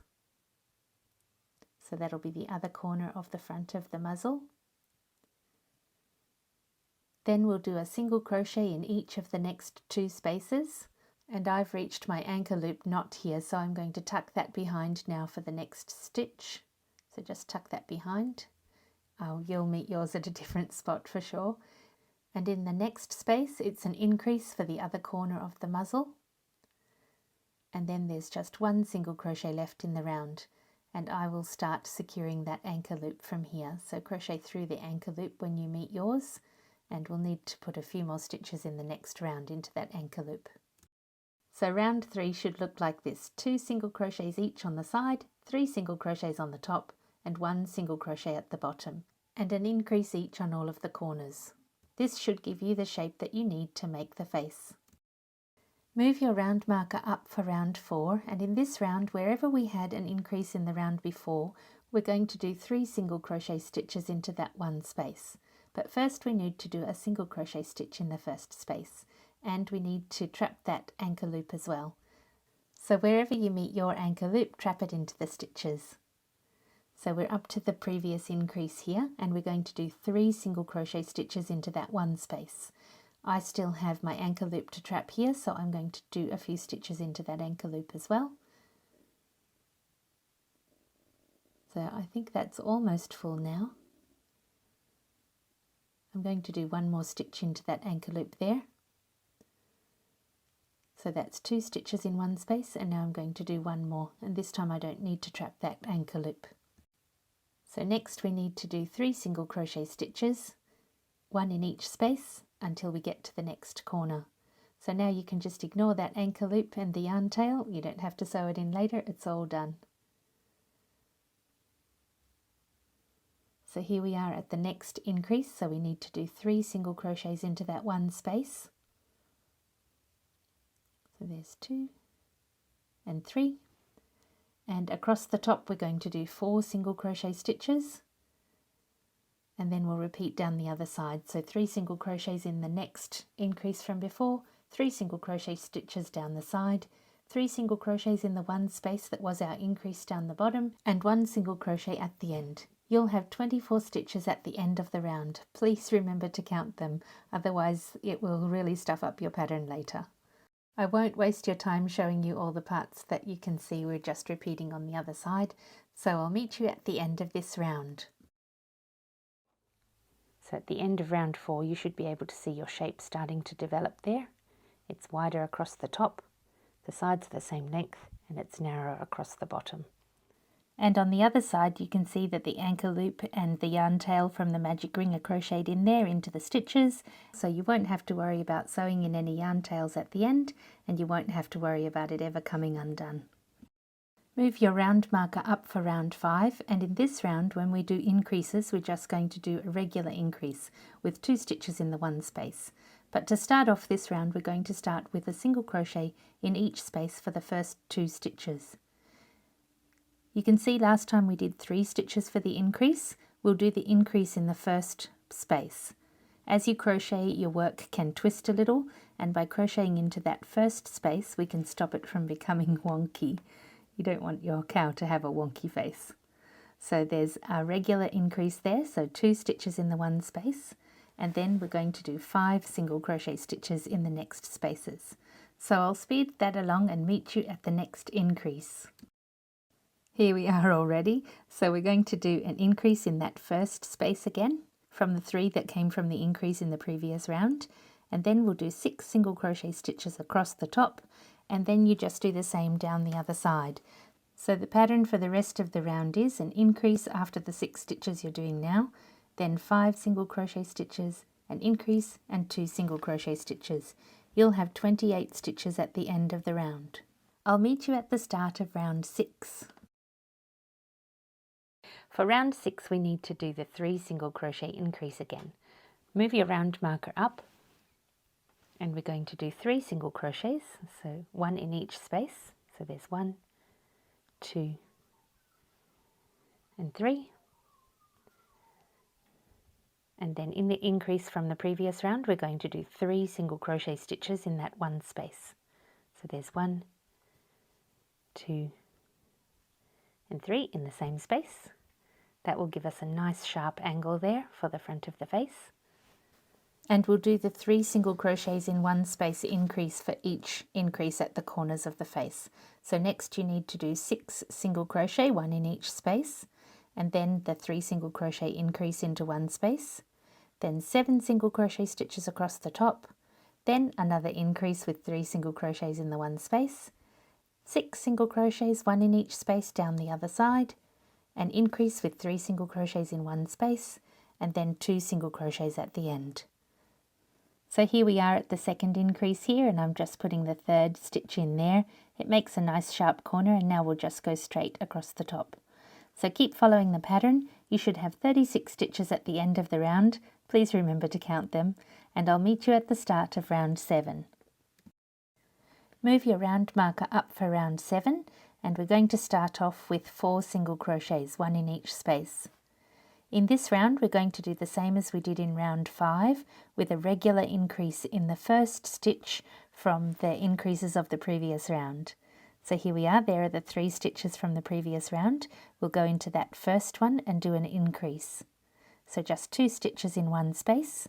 So that'll be the other corner of the front of the muzzle. Then we'll do a single crochet in each of the next 2 spaces, and I've reached my anchor loop knot here, so I'm going to tuck that behind now for the next stitch. So just tuck that behind. You'll meet yours at a different spot for sure. And in the next space, it's an increase for the other corner of the muzzle. And then there's just 1 single crochet left in the round, and I will start securing that anchor loop from here. So crochet through the anchor loop when you meet yours, and we'll need to put a few more stitches in the next round into that anchor loop. So round 3 should look like this: 2 single crochets each on the side, 3 single crochets on the top, and 1 single crochet at the bottom, and an increase each on all of the corners. This should give you the shape that you need to make the face. Move your round marker up for round 4, and in this round, wherever we had an increase in the round before, we're going to do 3 single crochet stitches into that one space. But first we need to do a single crochet stitch in the first space, and we need to trap that anchor loop as well. So wherever you meet your anchor loop, trap it into the stitches. So we're up to the previous increase here, and we're going to do 3 single crochet stitches into that one space. I still have my anchor loop to trap here, so I'm going to do a few stitches into that anchor loop as well. So I think that's almost full now. I'm going to do one more stitch into that anchor loop there. So that's 2 stitches in one space, and now I'm going to do one more, and this time I don't need to trap that anchor loop. So next we need to do 3 single crochet stitches, 1 in each space, until we get to the next corner. So now you can just ignore that anchor loop and the yarn tail. You don't have to sew it in later, it's all done. So here we are at the next increase, so we need to do 3 single crochets into that one space. So there's 2 and 3. And across the top we're going to do 4 single crochet stitches, and then we'll repeat down the other side. So 3 single crochets in the next increase from before, 3 single crochet stitches down the side, 3 single crochets in the one space that was our increase down the bottom, and 1 single crochet at the end. You'll have 24 stitches at the end of the round. Please remember to count them, otherwise it will really stuff up your pattern later. I won't waste your time showing you all the parts that you can see. We're just repeating on the other side, so I'll meet you at the end of this round. So at the end of round 4 you should be able to see your shape starting to develop there. It's wider across the top, the sides are the same length, and it's narrower across the bottom. And on the other side you can see that the anchor loop and the yarn tail from the magic ring are crocheted in there into the stitches, so you won't have to worry about sewing in any yarn tails at the end, and you won't have to worry about it ever coming undone. Move your round marker up for round 5, and in this round when we do increases we're just going to do a regular increase with 2 stitches in the one space. But to start off this round we're going to start with a single crochet in each space for the first 2 stitches. You can see last time we did 3 stitches for the increase. We'll do the increase in the first space. As you crochet, your work can twist a little, and by crocheting into that first space we can stop it from becoming wonky. You don't want your cow to have a wonky face. So there's a regular increase there, so 2 stitches in the one space, and then we're going to do 5 single crochet stitches in the next spaces. So I'll speed that along and meet you at the next increase. Here we are already, so we're going to do an increase in that first space again from the 3 that came from the increase in the previous round, and then we'll do 6 single crochet stitches across the top, and then you just do the same down the other side. So the pattern for the rest of the round is an increase after the 6 stitches you're doing now, then 5 single crochet stitches, an increase, and 2 single crochet stitches. You'll have 28 stitches at the end of the round. I'll meet you at the start of round 6. For round 6 we need to do the 3 single crochet increase again. Move your round marker up, and we're going to do 3 single crochets, so 1 in each space. So there's 1, 2 and 3. And then in the increase from the previous round we're going to do 3 single crochet stitches in that one space. So there's 1, 2 and 3 in the same space. That will give us a nice sharp angle there for the front of the face. And we'll do the 3 single crochets in one space increase for each increase at the corners of the face. So next you need to do 6 single crochet, 1 in each space, and then the 3 single crochet increase into one space, then 7 single crochet stitches across the top, then another increase with 3 single crochets in the one space, 6 single crochets, 1 in each space down the other side, an increase with 3 single crochets in one space, and then 2 single crochets at the end. So here we are at the second increase here, and I'm just putting the 3rd stitch in there. It makes a nice sharp corner, and now we'll just go straight across the top. So keep following the pattern. You should have 36 stitches at the end of the round. Please remember to count them, and I'll meet you at the start of round 7. Move your round marker up for round 7, and we're going to start off with 4 single crochets, 1 in each space. In this round we're going to do the same as we did in round 5 with a regular increase in the first stitch from the increases of the previous round. So here we are, there are the 3 stitches from the previous round. We'll go into that first one and do an increase. So just 2 stitches in one space.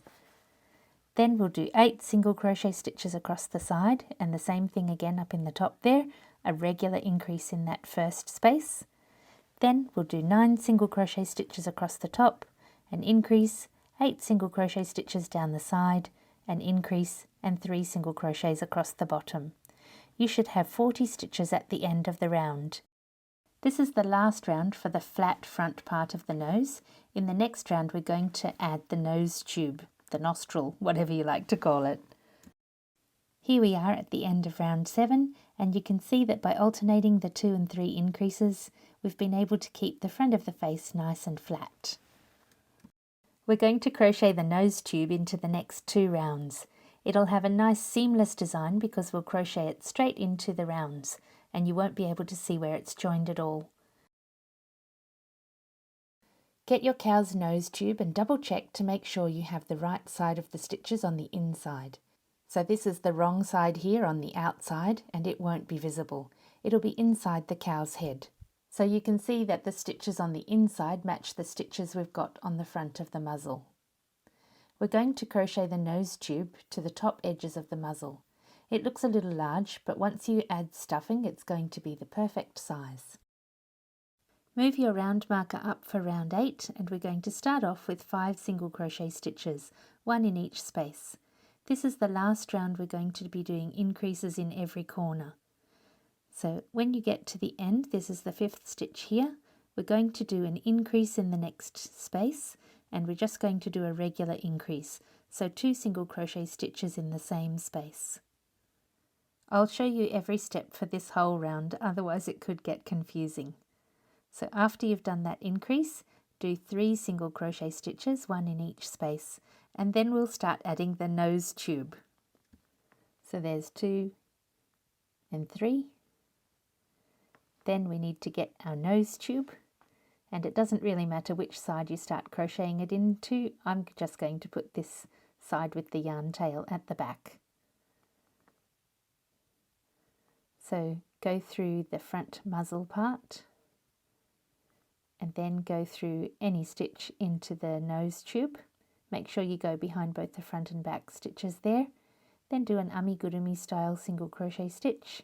Then we'll do 8 single crochet stitches across the side, and the same thing again up in the top there, a regular increase in that first space. Then we'll do 9 single crochet stitches across the top, an increase, 8 single crochet stitches down the side, an increase, and 3 single crochets across the bottom. You should have 40 stitches at the end of the round. This is the last round for the flat front part of the nose. In the next round we're going to add the nose tube, the nostril, whatever you like to call it. Here we are at the end of round 7, and you can see that by alternating the 2 and 3 increases, we've been able to keep the front of the face nice and flat. We're going to crochet the nose tube into the next 2 rounds. It'll have a nice seamless design because we'll crochet it straight into the rounds, and you won't be able to see where it's joined at all. Get your cow's nose tube and double check to make sure you have the right side of the stitches on the inside. So this is the wrong side here on the outside, and it won't be visible. It'll be inside the cow's head. So you can see that the stitches on the inside match the stitches we've got on the front of the muzzle. We're going to crochet the nose tube to the top edges of the muzzle. It looks a little large, but once you add stuffing, it's going to be the perfect size. Move your round marker up for round 8, and we're going to start off with 5 single crochet stitches, 1 in each space. This is the last round we're going to be doing increases in every corner. So when you get to the end, this is the 5th stitch here, we're going to do an increase in the next space, and we're just going to do a regular increase, so 2 single crochet stitches in the same space. I'll show you every step for this whole round, otherwise it could get confusing. So after you've done that increase, do 3 single crochet stitches, 1 in each space, and then we'll start adding the nose tube. So there's 2 and 3. Then we need to get our nose tube, and it doesn't really matter which side you start crocheting it into. I'm just going to put this side with the yarn tail at the back. So go through the front muzzle part, and then go through any stitch into the nose tube. Make sure you go behind both the front and back stitches there. Then do an amigurumi style single crochet stitch,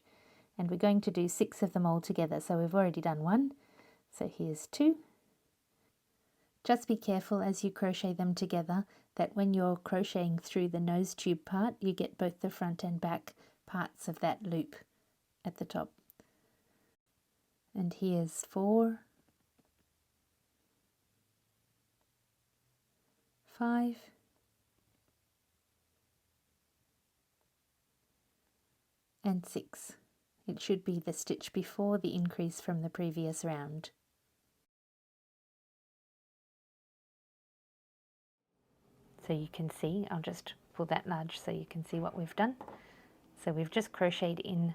and we're going to do 6 of them all together. So we've already done 1, so here's 2. Just be careful as you crochet them together that when you're crocheting through the nose tube part, you get both the front and back parts of that loop at the top. And here's 4, 5, and 6. It should be the stitch before the increase from the previous round. So you can see, I'll just pull that large so you can see what we've done. So we've just crocheted in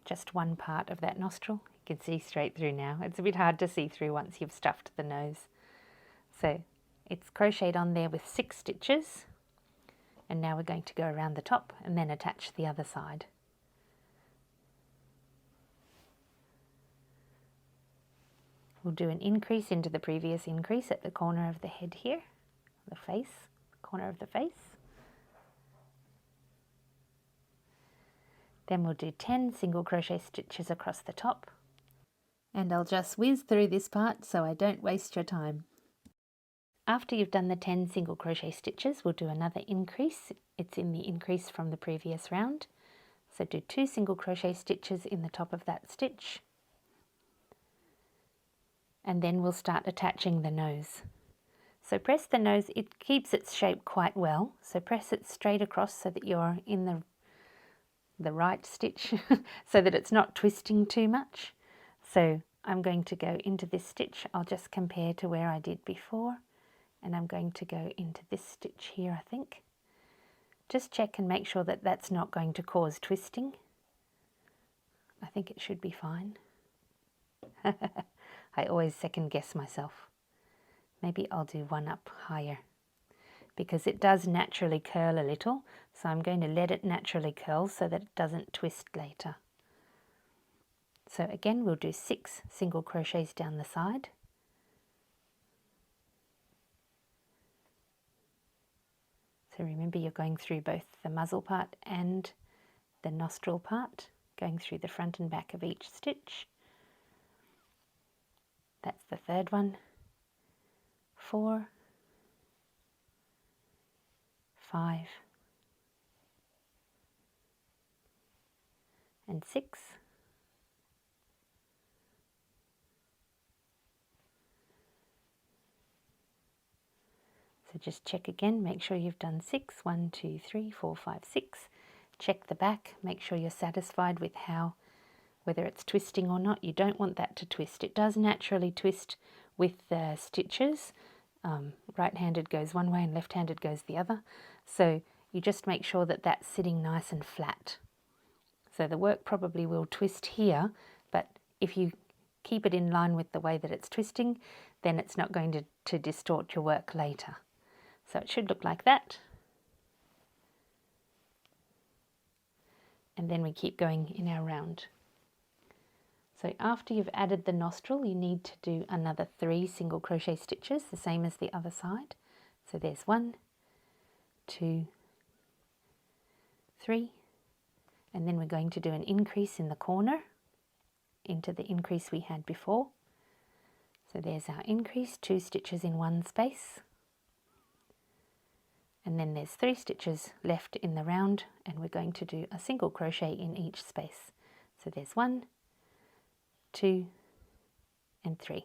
just one part of that nostril. You can see straight through now. It's a bit hard to see through once you've stuffed the nose. So it's crocheted on there with 6 stitches, and now we're going to go around the top and then attach the other side. We'll do an increase into the previous increase at the corner of the head here, the face, corner of the face. Then we'll do 10 single crochet stitches across the top. And I'll just whiz through this part so I don't waste your time. After you've done the 10 single crochet stitches, we'll do another increase. It's in the increase from the previous round. So do 2 single crochet stitches in the top of that stitch. And then we'll start attaching the nose. So press the nose, it keeps its shape quite well, so press it straight across so that you're in the right stitch so that it's not twisting too much. So I'm going to go into this stitch. I'll just compare to where I did before, and I'm going to go into this stitch here, I think. Just check and make sure that that's not going to cause twisting. I think it should be fine. I always second guess myself. Maybe I'll do one up higher because it does naturally curl a little, so I'm going to let it naturally curl so that it doesn't twist later. So again, we'll do 6 single crochets down the side. So remember, you're going through both the muzzle part and the nostril part, going through the front and back of each stitch. That's the third one. 4, 5, and 6. So just check again, make sure you've done 6. 1, 2, 3, 4, 5, 6. Check the back, make sure you're satisfied with whether it's twisting or not. You don't want that to twist. It does naturally twist with the stitches. Right-handed goes one way and left-handed goes the other. So you just make sure that that's sitting nice and flat. So the work probably will twist here, but if you keep it in line with the way that it's twisting, then it's not going to distort your work later. So it should look like that. And then we keep going in our round. So after you've added the nostril, you need to do another 3 single crochet stitches, the same as the other side. So there's 1, 2, 3, and then we're going to do an increase in the corner into the increase we had before. So there's our increase, 2 stitches in one space. And then there's 3 stitches left in the round, and we're going to do a single crochet in each space. So there's 1, 2, and 3.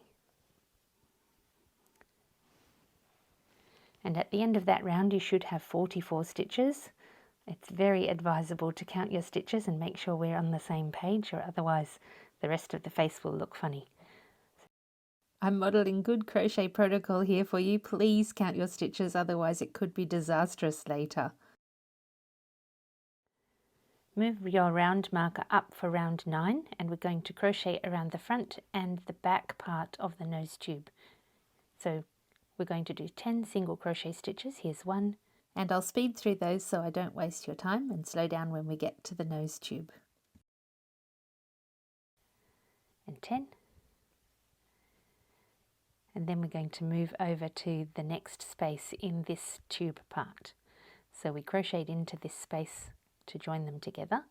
And at the end of that round you should have 44 stitches. It's very advisable to count your stitches and make sure we're on the same page, or otherwise the rest of the face will look funny. I'm modelling good crochet protocol here for you. Please count your stitches, otherwise it could be disastrous later. Move your round marker up for round 9, and we're going to crochet around the front and the back part of the nose tube. So we're going to do 10 single crochet stitches. Here's 1, and I'll speed through those so I don't waste your time and slow down when we get to the nose tube. And 10. And then we're going to move over to the next space in this tube part. So we crocheted into this space to join them together,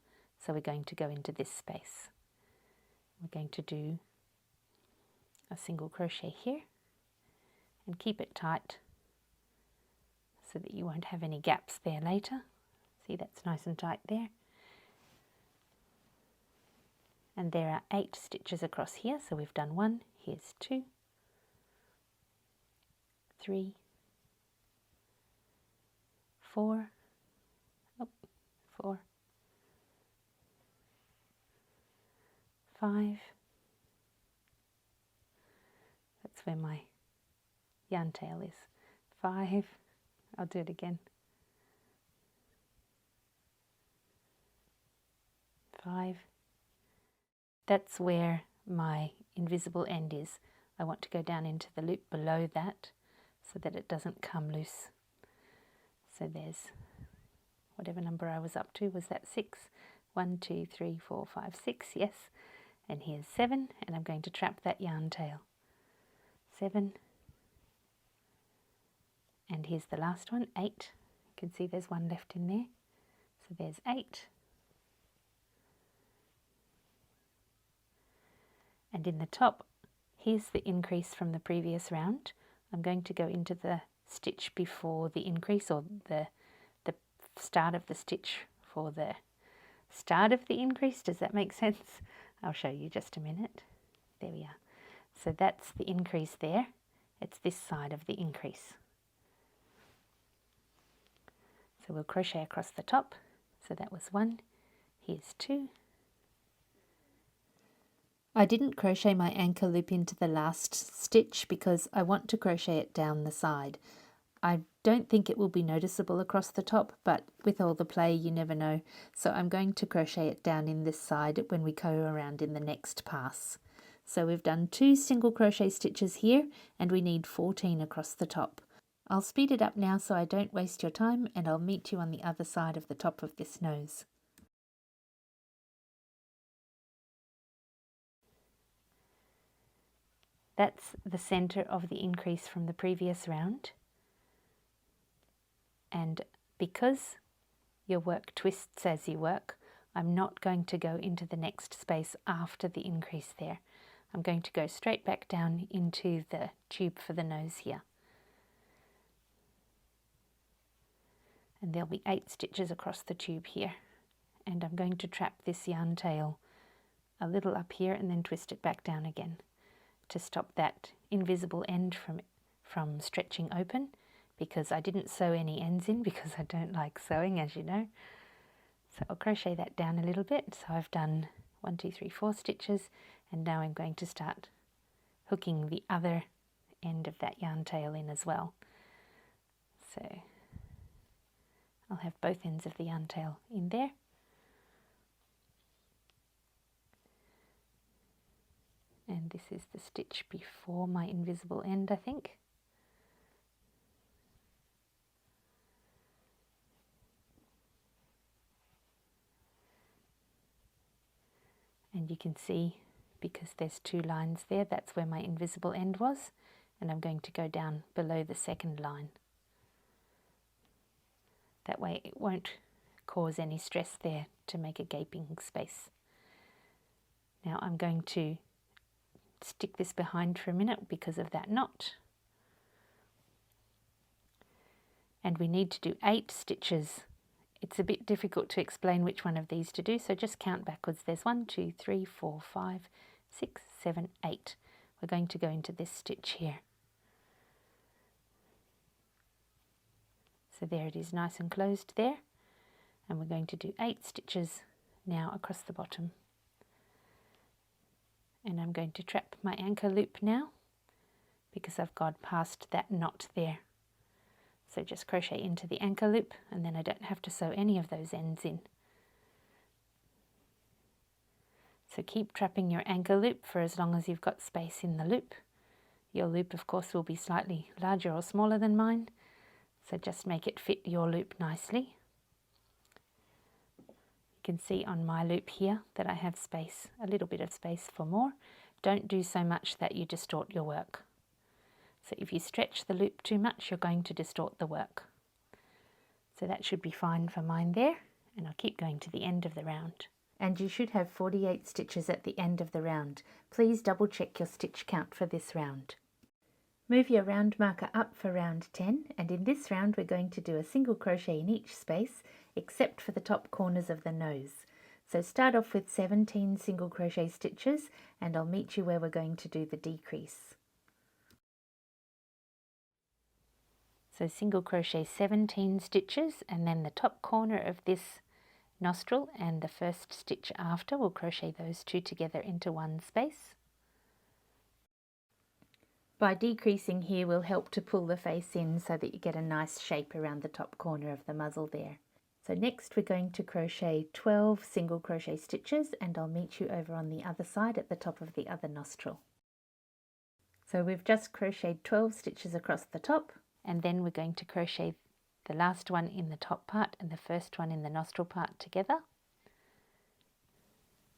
so we're going to go into this space. We're going to do a single crochet here and keep it tight so that you won't have any gaps there later. See, that's nice and tight there. And there are 8 stitches across here, so we've done 1, here's 2, 3, 4, 4, 5, that's where my yarn tail is, 5, I'll do it again, 5, that's where my invisible end is. I want to go down into the loop below that so that it doesn't come loose. So there's whatever number I was up to. Was that 6? 1, 2, 3, 4, 5, 6, yes. And here's 7, and I'm going to trap that yarn tail. 7. And here's the last one, 8. You can see there's 1 left in there. So there's 8. And in the top, here's the increase from the previous round. I'm going to go into the stitch before the increase, or the start of the stitch for the start of the increase. Does that make sense? I'll show you just a minute. There we are. So that's the increase there. It's this side of the increase. So we'll crochet across the top. So that was 1. Here's 2. I didn't crochet my anchor loop into the last stitch because I want to crochet it down the side. I don't think it will be noticeable across the top, but with all the play you never know. So I'm going to crochet it down in this side when we go around in the next pass. So we've done 2 single crochet stitches here and we need 14 across the top. I'll speed it up now so I don't waste your time, and I'll meet you on the other side of the top of this nose. That's the center of the increase from the previous round. And because your work twists as you work, I'm not going to go into the next space after the increase there. I'm going to go straight back down into the tube for the nose here. And there'll be 8 stitches across the tube here. And I'm going to trap this yarn tail a little up here and then twist it back down again to stop that invisible end from stretching open, because I didn't sew any ends in because I don't like sewing, as you know. So I'll crochet that down a little bit. So I've done 1, 2, 3, 4 stitches, and now I'm going to start hooking the other end of that yarn tail in as well. So I'll have both ends of the yarn tail in there. And this is the stitch before my invisible end, I think. And you can see, because there's 2 lines there, that's where my invisible end was, and I'm going to go down below the second line. That way it won't cause any stress there to make a gaping space. Now I'm going to stick this behind for a minute because of that knot. And we need to do 8 stitches. It's a bit difficult to explain which one of these to do, so just count backwards. There's 1, 2, 3, 4, 5, 6, 7, 8. We're going to go into this stitch here. So there it is, nice and closed there. And we're going to do 8 stitches now across the bottom. And I'm going to trap my anchor loop now because I've gone past that knot there. So just crochet into the anchor loop, and then I don't have to sew any of those ends in. So keep trapping your anchor loop for as long as you've got space in the loop. Your loop, of course, will be slightly larger or smaller than mine, so just make it fit your loop nicely. You can see on my loop here that I have space, a little bit of space for more. Don't do so much that you distort your work. So if you stretch the loop too much, you're going to distort the work. So that should be fine for mine there, and I'll keep going to the end of the round. And you should have 48 stitches at the end of the round. Please double check your stitch count for this round. Move your round marker up for round 10, and in this round we're going to do a single crochet in each space except for the top corners of the nose. So start off with 17 single crochet stitches, and I'll meet you where we're going to do the decrease. So single crochet 17 stitches, and then the top corner of this nostril and the first stitch after, we'll crochet those 2 together into one space. By decreasing here, we'll help to pull the face in so that you get a nice shape around the top corner of the muzzle there. So next we're going to crochet 12 single crochet stitches, and I'll meet you over on the other side at the top of the other nostril. So we've just crocheted 12 stitches across the top, and then we're going to crochet the last one in the top part and the first one in the nostril part together.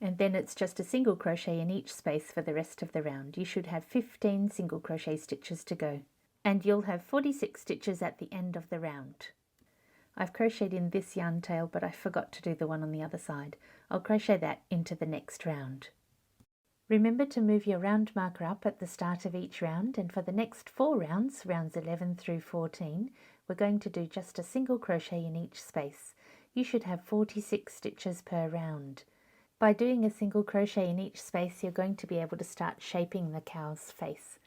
And then it's just a single crochet in each space for the rest of the round. You should have 15 single crochet stitches to go, and you'll have 46 stitches at the end of the round. I've crocheted in this yarn tail, but I forgot to do the one on the other side. I'll crochet that into the next round. Remember to move your round marker up at the start of each round, and for the next 4 rounds, rounds 11 through 14, we're going to do just a single crochet in each space. You should have 46 stitches per round. By doing a single crochet in each space, you're going to be able to start shaping the cow's face.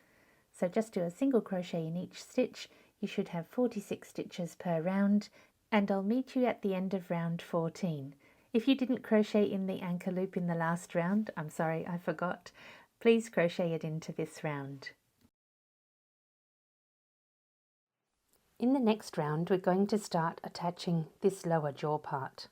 So just do a single crochet in each stitch. You should have 46 stitches per round, and I'll meet you at the end of round 14. If you didn't crochet in the anchor loop in the last round, I'm sorry, I forgot. Please crochet it into this round. In the next round, we're going to start attaching this lower jaw part.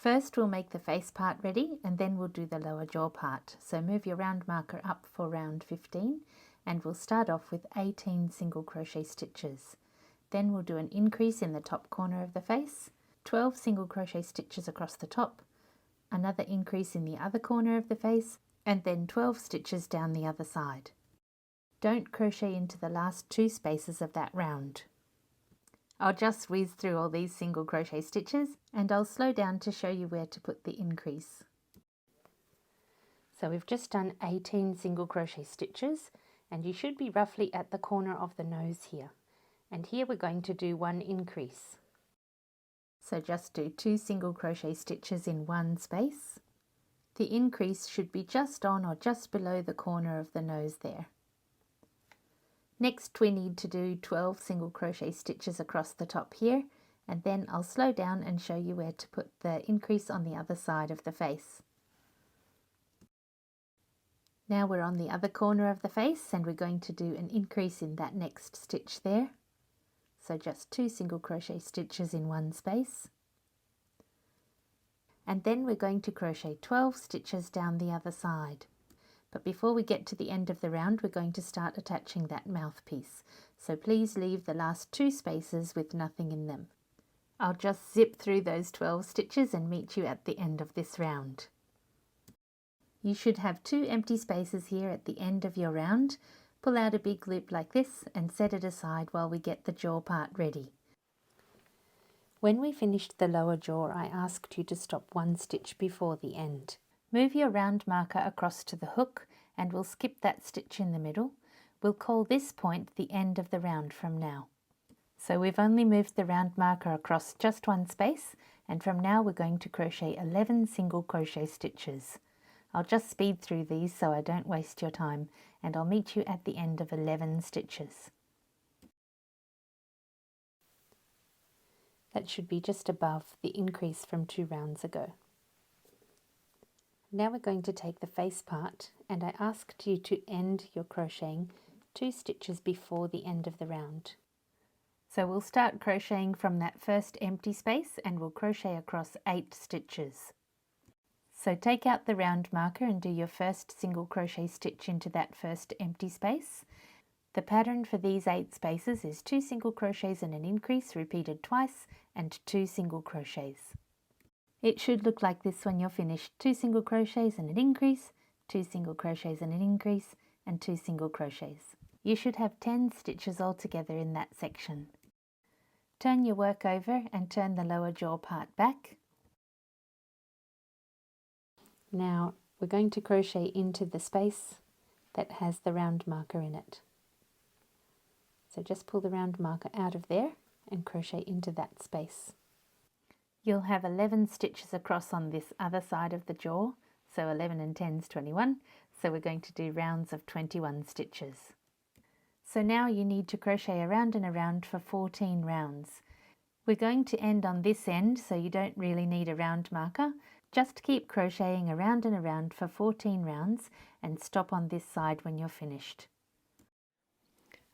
First we'll make the face part ready and then we'll do the lower jaw part. So move your round marker up for round 15 and we'll start off with 18 single crochet stitches. Then we'll do an increase in the top corner of the face, 12 single crochet stitches across the top, another increase in the other corner of the face, and then 12 stitches down the other side. Don't crochet into the last 2 spaces of that round. I'll just whiz through all these single crochet stitches and I'll slow down to show you where to put the increase. So we've just done 18 single crochet stitches and you should be roughly at the corner of the nose here. And here we're going to do 1 increase. So just do 2 single crochet stitches in one space. The increase should be just on or just below the corner of the nose there. Next we need to do 12 single crochet stitches across the top here, and then I'll slow down and show you where to put the increase on the other side of the face. Now we're on the other corner of the face and we're going to do an increase in that next stitch there. So just 2 single crochet stitches in one space. And then we're going to crochet 12 stitches down the other side. But before we get to the end of the round, we're going to start attaching that mouthpiece. So please leave the last 2 spaces with nothing in them. I'll just zip through those 12 stitches and meet you at the end of this round. You should have 2 empty spaces here at the end of your round. Pull out a big loop like this and set it aside while we get the jaw part ready. When we finished the lower jaw, I asked you to stop 1 stitch before the end. Move your round marker across to the hook and we'll skip that stitch in the middle. We'll call this point the end of the round from now. So we've only moved the round marker across just 1 space, and from now we're going to crochet 11 single crochet stitches. I'll just speed through these so I don't waste your time, and I'll meet you at the end of 11 stitches. That should be just above the increase from 2 rounds ago. Now we're going to take the face part, and I asked you to end your crocheting 2 stitches before the end of the round. So we'll start crocheting from that first empty space and we'll crochet across 8 stitches. So take out the round marker and do your first single crochet stitch into that first empty space. The pattern for these 8 spaces is 2 single crochets and an increase repeated twice and 2 single crochets. It should look like this when you're finished: 2 single crochets and an increase, 2 single crochets and an increase, and 2 single crochets. You should have 10 stitches altogether in that section. Turn your work over and turn the lower jaw part back. Now we're going to crochet into the space that has the round marker in it. So just pull the round marker out of there and crochet into that space. You'll have 11 stitches across on this other side of the jaw, so 11 and 10 is 21, so we're going to do rounds of 21 stitches. So now you need to crochet around and around for 14 rounds. We're going to end on this end, so you don't really need a round marker. Just keep crocheting around and around for 14 rounds and stop on this side when you're finished.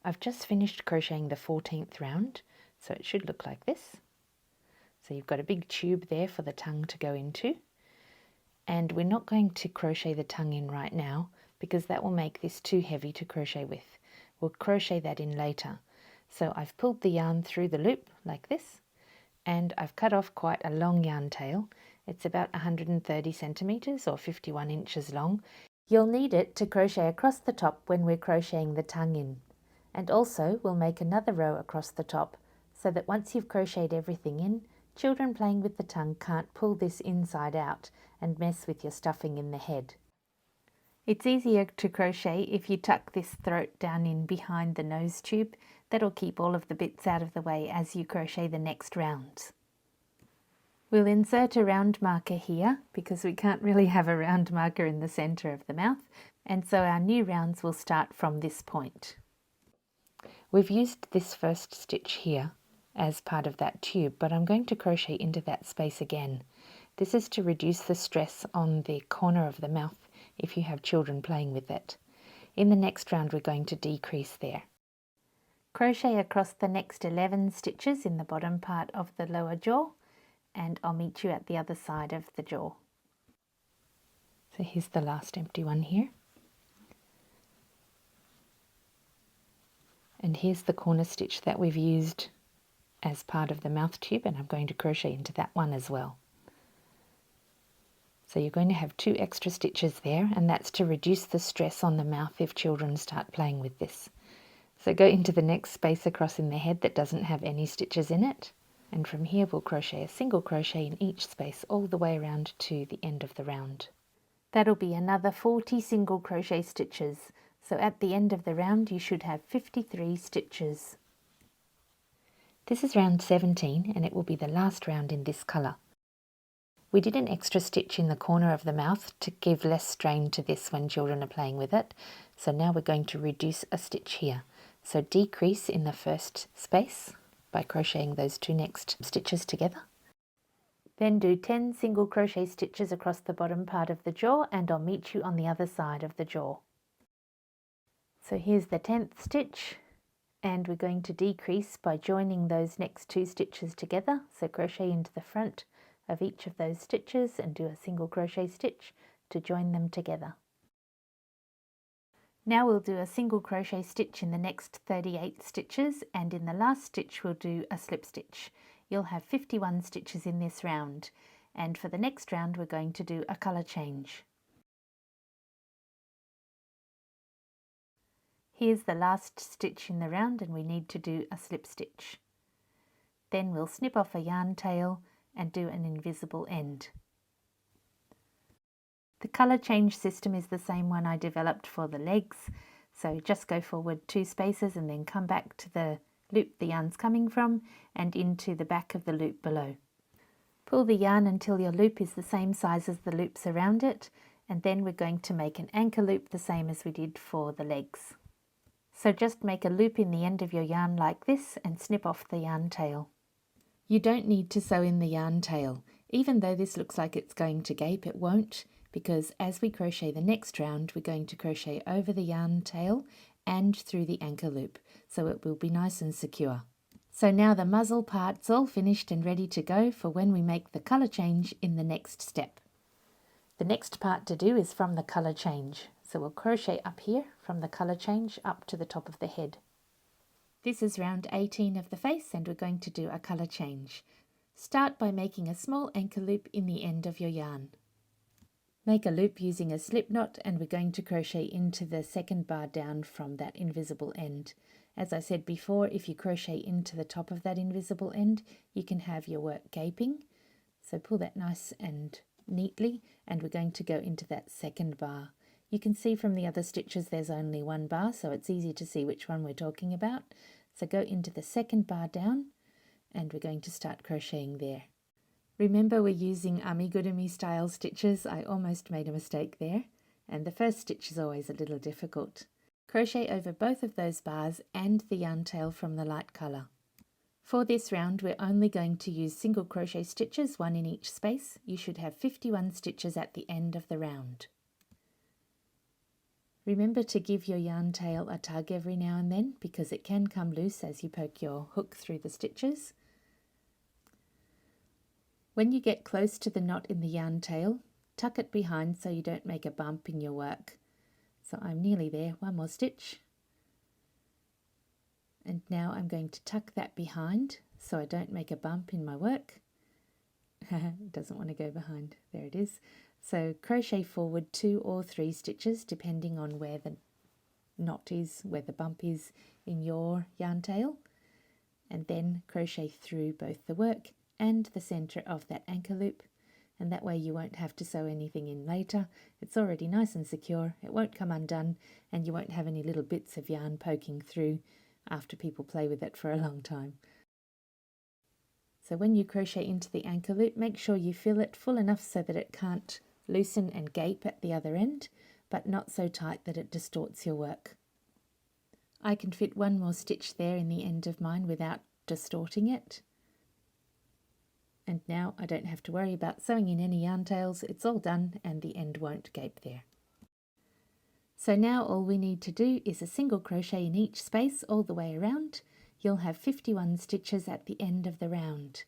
I've just finished crocheting the 14th round, so it should look like this. So you've got a big tube there for the tongue to go into, and we're not going to crochet the tongue in right now because that will make this too heavy to crochet with. We'll crochet that in later. So I've pulled the yarn through the loop like this, and I've cut off quite a long yarn tail. It's about 130 centimeters or 51 inches long. You'll need it to crochet across the top when we're crocheting the tongue in. And also we'll make another row across the top so that once you've crocheted everything in, children playing with the tongue can't pull this inside out and mess with your stuffing in the head. It's easier to crochet if you tuck this throat down in behind the nose tube. That'll keep all of the bits out of the way as you crochet the next rounds. We'll insert a round marker here because we can't really have a round marker in the center of the mouth, and so our new rounds will start from this point. We've used this first stitch here as part of that tube, but I'm going to crochet into that space again. This is to reduce the stress on the corner of the mouth if you have children playing with it. In the next round we're going to decrease there. Crochet across the next 11 stitches in the bottom part of the lower jaw, and I'll meet you at the other side of the jaw. So here's the last empty one here. And here's the corner stitch that we've used as part of the mouth tube, and I'm going to crochet into that one as well. So you're going to have 2 extra stitches there, and that's to reduce the stress on the mouth if children start playing with this. So go into the next space across in the head that doesn't have any stitches in it, and from here we'll crochet a single crochet in each space all the way around to the end of the round. That'll be another 40 single crochet stitches. So at the end of the round you should have 53 stitches. This is round 17 and it will be the last round in this colour. We did an extra stitch in the corner of the mouth to give less strain to this when children are playing with it. So now we're going to reduce a stitch here. So decrease in the first space by crocheting those 2 next stitches together. Then do 10 single crochet stitches across the bottom part of the jaw, and I'll meet you on the other side of the jaw. So here's the 10th stitch, and we're going to decrease by joining those next 2 stitches together. So crochet into the front of each of those stitches and do a single crochet stitch to join them together. Now we'll do a single crochet stitch in the next 38 stitches, and in the last stitch we'll do a slip stitch. You'll have 51 stitches in this round, and for the next round we're going to do a colour change. Here's the last stitch in the round, and we need to do a slip stitch. Then we'll snip off a yarn tail and do an invisible end. The colour change system is the same one I developed for the legs, so just go forward 2 spaces and then come back to the loop the yarn's coming from and into the back of the loop below. Pull the yarn until your loop is the same size as the loops around it, and then we're going to make an anchor loop the same as we did for the legs. So just make a loop in the end of your yarn like this and snip off the yarn tail. You don't need to sew in the yarn tail. Even though this looks like it's going to gape, it won't, because as we crochet the next round we're going to crochet over the yarn tail and through the anchor loop, so it will be nice and secure. So now the muzzle part's all finished and ready to go for when we make the colour change in the next step. The next part to do is from the colour change, so we'll crochet up here from the colour change up to the top of the head. This is round 18 of the face, and we're going to do a colour change. Start by making a small anchor loop in the end of your yarn. Make a loop using a slip knot, and we're going to crochet into the second bar down from that invisible end. As I said before, if you crochet into the top of that invisible end, you can have your work gaping. So pull that nice and neatly, and we're going to go into that second bar. You can see from the other stitches there's only 1 bar, so it's easy to see which one we're talking about. So go into the second bar down, and we're going to start crocheting there. Remember, we're using amigurumi style stitches. I almost made a mistake there, and the first stitch is always a little difficult. Crochet over both of those bars and the yarn tail from the light colour. For this round we're only going to use single crochet stitches, 1 in each space. You should have 51 stitches at the end of the round. Remember to give your yarn tail a tug every now and then, because it can come loose as you poke your hook through the stitches. When you get close to the knot in the yarn tail, tuck it behind so you don't make a bump in your work. So I'm nearly there, 1 more stitch. And now I'm going to tuck that behind so I don't make a bump in my work. It doesn't want to go behind, there it is. So crochet forward 2 or 3 stitches depending on where the knot is, where the bump is in your yarn tail, and then crochet through both the work and the centre of that anchor loop, and that way you won't have to sew anything in later. It's already nice and secure, it won't come undone, and you won't have any little bits of yarn poking through after people play with it for a long time. So when you crochet into the anchor loop, make sure you fill it full enough so that it can't loosen and gape at the other end, but not so tight that it distorts your work. I can fit 1 more stitch there in the end of mine without distorting it. And now I don't have to worry about sewing in any yarn tails, it's all done and the end won't gape there. So now all we need to do is a single crochet in each space all the way around. You'll have 51 stitches at the end of the round.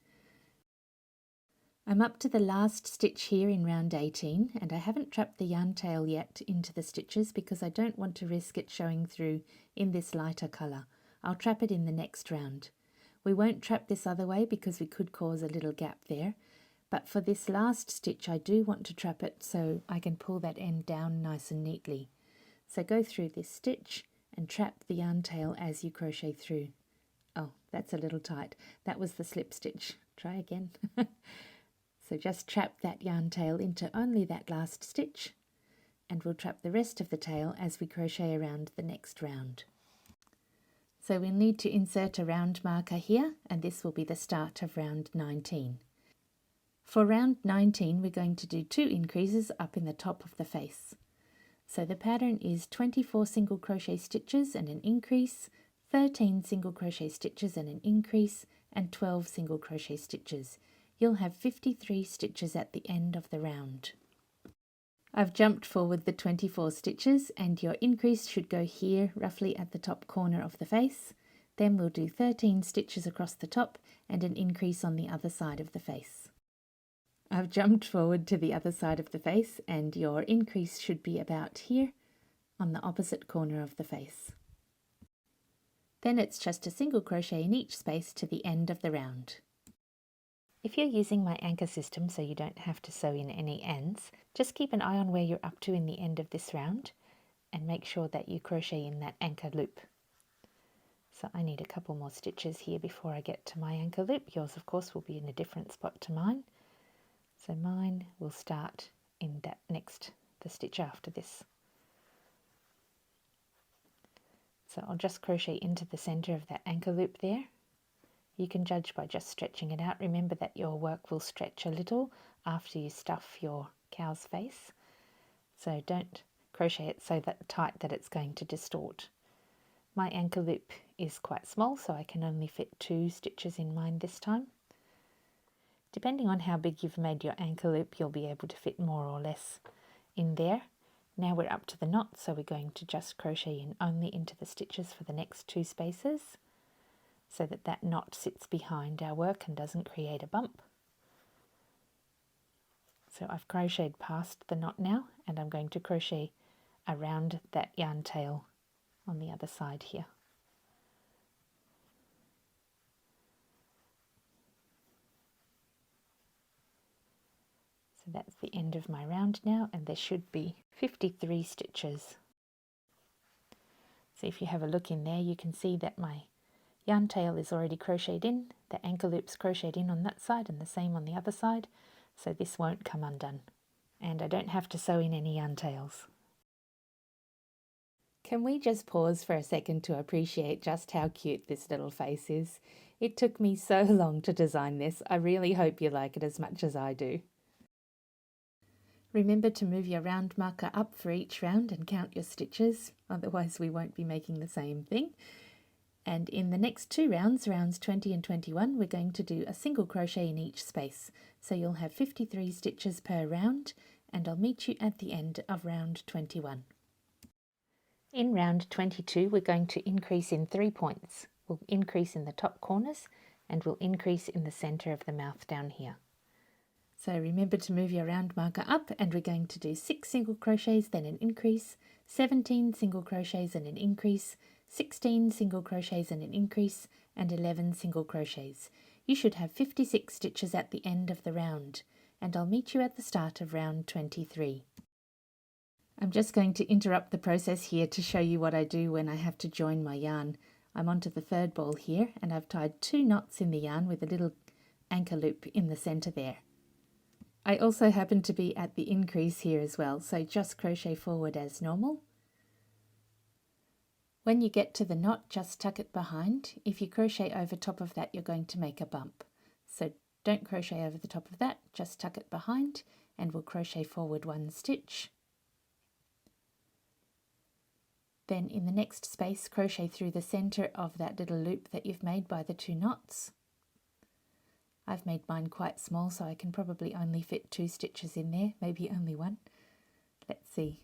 I'm up to the last stitch here in round 18 and I haven't trapped the yarn tail yet into the stitches because I don't want to risk it showing through in this lighter colour. I'll trap it in the next round. We won't trap this other way because we could cause a little gap there, but for this last stitch I do want to trap it so I can pull that end down nice and neatly. So go through this stitch and trap the yarn tail as you crochet through. Oh, that's a little tight. That was the slip stitch. Try again. So just trap that yarn tail into only that last stitch and we'll trap the rest of the tail as we crochet around the next round. So we'll need to insert a round marker here and this will be the start of round 19. For round 19 we're going to do 2 increases up in the top of the face. So the pattern is 24 single crochet stitches and an increase, 13 single crochet stitches and an increase, and 12 single crochet stitches. You'll have 53 stitches at the end of the round. I've jumped forward the 24 stitches and your increase should go here roughly at the top corner of the face. Then we'll do 13 stitches across the top and an increase on the other side of the face. I've jumped forward to the other side of the face and your increase should be about here on the opposite corner of the face. Then it's just a single crochet in each space to the end of the round. If you're using my anchor system so you don't have to sew in any ends, just keep an eye on where you're up to in the end of this round and make sure that you crochet in that anchor loop. So I need a couple more stitches here before I get to my anchor loop. Yours of course will be in a different spot to mine. So mine will start in the stitch after this. So I'll just crochet into the center of that anchor loop there. You can judge by just stretching it out. Remember that your work will stretch a little after you stuff your cow's face. So don't crochet it so tight that it's going to distort. My anchor loop is quite small, so I can only fit 2 stitches in mine this time. Depending on how big you've made your anchor loop, you'll be able to fit more or less in there. Now we're up to the knot, so we're going to just crochet in only into the stitches for the next 2 spaces, so that that knot sits behind our work and doesn't create a bump. So I've crocheted past the knot now and I'm going to crochet around that yarn tail on the other side here. So that's the end of my round now and there should be 53 stitches. So if you have a look in there you can see that my yarn tail is already crocheted in, the anchor loop's crocheted in on that side and the same on the other side, so this won't come undone. And I don't have to sew in any yarn tails. Can we just pause for a second to appreciate just how cute this little face is? It took me so long to design this. I really hope you like it as much as I do. Remember to move your round marker up for each round and count your stitches, otherwise we won't be making the same thing. And in the next 2 rounds, rounds 20 and 21, we're going to do a single crochet in each space. So you'll have 53 stitches per round, and I'll meet you at the end of round 21. In round 22, we're going to increase in 3 points. We'll increase in the top corners, and we'll increase in the center of the mouth down here. So remember to move your round marker up, and we're going to do 6 single crochets, then an increase, 17 single crochets and an increase, 16 single crochets and an increase, and 11 single crochets. You should have 56 stitches at the end of the round, and I'll meet you at the start of round 23. I'm just going to interrupt the process here to show you what I do when I have to join my yarn. I'm onto the 3rd ball here, and I've tied 2 knots in the yarn with a little anchor loop in the center there. I also happen to be at the increase here as well, so just crochet forward as normal. When you get to the knot, just tuck it behind. If you crochet over top of that, you're going to make a bump. So don't crochet over the top of that, just tuck it behind, and we'll crochet forward 1 stitch. Then in the next space, crochet through the center of that little loop that you've made by the 2 knots. I've made mine quite small, so I can probably only fit 2 stitches in there, maybe only 1. Let's see.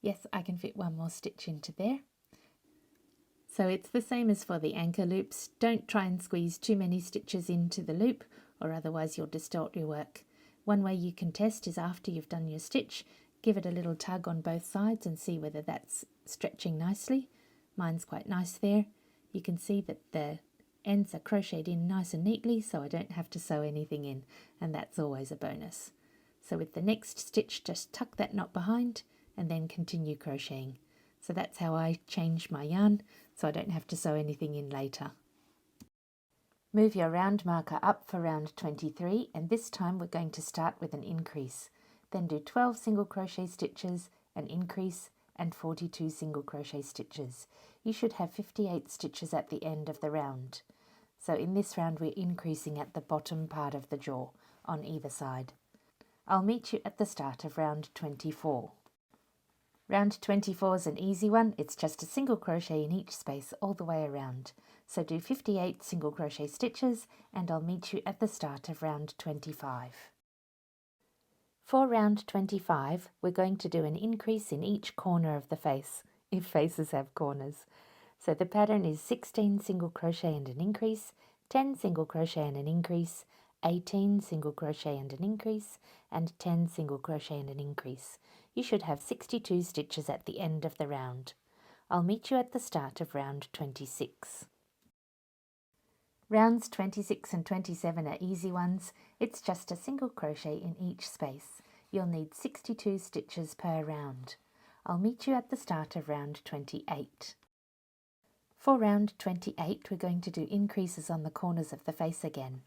Yes, I can fit 1 more stitch into there. So it's the same as for the anchor loops. Don't try and squeeze too many stitches into the loop, or otherwise you'll distort your work. One way you can test is after you've done your stitch, give it a little tug on both sides and see whether that's stretching nicely. Mine's quite nice there. You can see that the ends are crocheted in nice and neatly, so I don't have to sew anything in, and that's always a bonus. So with the next stitch, just tuck that knot behind and then continue crocheting. So that's how I change my yarn, so I don't have to sew anything in later. Move your round marker up for round 23, and this time we're going to start with an increase. Then do 12 single crochet stitches, an increase, and 42 single crochet stitches. You should have 58 stitches at the end of the round. So in this round we're increasing at the bottom part of the jaw on either side. I'll meet you at the start of round 24. Round 24 is an easy one. It's just a single crochet in each space all the way around. So do 58 single crochet stitches and I'll meet you at the start of round 25. For round 25, we're going to do an increase in each corner of the face, if faces have corners. So the pattern is 16 single crochet and an increase, 10 single crochet and an increase, 18 single crochet and an increase, and 10 single crochet and an increase. You should have 62 stitches at the end of the round. I'll meet you at the start of round 26. Rounds 26 and 27 are easy ones. It's just a single crochet in each space. You'll need 62 stitches per round. I'll meet you at the start of round 28. For round 28, we're going to do increases on the corners of the face again.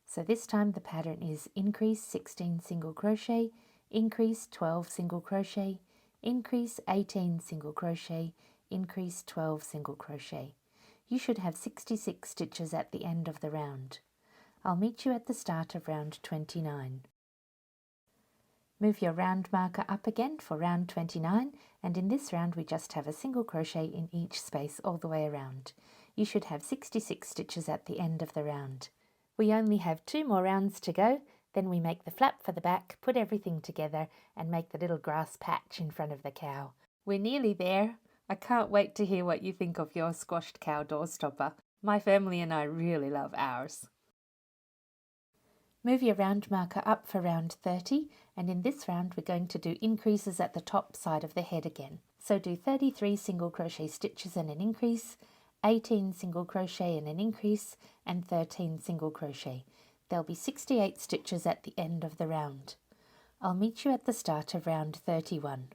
So this time the pattern is increase 16 single crochet, increase 12 single crochet, increase 18 single crochet, increase 12 single crochet. You should have 66 stitches at the end of the round. I'll meet you at the start of round 29. Move your round marker up again for round 29, and in this round we just have a single crochet in each space all the way around. You should have 66 stitches at the end of the round. We only have 2 more rounds to go, then we make the flap for the back, put everything together and make the little grass patch in front of the cow. We're nearly there. I can't wait to hear what you think of your squashed cow doorstopper. My family and I really love ours. Move your round marker up for round 30, and in this round we're going to do increases at the top side of the head again. So do 33 single crochet stitches and an increase, 18 single crochet and an increase, and 13 single crochet. There'll be 68 stitches at the end of the round. I'll meet you at the start of round 31.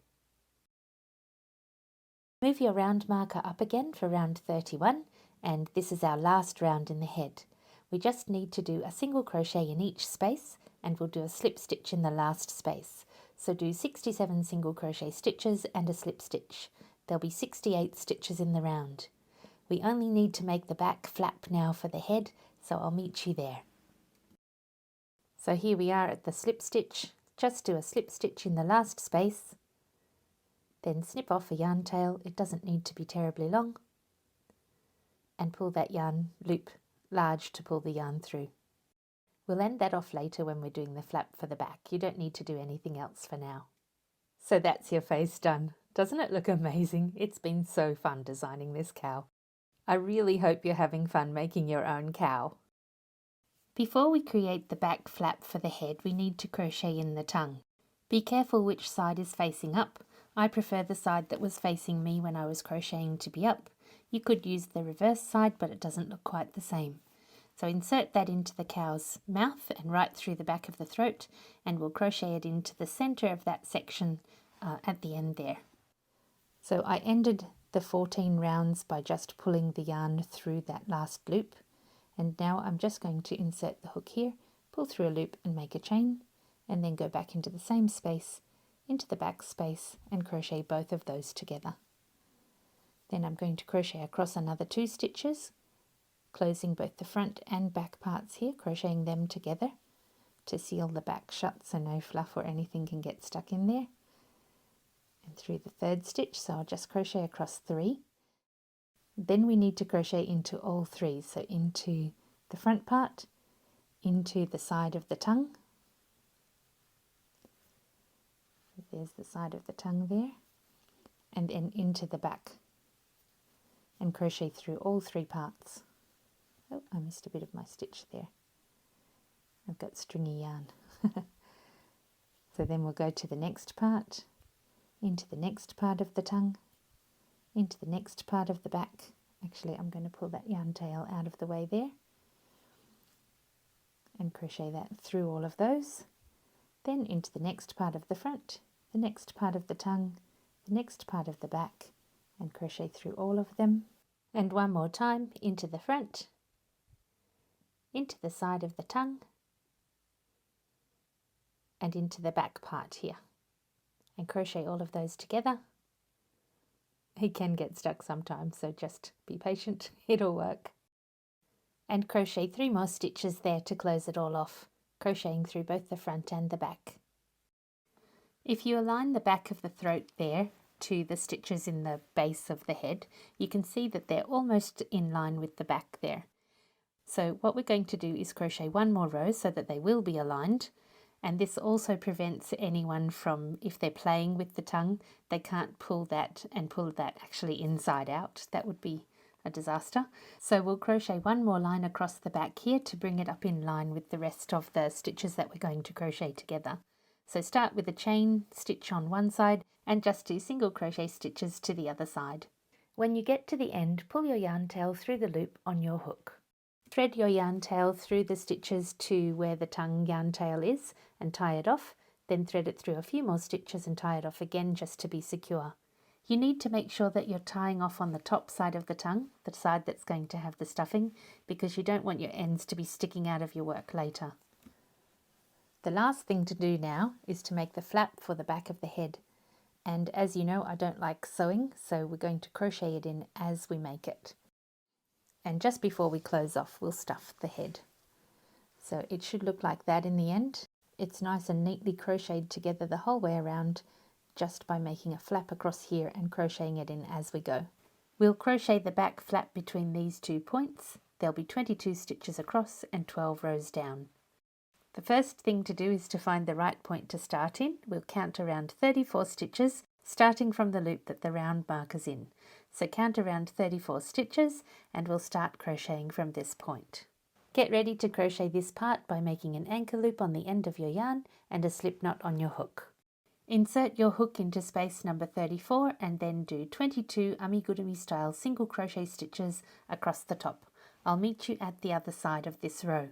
Move your round marker up again for round 31, and this is our last round in the head. We just need to do a single crochet in each space, and we'll do a slip stitch in the last space. So do 67 single crochet stitches and a slip stitch. There'll be 68 stitches in the round. We only need to make the back flap now for the head, so I'll meet you there. So here we are at the slip stitch. Just do a slip stitch in the last space, then snip off a yarn tail. It doesn't need to be terribly long, and pull that yarn loop large to pull the yarn through. We'll end that off later when we're doing the flap for the back. You don't need to do anything else for now. So that's your face done. Doesn't it look amazing? It's been so fun designing this cow. I really hope you're having fun making your own cow. Before we create the back flap for the head, we need to crochet in the tongue. Be careful which side is facing up. I prefer the side that was facing me when I was crocheting to be up. You could use the reverse side, but it doesn't look quite the same. So insert that into the cow's mouth and right through the back of the throat, and we'll crochet it into the center of that section at the end there. So I ended the 14 rounds by just pulling the yarn through that last loop, and now I'm just going to insert the hook here, pull through a loop and make a chain, and then go back into the same space, into the back space, and crochet both of those together. Then I'm going to crochet across another 2 stitches, closing both the front and back parts here, crocheting them together to seal the back shut so no fluff or anything can get stuck in there. And through the 3rd stitch, so I'll just crochet across 3. Then we need to crochet into all 3, so into the front part, into the side of the tongue. There's the side of the tongue there, and then into the back. and crochet through all 3 parts. Oh, I missed a bit of my stitch there. I've got stringy yarn. So then we'll go to the next part, into the next part of the tongue, into the next part of the back. Actually, I'm going to pull that yarn tail out of the way there and crochet that through all of those. Then into the next part of the front, the next part of the tongue, the next part of the back, and crochet through all of them. And one more time into the front, into the side of the tongue, and into the back part here, and crochet all of those together. It can get stuck sometimes, so just be patient, it'll work. And crochet 3 more stitches there to close it all off, crocheting through both the front and the back. If you align the back of the throat there to the stitches in the base of the head, you can see that they're almost in line with the back there. So what we're going to do is crochet 1 more row so that they will be aligned, and this also prevents anyone from, if they're playing with the tongue, they can't pull that and pull that actually inside out. That would be a disaster. So we'll crochet 1 more line across the back here to bring it up in line with the rest of the stitches that we're going to crochet together. So start with a chain stitch on one side and just 2 single crochet stitches to the other side. When you get to the end, pull your yarn tail through the loop on your hook. Thread your yarn tail through the stitches to where the tongue yarn tail is and tie it off, then thread it through a few more stitches and tie it off again just to be secure. You need to make sure that you're tying off on the top side of the tongue, the side that's going to have the stuffing, because you don't want your ends to be sticking out of your work later. The last thing to do now is to make the flap for the back of the head. And as you know, I don't like sewing, so we're going to crochet it in as we make it. And just before we close off, we'll stuff the head. So it should look like that in the end. It's nice and neatly crocheted together the whole way around, just by making a flap across here and crocheting it in as we go. We'll crochet the back flap between these 2 points. There'll be 22 stitches across and 12 rows down. The first thing to do is to find the right point to start in. We'll count around 34 stitches, starting from the loop that the round marker's in. So count around 34 stitches and we'll start crocheting from this point. Get ready to crochet this part by making an anchor loop on the end of your yarn and a slip knot on your hook. Insert your hook into space number 34 and then do 22 amigurumi style single crochet stitches across the top. I'll meet you at the other side of this row.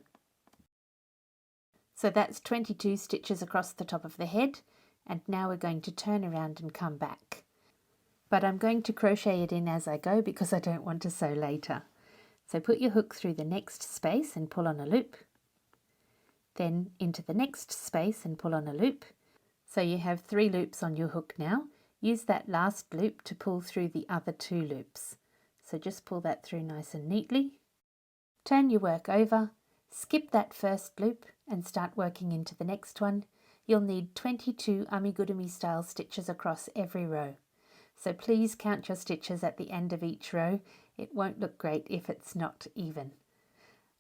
So that's 22 stitches across the top of the head, and now we're going to turn around and come back. But I'm going to crochet it in as I go because I don't want to sew later. So put your hook through the next space and pull on a loop, then into the next space and pull on a loop. So you have 3 loops on your hook now. Use that last loop to pull through the other 2 loops. So just pull that through nice and neatly. Turn your work over, skip that first loop and start working into the next one. You'll need 22 amigurumi style stitches across every row. So please count your stitches at the end of each row. It won't look great if it's not even.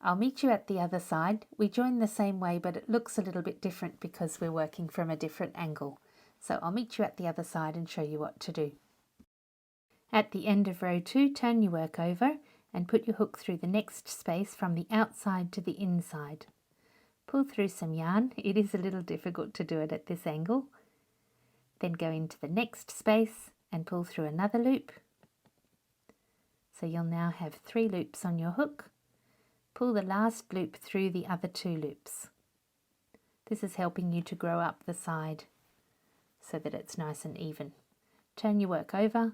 I'll meet you at the other side. We join the same way, but it looks a little bit different because we're working from a different angle. So I'll meet you at the other side and show you what to do. At the end of row 2, turn your work over and put your hook through the next space from the outside to the inside. Pull through some yarn. It is a little difficult to do it at this angle. Then go into the next space and pull through another loop. So you'll now have 3 loops on your hook. Pull the last loop through the other 2 loops. This is helping you to grow up the side so that it's nice and even. Turn your work over,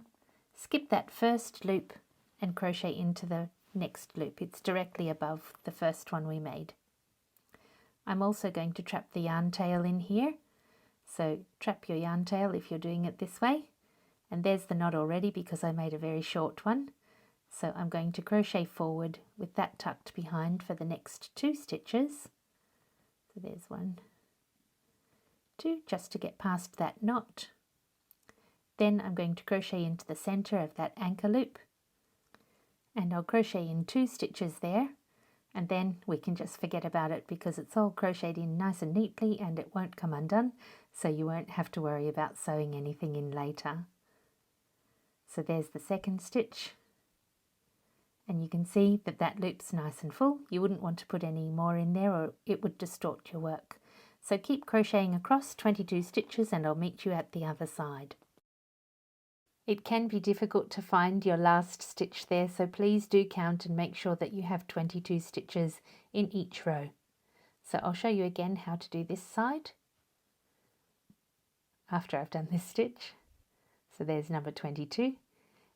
skip that first loop and crochet into the next loop. It's directly above the first one we made. I'm also going to trap the yarn tail in here. So trap your yarn tail if you're doing it this way. And there's the knot already because I made a very short one. So I'm going to crochet forward with that tucked behind for the next 2 stitches. So there's 1, 2, just to get past that knot. Then I'm going to crochet into the center of that anchor loop. And I'll crochet in 2 stitches there. And then we can just forget about it because it's all crocheted in nice and neatly and it won't come undone. So you won't have to worry about sewing anything in later. So there's the second stitch. And you can see that that loop's nice and full. You wouldn't want to put any more in there or it would distort your work. So keep crocheting across 22 stitches and I'll meet you at the other side. It can be difficult to find your last stitch there, so please do count and make sure that you have 22 stitches in each row. So I'll show you again how to do this side after I've done this stitch. So there's number 22.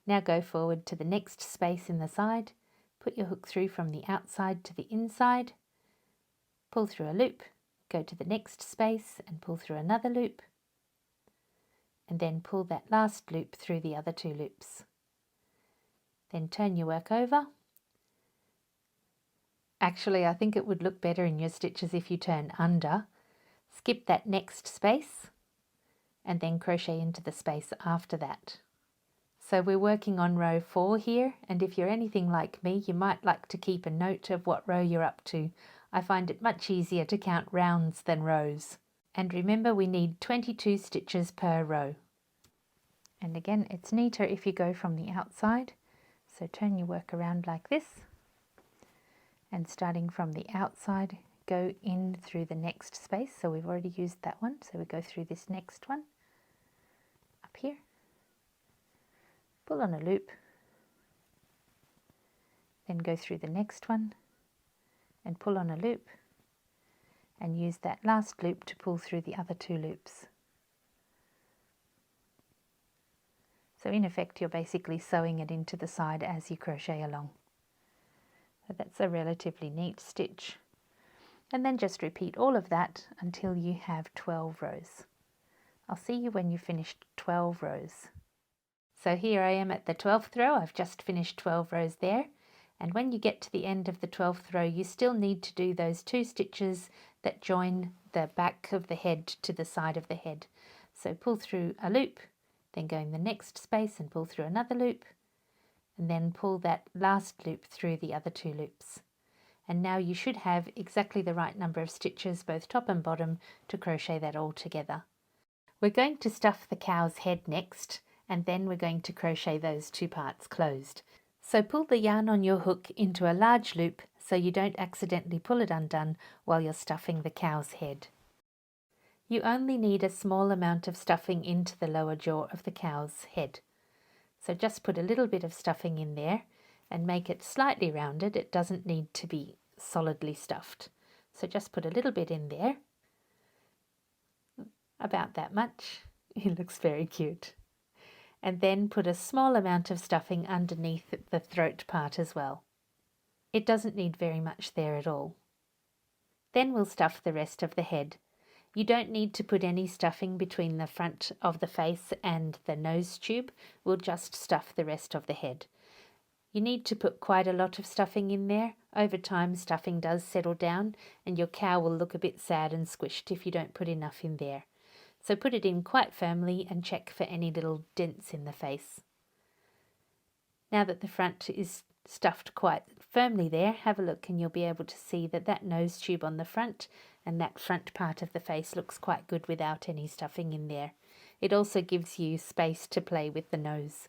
Now go forward to the next space in the side, put your hook through from the outside to the inside, pull through a loop, go to the next space and pull through another loop, and then pull that last loop through the other two loops. Then turn your work over. Actually, I think it would look better in your stitches if you turn under. Skip that next space and then crochet into the space after that. So we're working on row 4 here, and if you're anything like me, you might like to keep a note of what row you're up to. I find it much easier to count rounds than rows. And remember, we need 22 stitches per row. And again, it's neater if you go from the outside. So turn your work around like this. And starting from the outside, go in through the next space. So we've already used that one. So we go through this next one up here. Pull on a loop, then go through the next one and pull on a loop and use that last loop to pull through the other two loops. So in effect, you're basically sewing it into the side as you crochet along. So that's a relatively neat stitch. And then just repeat all of that until you have 12 rows. I'll see you when you've finished 12 rows. So here I am at the 12th row. I've just finished 12 rows there. And when you get to the end of the 12th row, you still need to do those 2 stitches that join the back of the head to the side of the head. So pull through a loop, then go in the next space and pull through another loop, and then pull that last loop through the other 2 loops. And now you should have exactly the right number of stitches, both top and bottom, to crochet that all together. We're going to stuff the cow's head next, and then we're going to crochet those 2 parts closed. So pull the yarn on your hook into a large loop so you don't accidentally pull it undone while you're stuffing the cow's head. You only need a small amount of stuffing into the lower jaw of the cow's head. So just put a little bit of stuffing in there and make it slightly rounded. It doesn't need to be solidly stuffed. So just put a little bit in there, about that much. It looks very cute. And then put a small amount of stuffing underneath the throat part as well. It doesn't need very much there at all. Then we'll stuff the rest of the head. You don't need to put any stuffing between the front of the face and the nose tube. We'll just stuff the rest of the head. You need to put quite a lot of stuffing in there. Over time, stuffing does settle down and your cow will look a bit sad and squished if you don't put enough in there. So put it in quite firmly and check for any little dents in the face. Now that the front is stuffed quite firmly there, have a look and you'll be able to see that that nose tube on the front and that front part of the face looks quite good without any stuffing in there. It also gives you space to play with the nose.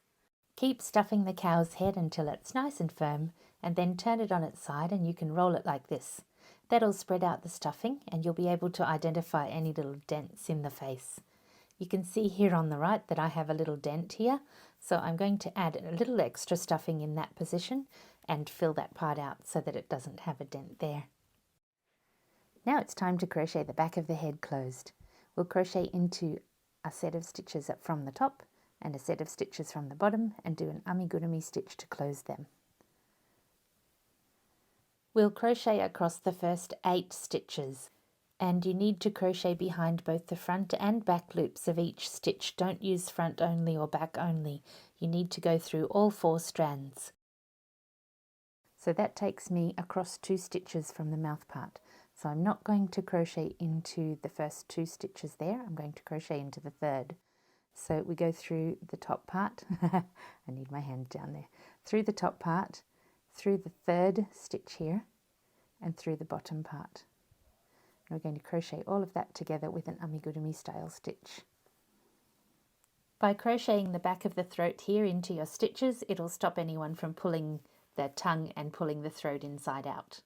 Keep stuffing the cow's head until it's nice and firm, and then turn it on its side and you can roll it like this. That'll spread out the stuffing and you'll be able to identify any little dents in the face. You can see here on the right that I have a little dent here, so I'm going to add a little extra stuffing in that position and fill that part out so that it doesn't have a dent there. Now it's time to crochet the back of the head closed. We'll crochet into a set of stitches from the top and a set of stitches from the bottom and do an amigurumi stitch to close them. We'll crochet across the first 8 stitches, and you need to crochet behind both the front and back loops of each stitch. Don't use front only or back only. You need to go through all 4 strands. So that takes me across 2 stitches from the mouth part. So I'm not going to crochet into the first 2 stitches there. I'm going to crochet into the 3rd. So we go through the top part. I need my hand down there. Through the top part, through the 3rd stitch here, and through the bottom part. And we're going to crochet all of that together with an amigurumi style stitch. By crocheting the back of the throat here into your stitches, it'll stop anyone from pulling the tongue and pulling the throat inside out.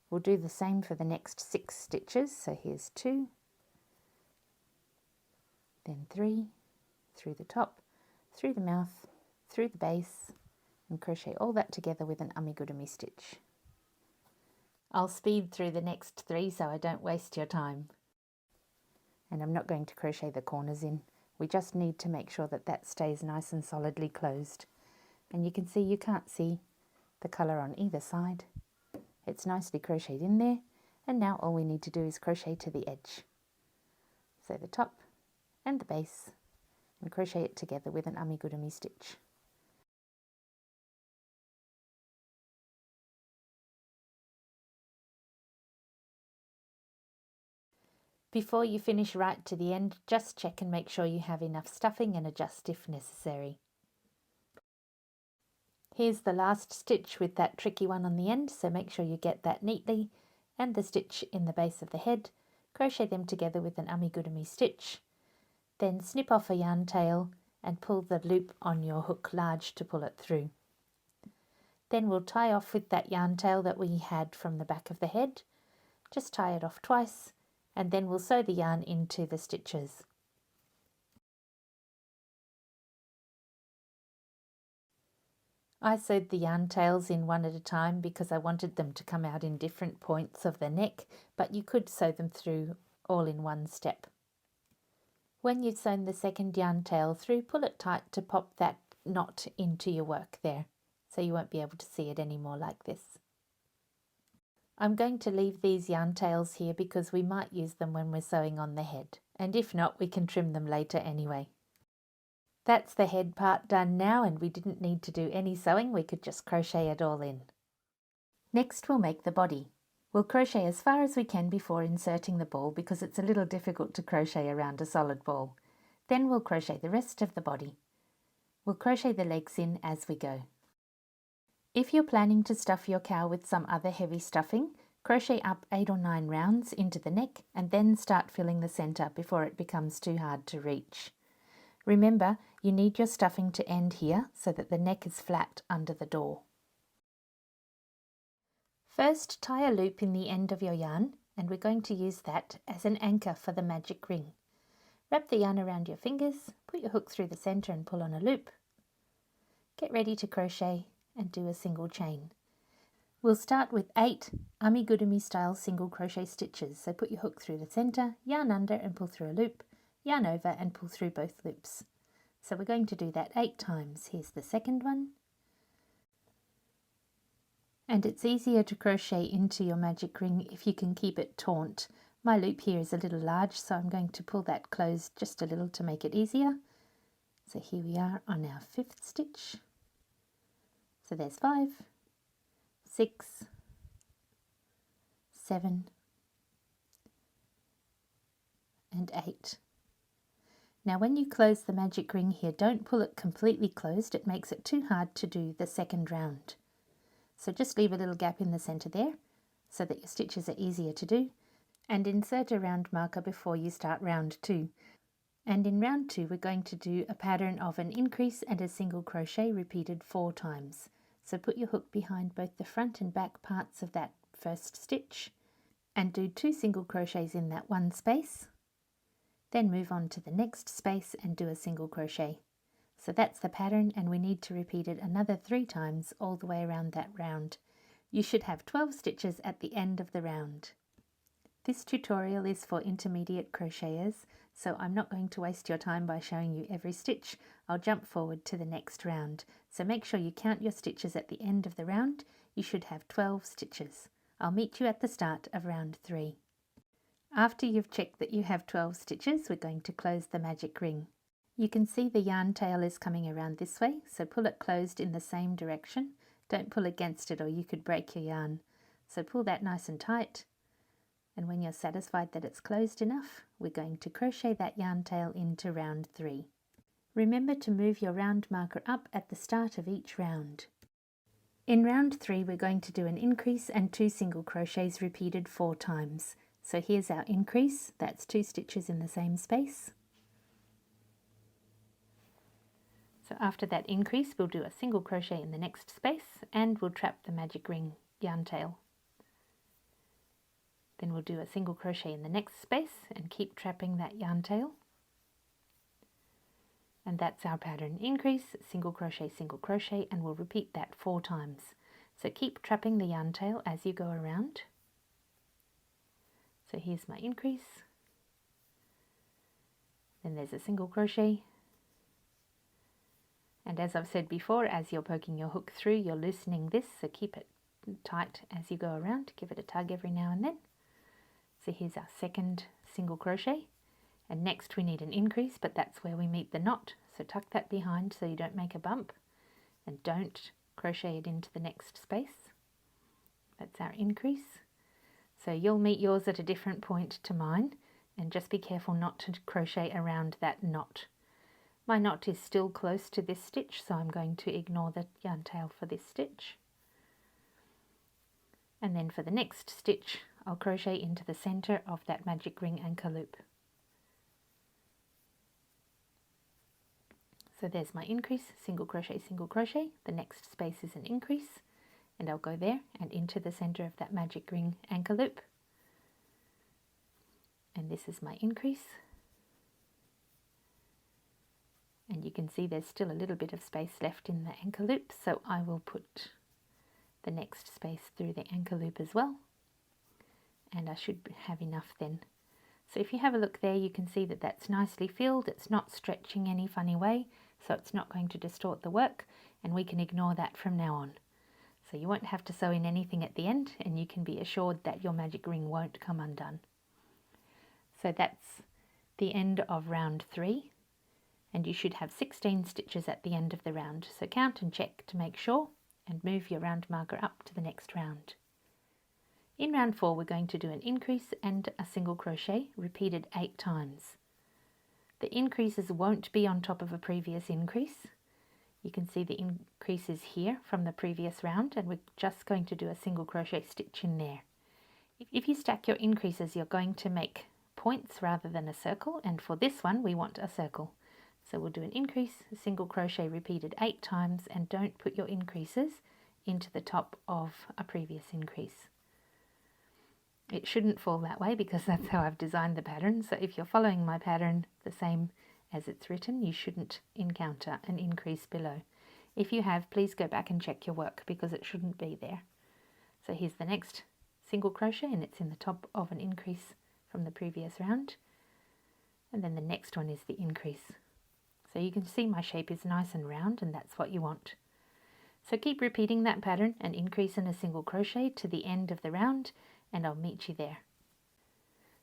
We'll do the same for the next 6 stitches. So here's 2, then 3, through the top, through the mouth, through the base, and crochet all that together with an amigurumi stitch. I'll speed through the next 3 so I don't waste your time. And I'm not going to crochet the corners in. We just need to make sure that that stays nice and solidly closed. And you can see you can't see the colour on either side. It's nicely crocheted in there, and now all we need to do is crochet to the edge. So the top and the base, and crochet it together with an amigurumi stitch. Before you finish right to the end, just check and make sure you have enough stuffing and adjust if necessary. Here's the last stitch with that tricky one on the end, so make sure you get that neatly, and the stitch in the base of the head. Crochet them together with an amigurumi stitch. Then snip off a yarn tail and pull the loop on your hook large to pull it through. Then we'll tie off with that yarn tail that we had from the back of the head. Just tie it off twice, and then we'll sew the yarn into the stitches. I sewed the yarn tails in one at a time because I wanted them to come out in different points of the neck, but you could sew them through all in one step. When you've sewn the second yarn tail through, pull it tight to pop that knot into your work there, so you won't be able to see it anymore like this. I'm going to leave these yarn tails here because we might use them when we're sewing on the head, and if not, we can trim them later anyway. That's the head part done now, and we didn't need to do any sewing, we could just crochet it all in. Next we'll make the body. We'll crochet as far as we can before inserting the ball because it's a little difficult to crochet around a solid ball. Then we'll crochet the rest of the body. We'll crochet the legs in as we go. If you're planning to stuff your cow with some other heavy stuffing, crochet up 8 or 9 rounds into the neck and then start filling the centre before it becomes too hard to reach. Remember, you need your stuffing to end here so that the neck is flat under the door. First, tie a loop in the end of your yarn, and we're going to use that as an anchor for the magic ring. Wrap the yarn around your fingers, put your hook through the centre and pull on a loop. Get ready to crochet and do a single chain. We'll start with 8 amigurumi style single crochet stitches, so put your hook through the centre, yarn under and pull through a loop, yarn over and pull through both loops. So we're going to do that 8 times. Here's the second one. And it's easier to crochet into your magic ring if you can keep it taut. My loop here is a little large, so I'm going to pull that closed just a little to make it easier. So here we are on our 5th stitch. So there's 5, 6, 7, and 8. Now when you close the magic ring here, don't pull it completely closed, it makes it too hard to do the second round. So just leave a little gap in the centre there so that your stitches are easier to do, and insert a round marker before you start round 2. And in round 2 we're going to do a pattern of an increase and a single crochet repeated 4 times. So put your hook behind both the front and back parts of that first stitch and do 2 single crochets in that one space. Then move on to the next space and do a single crochet. So that's the pattern, and we need to repeat it another 3 times all the way around that round. You should have 12 stitches at the end of the round. This tutorial is for intermediate crocheters, so I'm not going to waste your time by showing you every stitch. I'll jump forward to the next round. So make sure you count your stitches at the end of the round. You should have 12 stitches. I'll meet you at the start of round 3. After you've checked that you have 12 stitches, we're going to close the magic ring. You can see the yarn tail is coming around this way, so pull it closed in the same direction. Don't pull against it or you could break your yarn. So pull that nice and tight, and when you're satisfied that it's closed enough, we're going to crochet that yarn tail into round 3. Remember to move your round marker up at the start of each round. In round 3 we're going to do an increase and 2 single crochets repeated 4 times. So here's our increase, that's 2 stitches in the same space. So after that increase, we'll do a single crochet in the next space and we'll trap the magic ring yarn tail. Then we'll do a single crochet in the next space and keep trapping that yarn tail. And that's our pattern: increase, single crochet, and we'll repeat that 4 times. So keep trapping the yarn tail as you go around. So here's my increase, then there's a single crochet, and as I've said before, as you're poking your hook through, you're loosening this, so keep it tight as you go around. Give it a tug every now and then. So here's our second single crochet, and next we need an increase, but that's where we meet the knot, so tuck that behind so you don't make a bump, and don't crochet it into the next space. That's our increase. So you'll meet yours at a different point to mine, and just be careful not to crochet around that knot. My knot is still close to this stitch, so I'm going to ignore the yarn tail for this stitch. And then for the next stitch, I'll crochet into the center of that magic ring anchor loop. So there's my increase, single crochet, the next space is an increase, and I'll go there and into the center of that magic ring anchor loop. And this is my increase. And you can see there's still a little bit of space left in the anchor loop, so I will put the next space through the anchor loop as well. And I should have enough then. So if you have a look there, you can see that that's nicely filled. It's not stretching any funny way, so it's not going to distort the work, and we can ignore that from now on. So you won't have to sew in anything at the end, and you can be assured that your magic ring won't come undone. So that's the end of round 3, and you should have 16 stitches at the end of the round. So count and check to make sure, and move your round marker up to the next round. In round 4, we're going to do an increase and a single crochet repeated 8 times. The increases won't be on top of a previous increase. You can see the increases here from the previous round, and we're just going to do a single crochet stitch in there. If you stack your increases, you're going to make points rather than a circle, and for this one we want a circle. So we'll do an increase, a single crochet repeated 8 times, and don't put your increases into the top of a previous increase. It shouldn't fall that way because that's how I've designed the pattern, so if you're following my pattern the same as it's written, you shouldn't encounter an increase below. If you have, please go back and check your work because it shouldn't be there. So here's the next single crochet, and it's in the top of an increase from the previous round, and then the next one is the increase. So you can see my shape is nice and round, and that's what you want. So keep repeating that pattern, an increase and a single crochet to the end of the round, and I'll meet you there.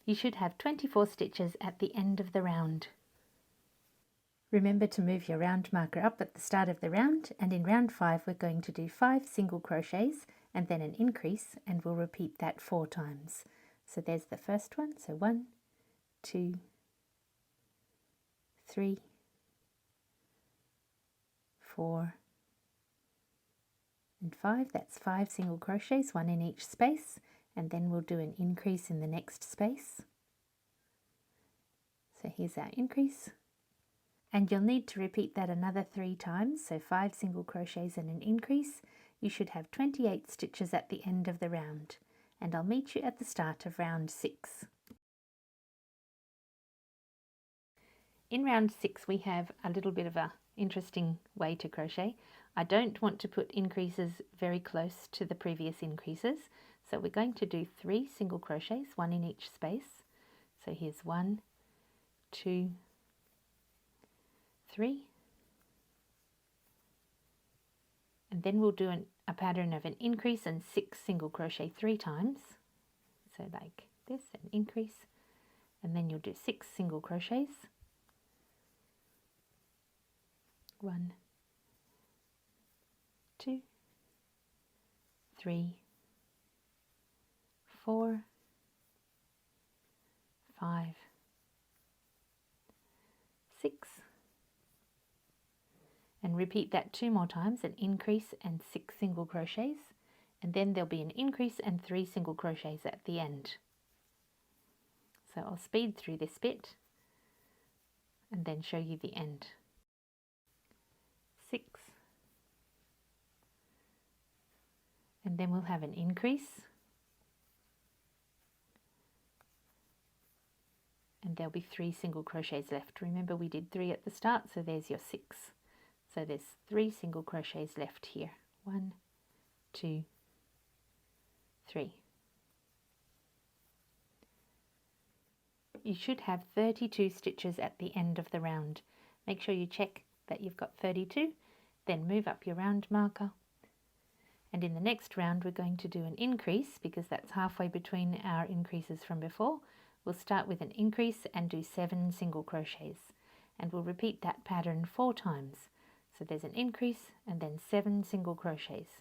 You should have 24 stitches at the end of the round. Remember to move your round marker up at the start of the round, and in round 5 we're going to do 5 single crochets and then an increase, and we'll repeat that 4 times. So there's the first one, so 1, 2, 3, 4 and 5. That's 5 single crochets, 1 in each space, and then we'll do an increase in the next space. So here's our increase, and you'll need to repeat that another 3 times, so 5 single crochets and an increase. You should have 28 stitches at the end of the round, and I'll meet you at the start of round 6. In round 6 we have a little bit of a interesting way to crochet. I don't want to put increases very close to the previous increases, so we're going to do 3 single crochets, 1 in each space. So here's 1, 2, 3, and then we'll do a pattern of an increase and 6 single crochet 3 times. So like this, an increase, and then you'll do 6 single crochets. 1, 2, 3, 4, 5, 6, and repeat that 2 more times, an increase and 6 single crochets, and then there'll be an increase and 3 single crochets at the end. So I'll speed through this bit and then show you the end. and then we'll have an increase, and there'll be 3 single crochets left. Remember we did 3 at the start, so there's your 6. So there's 3 single crochets left here. 1, 2, 3. You should have 32 stitches at the end of the round. Make sure you check that you've got 32, then move up your round marker. And in the next round we're going to do an increase, because that's halfway between our increases from before. We'll start with an increase and do 7 single crochets, and we'll repeat that pattern 4 times. So there's an increase and then 7 single crochets.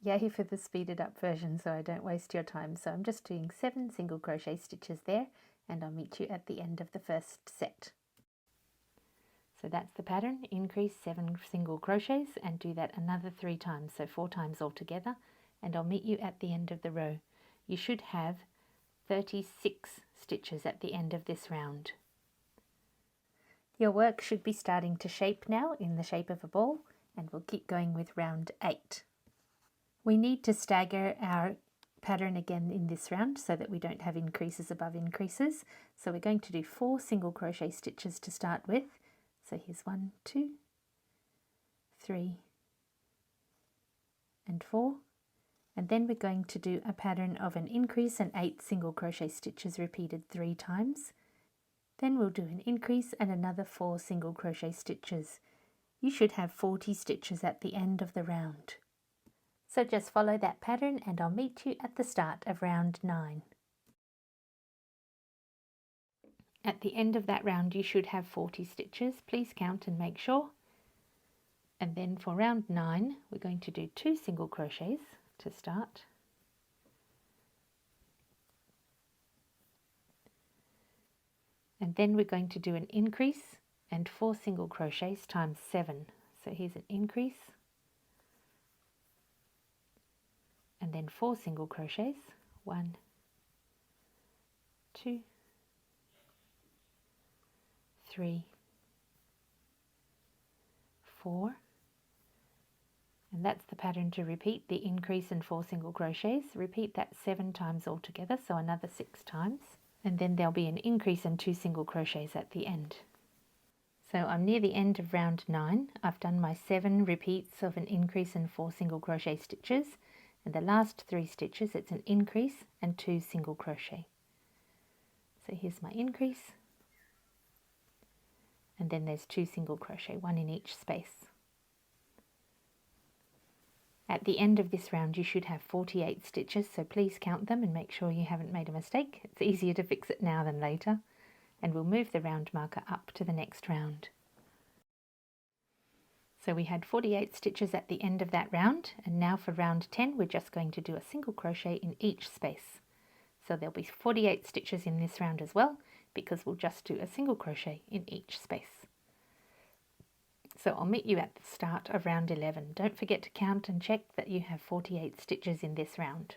Yay for the speeded up version so I don't waste your time. So I'm just doing 7 single crochet stitches there, and I'll meet you at the end of the first set. So that's the pattern, increase 7 single crochets and do that another 3 times, so 4 times altogether, and I'll meet you at the end of the row. You should have 36 stitches at the end of this round. Your work should be starting to shape now in the shape of a ball, and we'll keep going with round 8. We need to stagger our pattern again in this round so that we don't have increases above increases. So we're going to do 4 single crochet stitches to start with. So here's 1, 2, 3, and 4. And then we're going to do a pattern of an increase and 8 single crochet stitches repeated 3 times. Then we'll do an increase and another 4 single crochet stitches. You should have 40 stitches at the end of the round. So just follow that pattern and I'll meet you at the start of round 9. At the end of that round you should have 40 stitches. Please count and make sure. And then for round 9 we're going to do 2 single crochets to start. And then we're going to do an increase and 4 single crochets times 7. So here's an increase and then 4 single crochets, 1, 2, 3, 4, and that's the pattern to repeat the increase and 4 single crochets. Repeat that 7 times altogether, so another 6 times, and then there'll be an increase and 2 single crochets at the end. So I'm near the end of round 9. I've done my 7 repeats of an increase and 4 single crochet stitches, and the last 3 stitches it's an increase and 2 single crochet. So here's my increase, and then there's 2 single crochet, 1 in each space. At the end of this round you should have 48 stitches, so please count them and make sure you haven't made a mistake. It's easier to fix it now than later. And we'll move the round marker up to the next round. So we had 48 stitches at the end of that round, and now for round 10 we're just going to do a single crochet in each space. So there'll be 48 stitches in this round as well, because we'll just do a single crochet in each space. So I'll meet you at the start of round 11. Don't forget to count and check that you have 48 stitches in this round.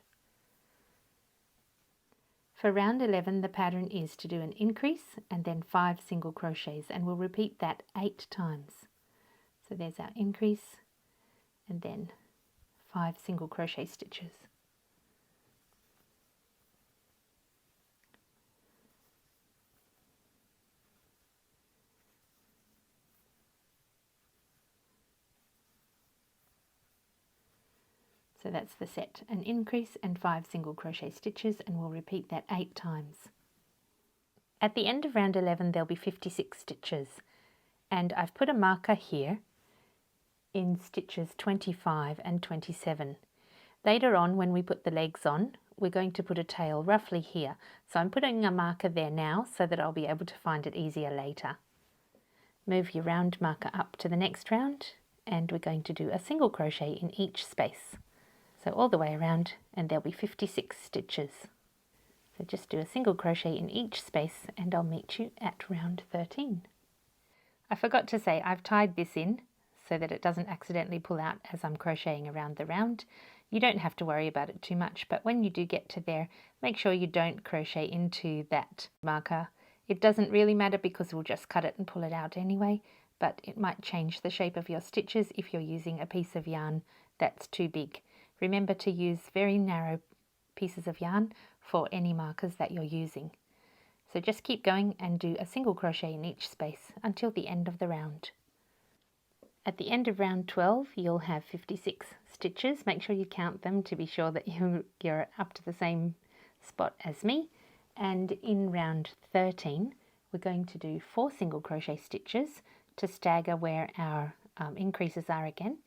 For round 11 the pattern is to do an increase and then 5 single crochets, and we'll repeat that 8 times. So there's our increase and then 5 single crochet stitches. So that's the set, an increase and 5 single crochet stitches, and we'll repeat that 8 times. At the end of round 11 there'll be 56 stitches, and I've put a marker here in stitches 25 and 27. Later on when we put the legs on we're going to put a tail roughly here, so I'm putting a marker there now so that I'll be able to find it easier later. Move your round marker up to the next round, and we're going to do a single crochet in each space. So all the way around, and there'll be 56 stitches. So just do a single crochet in each space and I'll meet you at round 13. I forgot to say I've tied this in so that it doesn't accidentally pull out as I'm crocheting around the round. You don't have to worry about it too much, but when you do get to there, make sure you don't crochet into that marker. It doesn't really matter because we'll just cut it and pull it out anyway, but it might change the shape of your stitches if you're using a piece of yarn that's too big. Remember to use very narrow pieces of yarn for any markers that you're using. So just keep going and do a single crochet in each space until the end of the round. At the end of round 12 you'll have 56 stitches. Make sure you count them to be sure that you're up to the same spot as me. And in round 13 we're going to do 4 single crochet stitches to stagger where our increases are again.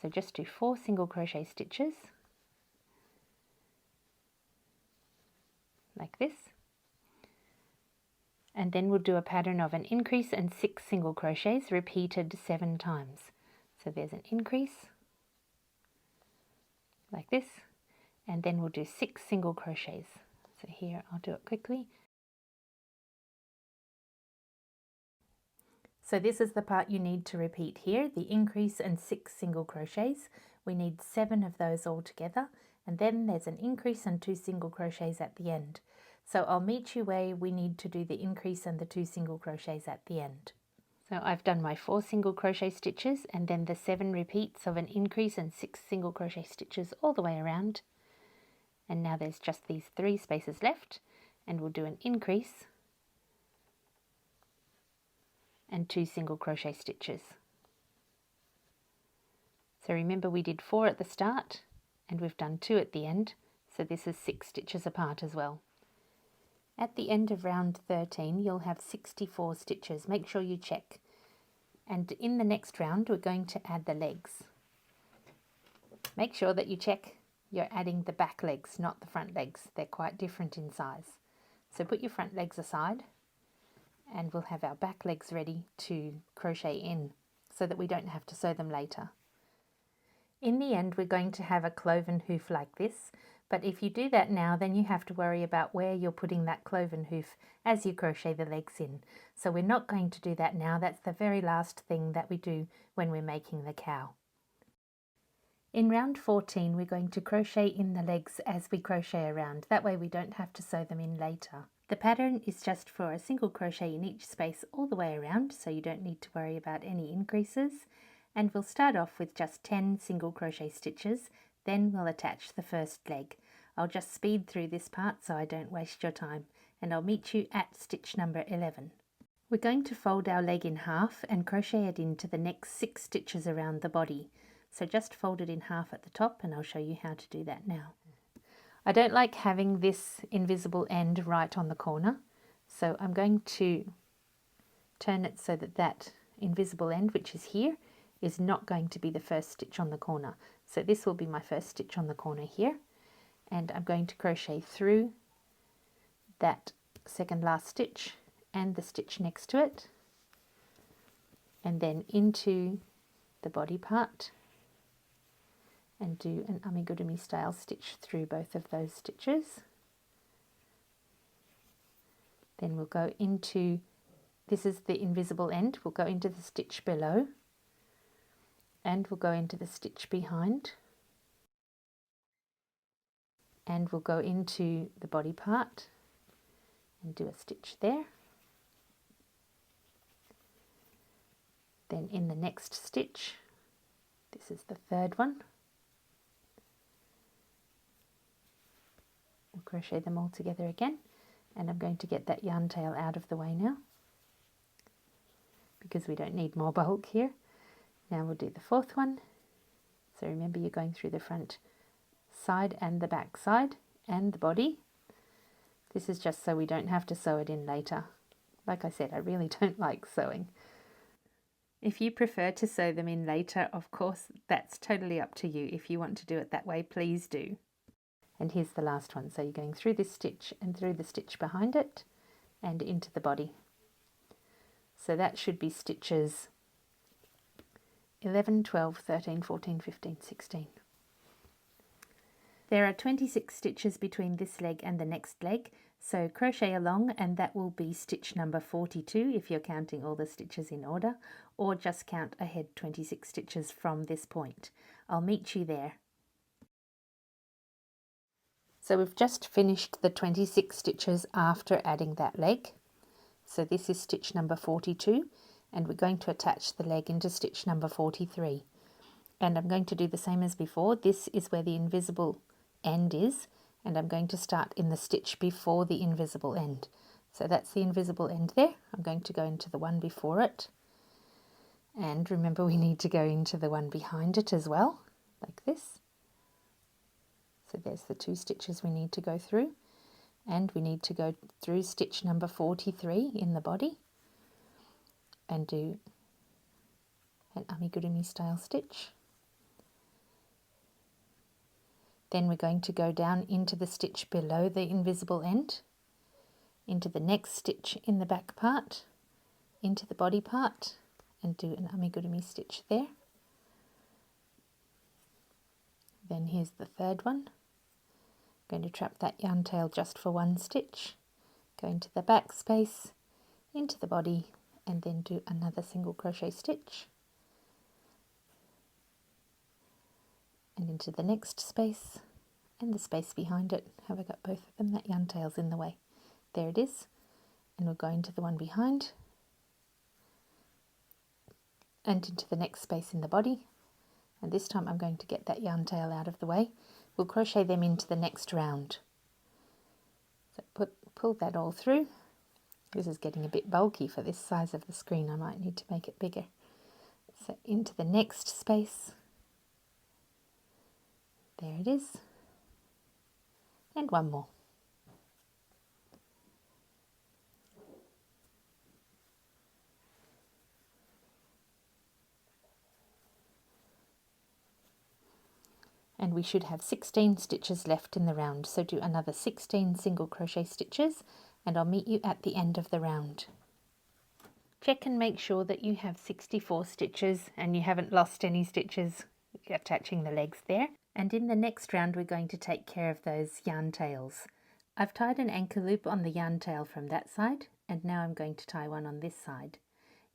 So just do 4 single crochet stitches like this, and then we'll do a pattern of an increase and 6 single crochets repeated 7 times. So there's an increase like this, and then we'll do 6 single crochets. So here I'll do it quickly. So this is the part you need to repeat here, the increase and 6 single crochets. We need 7 of those all together, and then there's an increase and 2 single crochets at the end. So I'll meet you where we need to do the increase and the 2 single crochets at the end. So I've done my 4 single crochet stitches and then the 7 repeats of an increase and 6 single crochet stitches all the way around. And now there's just these 3 spaces left, and we'll do an increase and 2 single crochet stitches. So remember we did 4 at the start and we've done 2 at the end, so this is 6 stitches apart as well. At the end of round 13 you'll have 64 stitches. Make sure you check. And in the next round we're going to add the legs. Make sure that you check you're adding the back legs, not the front legs. They're quite different in size. So put your front legs aside and we'll have our back legs ready to crochet in so that we don't have to sew them later. In the end we're going to have a cloven hoof like this, but if you do that now then you have to worry about where you're putting that cloven hoof as you crochet the legs in. So we're not going to do that now. That's the very last thing that we do when we're making the cow. In round 14 we're going to crochet in the legs as we crochet around. That way we don't have to sew them in later. The pattern is just for a single crochet in each space all the way around, so you don't need to worry about any increases. And we'll start off with just 10 single crochet stitches, then we'll attach the first leg. I'll just speed through this part so I don't waste your time, and I'll meet you at stitch number 11. We're going to fold our leg in half and crochet it into the next 6 stitches around the body. So just fold it in half at the top, and I'll show you how to do that now. I don't like having this invisible end right on the corner, so I'm going to turn it so that that invisible end, which is here, is not going to be the first stitch on the corner. So this will be my first stitch on the corner here, and I'm going to crochet through that second last stitch and the stitch next to it, and then into the body part, and do an amigurumi style stitch through both of those stitches. Then we'll go into, this is the invisible end, we'll go into the stitch below, and we'll go into the stitch behind, and we'll go into the body part and do a stitch there. Then in the next stitch, this is the third one, we'll crochet them all together again, and I'm going to get that yarn tail out of the way now because we don't need more bulk here. Now we'll do the fourth one. So remember you're going through the front side and the back side and the body. This is just so we don't have to sew it in later. Like I said, I really don't like sewing. If you prefer to sew them in later, of course, that's totally up to you. If you want to do it that way, please do. And here's the last one. So you're going through this stitch and through the stitch behind it and into the body. So that should be stitches 11, 12, 13, 14, 15, 16. There are 26 stitches between this leg and the next leg, so crochet along and that will be stitch number 42 if you're counting all the stitches in order, or just count ahead 26 stitches from this point. I'll meet you there. So we've just finished the 26 stitches after adding that leg. So this is stitch number 42, and we're going to attach the leg into stitch number 43. And I'm going to do the same as before. This is where the invisible end is, and I'm going to start in the stitch before the invisible end. So that's the invisible end there. I'm going to go into the one before it, and remember we need to go into the one behind it as well, like this. So there's the 2 stitches we need to go through, and we need to go through stitch number 43 in the body and do an amigurumi style stitch. Then we're going to go down into the stitch below the invisible end, into the next stitch in the back part, into the body part, and do an amigurumi stitch there. Then here's the third one. I'm going to trap that yarn tail just for 1 stitch, go into the back space, into the body, and then do another single crochet stitch, and into the next space and the space behind it. Have I got both of them? That yarn tail's in the way. There it is. And we'll go into the one behind and into the next space in the body, and this time I'm going to get that yarn tail out of the way. We'll crochet them into the next round. So pull that all through. This is getting a bit bulky for this size of the screen. I might need to make it bigger. So into the next space. There it is. And one more. And we should have 16 stitches left in the round, so do another 16 single crochet stitches, and I'll meet you at the end of the round. Check and make sure that you have 64 stitches and you haven't lost any stitches attaching the legs there. And in the next round we're going to take care of those yarn tails. I've tied an anchor loop on the yarn tail from that side, and now I'm going to tie one on this side.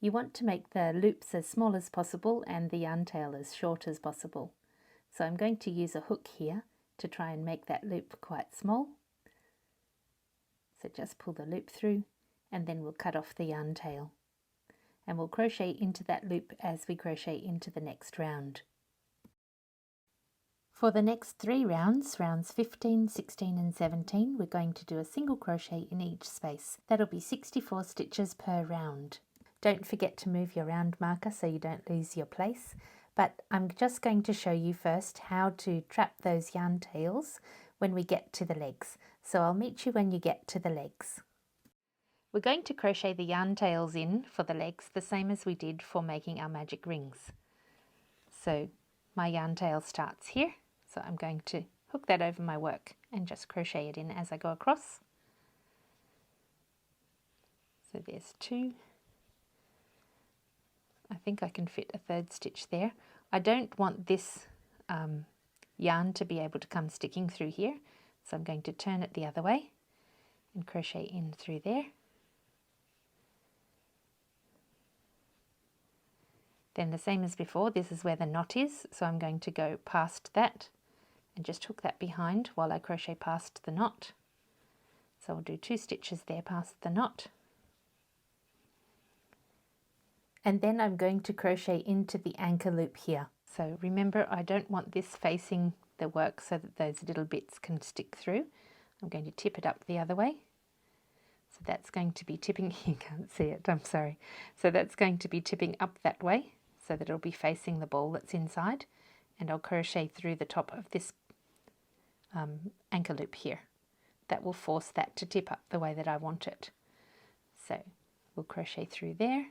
You want to make the loops as small as possible and the yarn tail as short as possible. So I'm going to use a hook here to try and make that loop quite small. So just pull the loop through, and then we'll cut off the yarn tail. And we'll crochet into that loop as we crochet into the next round. For the next 3 rounds, rounds 15, 16 and 17, we're going to do a single crochet in each space. That'll be 64 stitches per round. Don't forget to move your round marker so you don't lose your place. But I'm just going to show you first how to trap those yarn tails when we get to the legs. So I'll meet you when you get to the legs. We're going to crochet the yarn tails in for the legs the same as we did for making our magic rings. So my yarn tail starts here, so I'm going to hook that over my work and just crochet it in as I go across. So there's 2. I think I can fit a 3rd stitch there. I don't want this yarn to be able to come sticking through here, so I'm going to turn it the other way and crochet in through there. Then the same as before, this is where the knot is, so I'm going to go past that and just hook that behind while I crochet past the knot. So I'll do 2 stitches there past the knot. And then I'm going to crochet into the anchor loop here. So remember, I don't want this facing the work so that those little bits can stick through. I'm going to tip it up the other way. So that's going to be tipping, you can't see it, I'm sorry. So that's going to be tipping up that way so that it'll be facing the ball that's inside. And I'll crochet through the top of this anchor loop here. That will force that to tip up the way that I want it. So we'll crochet through there.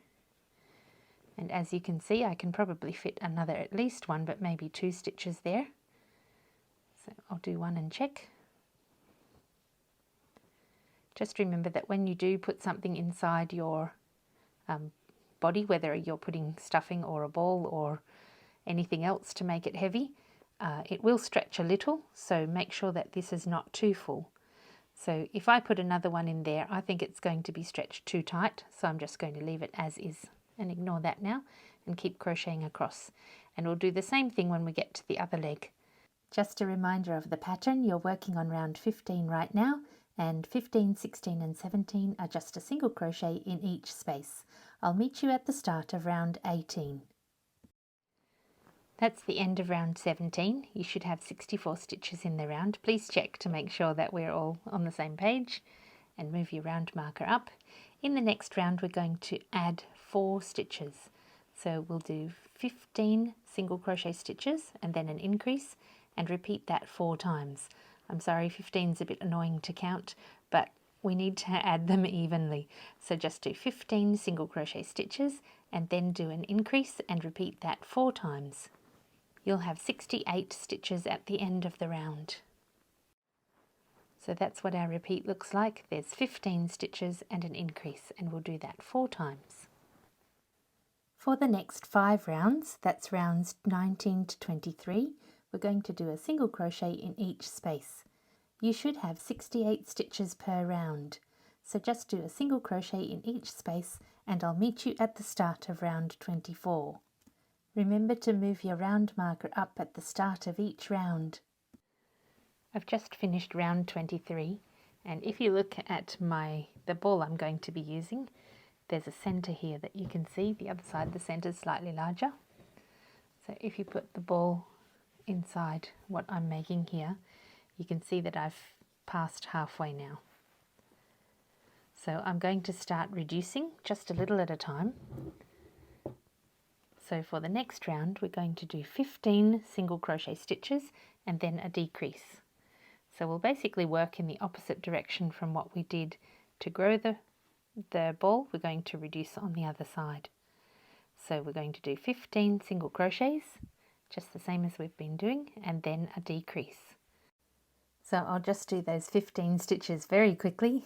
And as you can see, I can probably fit another at least 1, but maybe 2 stitches there. So I'll do 1 and check. Just remember that when you do put something inside your body, whether you're putting stuffing or a ball or anything else to make it heavy, it will stretch a little, so make sure that this is not too full. So if I put another one in there, I think it's going to be stretched too tight, so I'm just going to leave it as is. And ignore that now and keep crocheting across. And we'll do the same thing when we get to the other leg. Just a reminder of the pattern, you're working on round 15 right now, and 15, 16 and 17 are just a single crochet in each space. I'll meet you at the start of round 18. That's the end of round 17. You should have 64 stitches in the round. Please check to make sure that we're all on the same page and move your round marker up. In the next round we're going to add 4 stitches. So we'll do 15 single crochet stitches and then an increase and repeat that 4 times. I'm sorry, 15 is a bit annoying to count, but we need to add them evenly. So just do 15 single crochet stitches and then do an increase and repeat that 4 times. You'll have 68 stitches at the end of the round. So that's what our repeat looks like. There's 15 stitches and an increase, and we'll do that 4 times. For the next 5 rounds, that's rounds 19 to 23, we're going to do a single crochet in each space. You should have 68 stitches per round. So just do a single crochet in each space and I'll meet you at the start of round 24. Remember to move your round marker up at the start of each round. I've just finished round 23, and if you look at the ball I'm going to be using, there's a centre here that you can see. The other side of the centre is slightly larger. So if you put the ball inside what I'm making here, you can see that I've passed halfway now. So I'm going to start reducing just a little at a time. So for the next round we're going to do 15 single crochet stitches and then a decrease. So we'll basically work in the opposite direction from what we did to grow the ball. We're going to reduce on the other side. So we're going to do 15 single crochets, just the same as we've been doing, and then a decrease. So I'll just do those 15 stitches very quickly,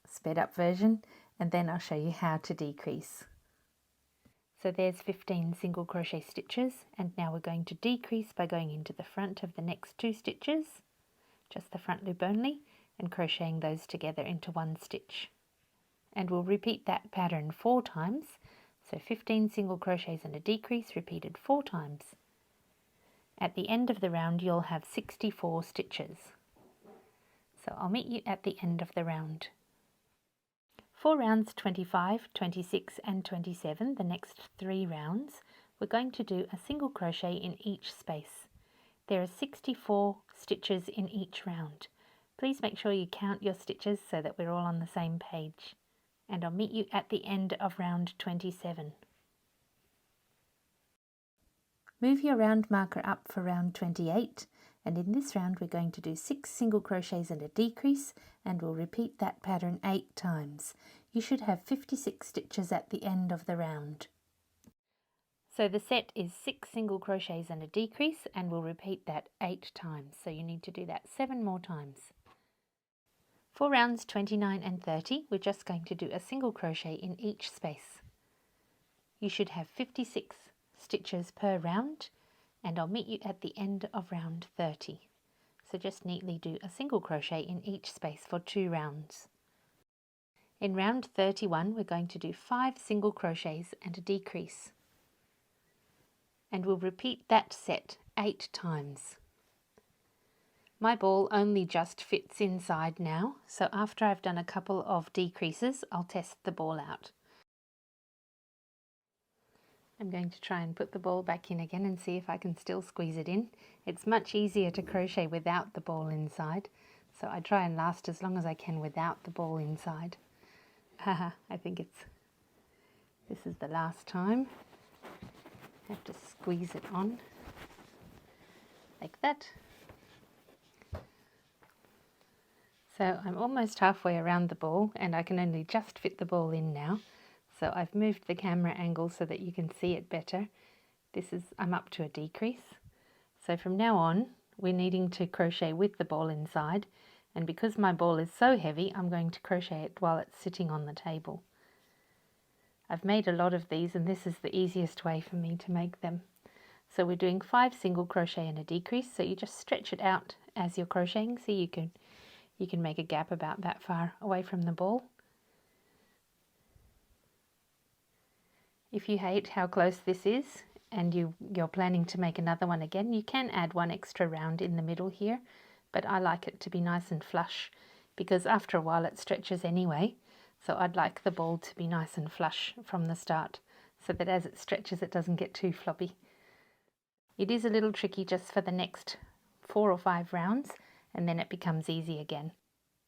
sped up version, and then I'll show you how to decrease. So there's 15 single crochet stitches, and now we're going to decrease by going into the front of the next 2 stitches, just the front loop only, and crocheting those together into 1 stitch. And we'll repeat that pattern 4 times, so 15 single crochets and a decrease repeated 4 times. At the end of the round you'll have 64 stitches. So I'll meet you at the end of the round. For rounds 25, 26 and 27, the next 3 rounds, we're going to do a single crochet in each space. There are 64 stitches in each round. Please make sure you count your stitches so that we're all on the same page. And I'll meet you at the end of round 27. Move your round marker up for round 28, and in this round we're going to do 6 single crochets and a decrease, and we'll repeat that pattern 8 times. You should have 56 stitches at the end of the round. So the set is 6 single crochets and a decrease, and we'll repeat that 8 times. So you need to do that 7 more times. For rounds 29 and 30, we're just going to do a single crochet in each space. You should have 56 stitches per round, and I'll meet you at the end of round 30. So just neatly do a single crochet in each space for 2 rounds. In round 31, we're going to do 5 single crochets and a decrease. And we'll repeat that set 8 times. My ball only just fits inside now, so after I've done a couple of decreases, I'll test the ball out. I'm going to try and put the ball back in again and see if I can still squeeze it in. It's much easier to crochet without the ball inside, so I try and last as long as I can without the ball inside. Haha, I think this is the last time. I have to squeeze it on like that. So I'm almost halfway around the ball and I can only just fit the ball in now. So I've moved the camera angle so that you can see it better. I'm up to a decrease. So from now on we're needing to crochet with the ball inside, and because my ball is so heavy I'm going to crochet it while it's sitting on the table. I've made a lot of these and this is the easiest way for me to make them. So we're doing 5 single crochet and a decrease, so you just stretch it out as you're crocheting so you can make a gap about that far away from the ball. If you hate how close this is and you're planning to make another one again, you can add 1 extra round in the middle here, but I like it to be nice and flush because after a while it stretches anyway, so I'd like the ball to be nice and flush from the start so that as it stretches it doesn't get too floppy. It is a little tricky just for the next 4 or 5 rounds, and then it becomes easy again.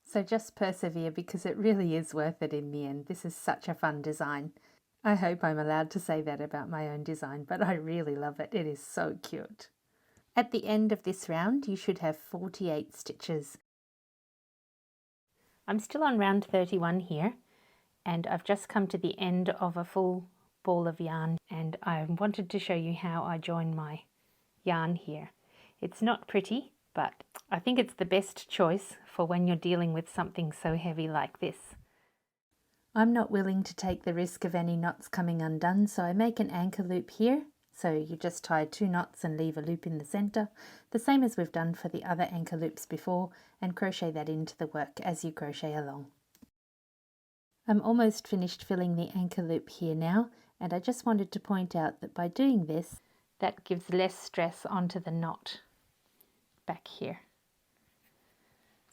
So just persevere because it really is worth it in the end. This is such a fun design. I hope I'm allowed to say that about my own design, but I really love it. It is so cute. At the end of this round, you should have 48 stitches. I'm still on round 31 here, and I've just come to the end of a full ball of yarn, and I wanted to show you how I join my yarn here. It's not pretty, but I think it's the best choice for when you're dealing with something so heavy like this. I'm not willing to take the risk of any knots coming undone, so I make an anchor loop here. So you just tie 2 knots and leave a loop in the center, the same as we've done for the other anchor loops before, and crochet that into the work as you crochet along. I'm almost finished filling the anchor loop here now, and I just wanted to point out that by doing this, that gives less stress onto the knot back here.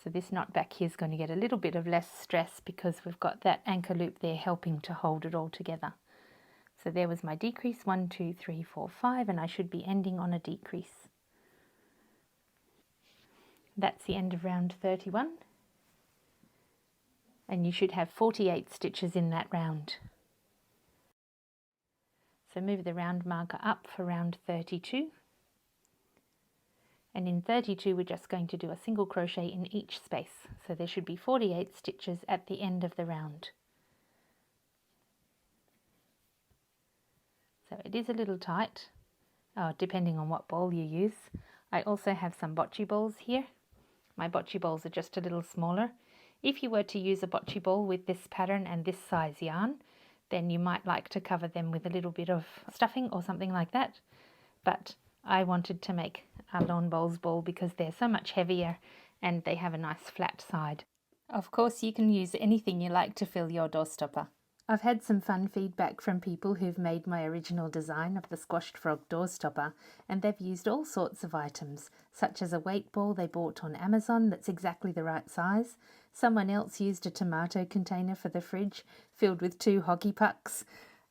So this knot back here is going to get a little bit of less stress because we've got that anchor loop there helping to hold it all together. So there was my decrease, 1, 2, 3, 4, 5, and I should be ending on a decrease. That's the end of round 31. And you should have 48 stitches in that round. So move the round marker up for round 32. And in 32 we're just going to do a single crochet in each space. So there should be 48 stitches at the end of the round. So it is a little tight, depending on what ball you use. I also have some bocce balls here. My bocce balls are just a little smaller. If you were to use a bocce ball with this pattern and this size yarn, then you might like to cover them with a little bit of stuffing or something like that. But I wanted to make a lawn bowls ball because they're so much heavier and they have a nice flat side. Of course, you can use anything you like to fill your doorstopper. I've had some fun feedback from people who've made my original design of the Squashed Frog Doorstopper, and they've used all sorts of items, such as a weight ball they bought on Amazon that's exactly the right size. Someone else used a tomato container for the fridge, filled with 2 hockey pucks.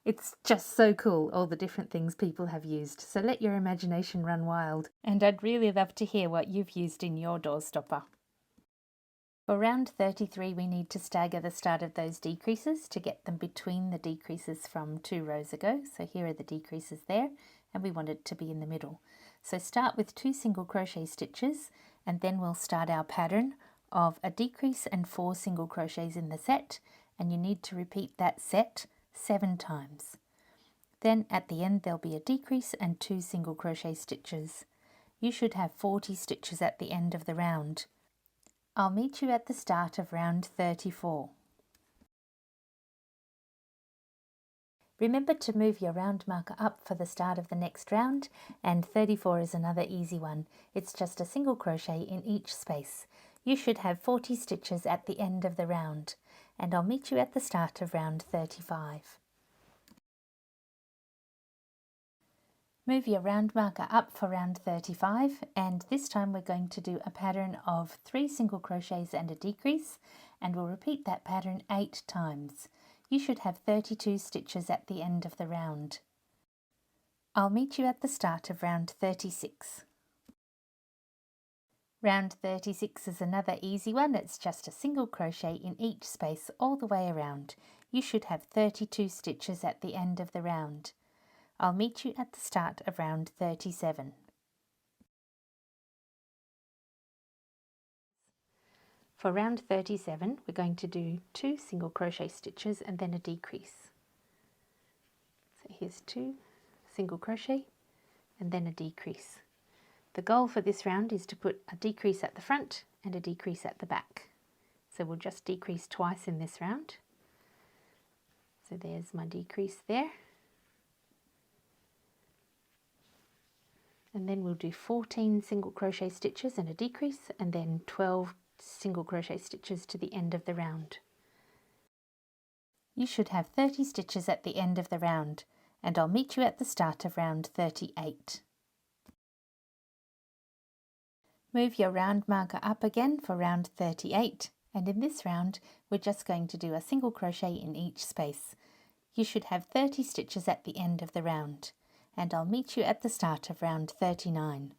It's just so cool, all the different things people have used, so let your imagination run wild. And I'd really love to hear what you've used in your doorstopper. For round 33 we need to stagger the start of those decreases to get them between the decreases from 2 rows ago. So here are the decreases there, and we want it to be in the middle. So start with 2 single crochet stitches, and then we'll start our pattern of a decrease and 4 single crochets in the set, and you need to repeat that set 7 times. Then at the end there'll be a decrease and 2 single crochet stitches. You should have 40 stitches at the end of the round. I'll meet you at the start of round 34. Remember to move your round marker up for the start of the next round, and 34 is another easy one. It's just a single crochet in each space. You should have 40 stitches at the end of the round, and I'll meet you at the start of round 35. Move your round marker up for round 35, and this time we're going to do a pattern of 3 single crochets and a decrease, and we'll repeat that pattern 8 times. You should have 32 stitches at the end of the round. I'll meet you at the start of round 36. Round 36 is another easy one. It's just a single crochet in each space all the way around. You should have 32 stitches at the end of the round. I'll meet you at the start of round 37. For round 37, we're going to do 2 single crochet stitches and then a decrease. So here's 2 single crochet and then a decrease. The goal for this round is to put a decrease at the front and a decrease at the back. So we'll just decrease twice in this round. So there's my decrease there. And then we'll do 14 single crochet stitches and a decrease, and then 12 single crochet stitches to the end of the round. You should have 30 stitches at the end of the round, and I'll meet you at the start of round 38. Move your round marker up again for round 38, and in this round we're just going to do a single crochet in each space. You should have 30 stitches at the end of the round, and I'll meet you at the start of round 39.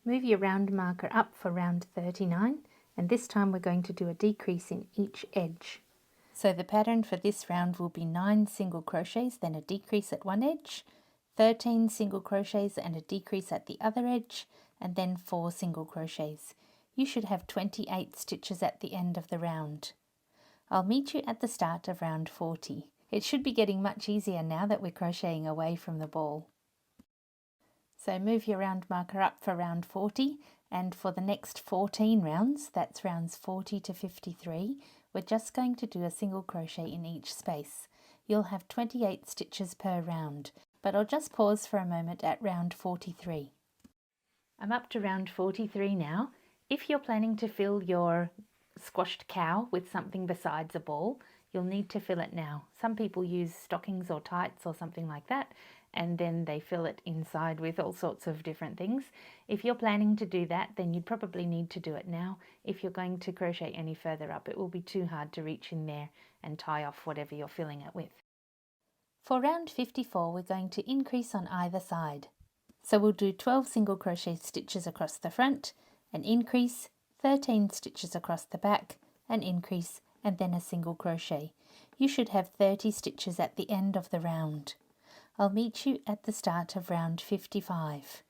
Move your round marker up for round 39, and this time we're going to do a decrease in each edge. So the pattern for this round will be 9 single crochets, then a decrease at one edge, 13 single crochets and a decrease at the other edge, and then 4 single crochets. You should have 28 stitches at the end of the round. I'll meet you at the start of round 40. It should be getting much easier now that we're crocheting away from the ball. So move your round marker up for round 40, and for the next 14 rounds, that's rounds 40 to 53, we're just going to do a single crochet in each space. You'll have 28 stitches per round, but I'll just pause for a moment at round 43. I'm up to round 43 now. If you're planning to fill your squashed cow with something besides a ball, you'll need to fill it now. Some people use stockings or tights or something like that, and then they fill it inside with all sorts of different things. If you're planning to do that, then you'd probably need to do it now. If you're going to crochet any further up, it will be too hard to reach in there and tie off whatever you're filling it with. For round 54, we're going to increase on either side. So we'll do 12 single crochet stitches across the front, an increase, 13 stitches across the back, an increase, and then a single crochet. You should have 30 stitches at the end of the round. I'll meet you at the start of round 55.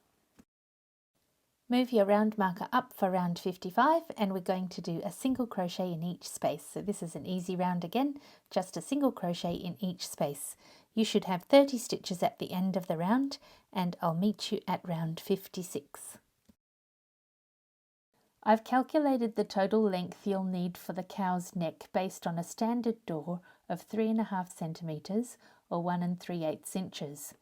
Move your round marker up for round 55, and we're going to do a single crochet in each space. So this is an easy round again, just a single crochet in each space. You should have 30 stitches at the end of the round, and I'll meet you at round 56. I've calculated the total length you'll need for the cow's neck based on a standard door of 3.5 centimetres or 1 3/8 inches.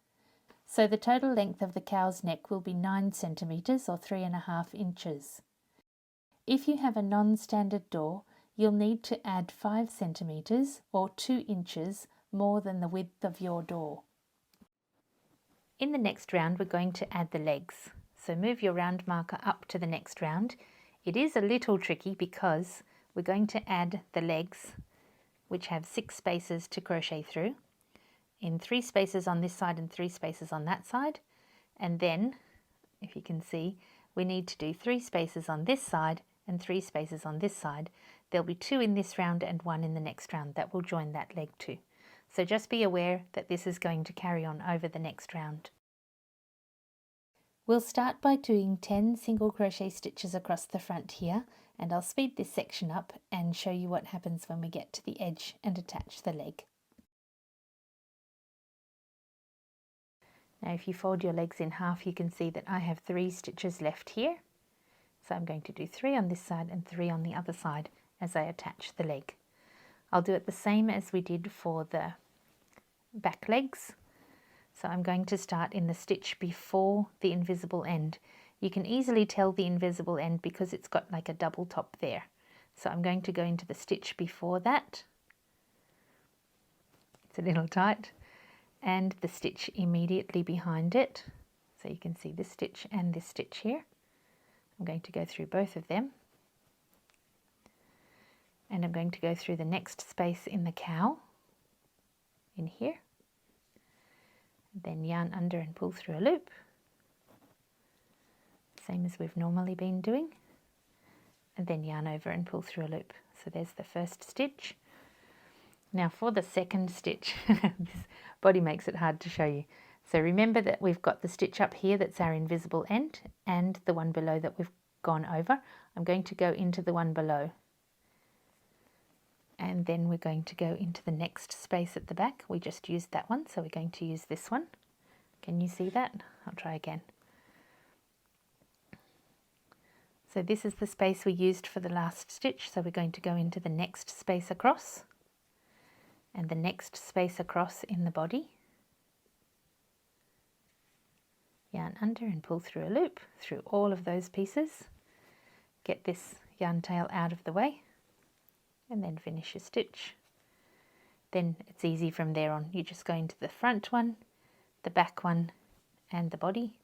So the total length of the cow's neck will be 9 centimetres or 3.5 inches. If you have a non-standard door, you'll need to add 5 centimetres or 2 inches more than the width of your door. In the next round, we're going to add the legs. So move your round marker up to the next round. It is a little tricky because we're going to add the legs, which have 6 spaces to crochet through, in 3 spaces on this side and 3 spaces on that side. And then, if you can see, we need to do 3 spaces on this side and 3 spaces on this side. There'll be 2 in this round and 1 in the next round that will join that leg too. So just be aware that this is going to carry on over the next round. We'll start by doing 10 single crochet stitches across the front here, and I'll speed this section up and show you what happens when we get to the edge and attach the leg. Now if you fold your legs in half, you can see that I have 3 stitches left here. So I'm going to do 3 on this side and 3 on the other side as I attach the leg. I'll do it the same as we did for the back legs. So I'm going to start in the stitch before the invisible end. You can easily tell the invisible end because it's got like a double top there. So I'm going to go into the stitch before that. It's a little tight. And the stitch immediately behind it. So you can see this stitch and this stitch here. I'm going to go through both of them. And I'm going to go through the next space in the cow, in here. Then yarn under and pull through a loop, same as we've normally been doing, and then yarn over and pull through a loop. So there's the first stitch. Now for the second stitch, this body makes it hard to show you. So remember that we've got the stitch up here that's our invisible end and the one below that we've gone over. I'm going to go into the one below. And then we're going to go into the next space at the back. We just used that one, so we're going to use this one. Can you see that? I'll try again. So this is the space we used for the last stitch, so we're going to go into the next space across and the next space across in the body. Yarn under and pull through a loop through all of those pieces. Get this yarn tail out of the way. And then finish your stitch. Then it's easy from there on. You just go into the front one, the back one, and the body,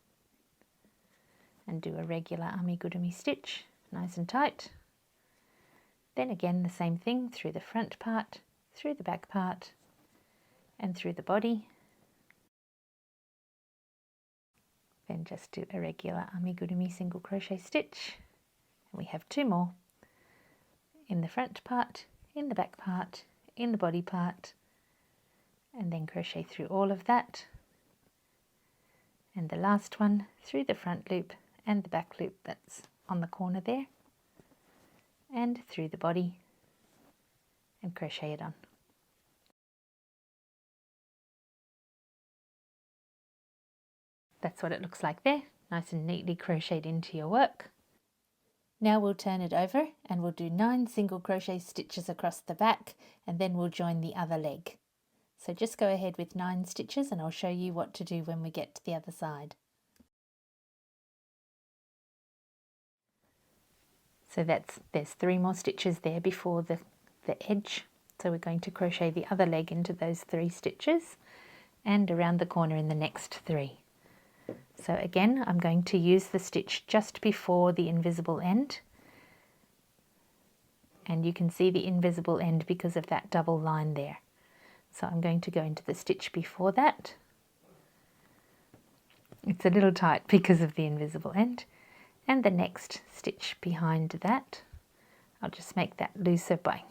and do a regular amigurumi stitch, nice and tight. Then again the same thing through the front part, through the back part, and through the body, then just do a regular amigurumi single crochet stitch. And we have 2 more in the front part, in the back part, in the body part, and then crochet through all of that, and the last one through the front loop and the back loop that's on the corner there, and through the body, and crochet it on. That's what it looks like there, nice and neatly crocheted into your work. Now we'll turn it over and we'll do 9 single crochet stitches across the back, and then we'll join the other leg. So just go ahead with 9 stitches and I'll show you what to do when we get to the other side. So there's 3 more stitches there before the edge. So we're going to crochet the other leg into those 3 stitches and around the corner in the next 3. So again, I'm going to use the stitch just before the invisible end, and you can see the invisible end because of that double line there. So I'm going to go into the stitch before that. It's a little tight because of the invisible end, and the next stitch behind that. I'll just make that looser by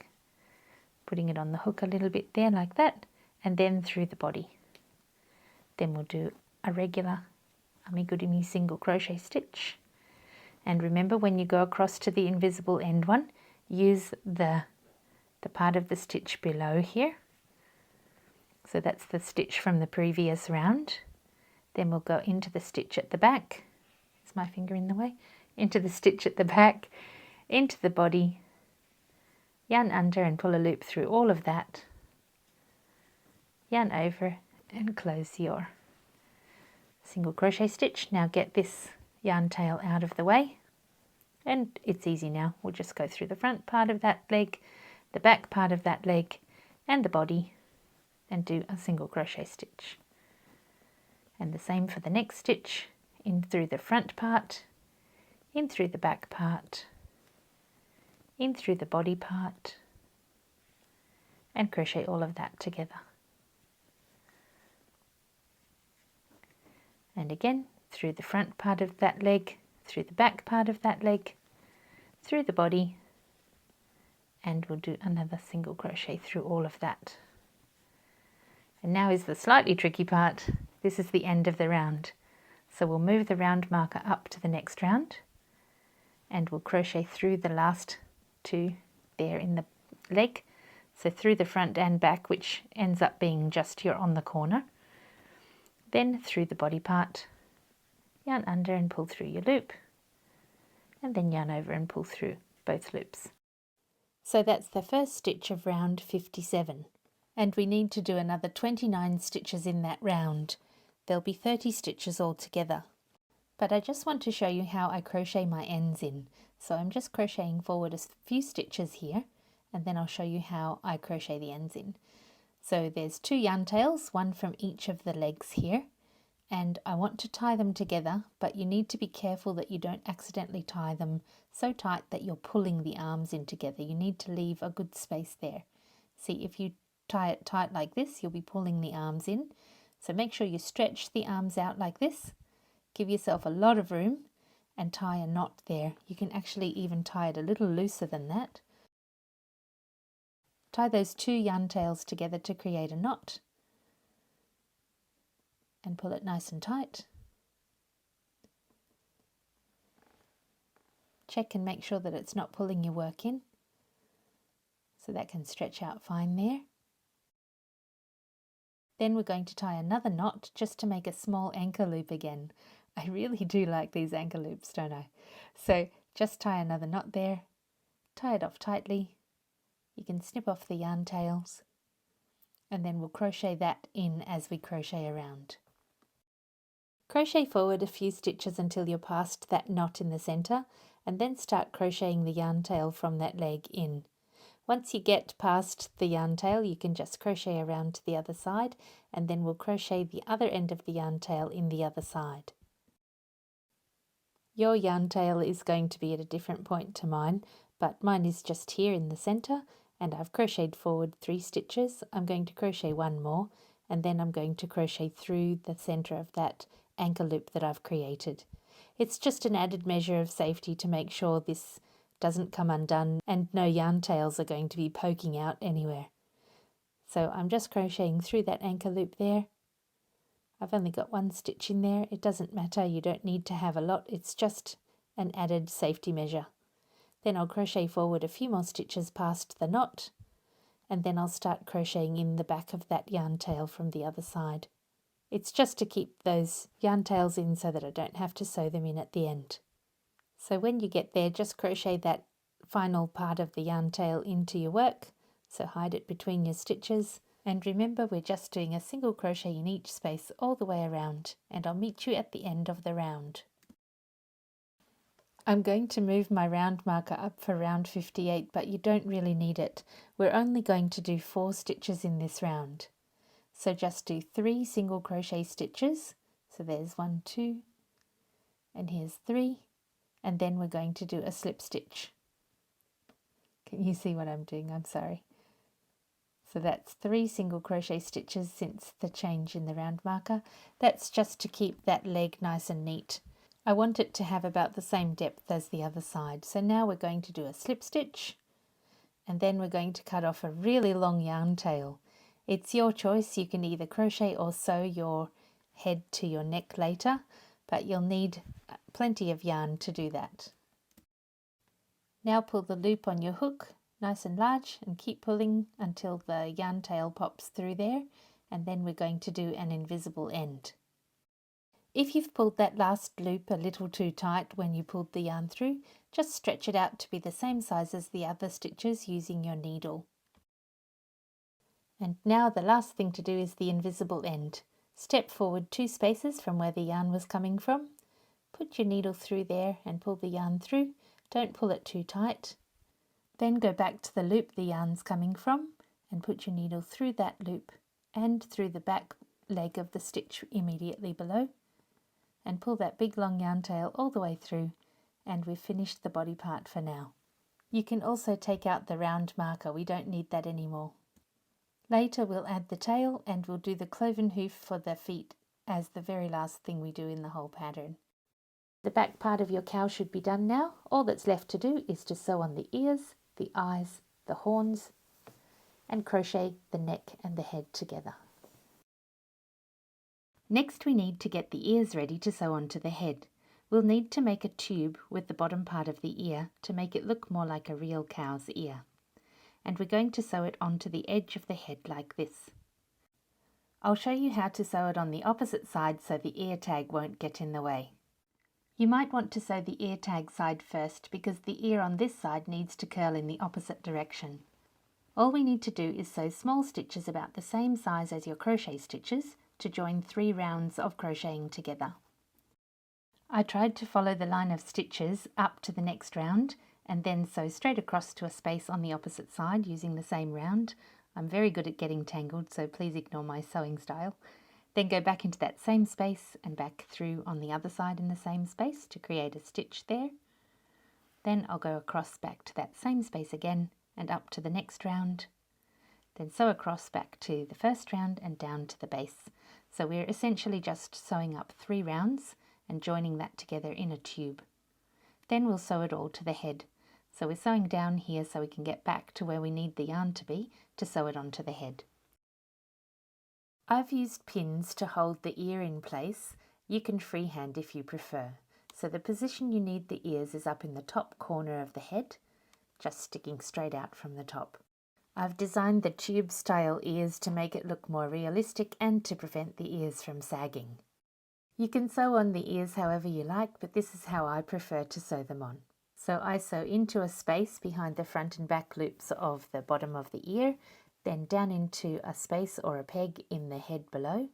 putting it on the hook a little bit there like that, and then through the body. Then we'll do a regular amigurumi single crochet stitch, and remember, when you go across to the invisible end one, use the part of the stitch below here. So that's the stitch from the previous round. Then we'll go into the stitch at the back. Is my finger in the way? Into the stitch at the back, into the body, yarn under and pull a loop through all of that, yarn over and close your single crochet stitch. Now get this yarn tail out of the way, and it's easy now. We'll just go through the front part of that leg, the back part of that leg, and the body, and do a single crochet stitch. And the same for the next stitch, in through the front part, in through the back part, in through the body part, and crochet all of that together. And again, through the front part of that leg, through the back part of that leg, through the body, and we'll do another single crochet through all of that. And now is the slightly tricky part. This is the end of the round. So we'll move the round marker up to the next round, and we'll crochet through the last 2 there in the leg. So through the front and back, which ends up being just your on the corner. Then through the body part, yarn under and pull through your loop, and then yarn over and pull through both loops. So that's the first stitch of round 57, and we need to do another 29 stitches in that round. There'll be 30 stitches altogether. But I just want to show you how I crochet my ends in. So I'm just crocheting forward a few stitches here, and then I'll show you how I crochet the ends in. So there's 2 yarn tails, one from each of the legs here, and I want to tie them together, but you need to be careful that you don't accidentally tie them so tight that you're pulling the arms in together. You need to leave a good space there. See, if you tie it tight like this, you'll be pulling the arms in. So make sure you stretch the arms out like this, give yourself a lot of room, and tie a knot there. You can actually even tie it a little looser than that. Tie those 2 yarn tails together to create a knot, and pull it nice and tight. Check and make sure that it's not pulling your work in, so that can stretch out fine there. Then we're going to tie another knot just to make a small anchor loop again. I really do like these anchor loops, don't I? So just tie another knot there, tie it off tightly. You can snip off the yarn tails, and then we'll crochet that in as we crochet around. Crochet forward a few stitches until you're past that knot in the center, and then start crocheting the yarn tail from that leg in. Once you get past the yarn tail, you can just crochet around to the other side, and then we'll crochet the other end of the yarn tail in the other side. Your yarn tail is going to be at a different point to mine, but mine is just here in the center, and I've crocheted forward 3 stitches. I'm going to crochet 1 more, and then I'm going to crochet through the center of that anchor loop that I've created. It's just an added measure of safety to make sure this doesn't come undone and no yarn tails are going to be poking out anywhere. So I'm just crocheting through that anchor loop there. I've only got one stitch in there. It doesn't matter, you don't need to have a lot, it's just an added safety measure. Then I'll crochet forward a few more stitches past the knot, and then I'll start crocheting in the back of that yarn tail from the other side. It's just to keep those yarn tails in so that I don't have to sew them in at the end. So when you get there, just crochet that final part of the yarn tail into your work, so hide it between your stitches. And remember, we're just doing a single crochet in each space all the way around, and I'll meet you at the end of the round. I'm going to move my round marker up for round 58, but you don't really need it. We're only going to do 4 stitches in this round. So just do 3 single crochet stitches. So there's 1, 2, and here's 3, and then we're going to do a slip stitch. Can you see what I'm doing? I'm sorry. So that's 3 single crochet stitches since the change in the round marker. That's just to keep that leg nice and neat. I want it to have about the same depth as the other side. So now we're going to do a slip stitch, and then we're going to cut off a really long yarn tail. It's your choice, you can either crochet or sew your head to your neck later, but you'll need plenty of yarn to do that. Now pull the loop on your hook nice and large and keep pulling until the yarn tail pops through there, and then we're going to do an invisible end. If you've pulled that last loop a little too tight when you pulled the yarn through, just stretch it out to be the same size as the other stitches using your needle. And now the last thing to do is the invisible end. Step forward 2 spaces from where the yarn was coming from, put your needle through there and pull the yarn through. Don't pull it too tight. Then go back to the loop the yarn's coming from and put your needle through that loop and through the back leg of the stitch immediately below, and pull that big long yarn tail all the way through, and we've finished the body part for now. You can also take out the round marker, we don't need that anymore. Later we'll add the tail and we'll do the cloven hoof for the feet as the very last thing we do in the whole pattern. The back part of your cow should be done now. All that's left to do is to sew on the ears, the eyes, the horns, and crochet the neck and the head together. Next we need to get the ears ready to sew onto the head. We'll need to make a tube with the bottom part of the ear to make it look more like a real cow's ear. And we're going to sew it onto the edge of the head like this. I'll show you how to sew it on the opposite side so the ear tag won't get in the way. You might want to sew the ear tag side first because the ear on this side needs to curl in the opposite direction. All we need to do is sew small stitches about the same size as your crochet stitches to join 3 rounds of crocheting together. I tried to follow the line of stitches up to the next round and then sew straight across to a space on the opposite side using the same round. I'm very good at getting tangled, so please ignore my sewing style. Then go back into that same space and back through on the other side in the same space to create a stitch there. Then I'll go across back to that same space again and up to the next round. Then sew across back to the first round and down to the base. So we're essentially just sewing up 3 rounds and joining that together in a tube. Then we'll sew it all to the head. So we're sewing down here so we can get back to where we need the yarn to be to sew it onto the head. I've used pins to hold the ear in place. You can freehand if you prefer. So the position you need the ears is up in the top corner of the head, just sticking straight out from the top. I've designed the tube style ears to make it look more realistic and to prevent the ears from sagging. You can sew on the ears however you like, but this is how I prefer to sew them on. So I sew into a space behind the front and back loops of the bottom of the ear, then down into a space or a peg in the head below,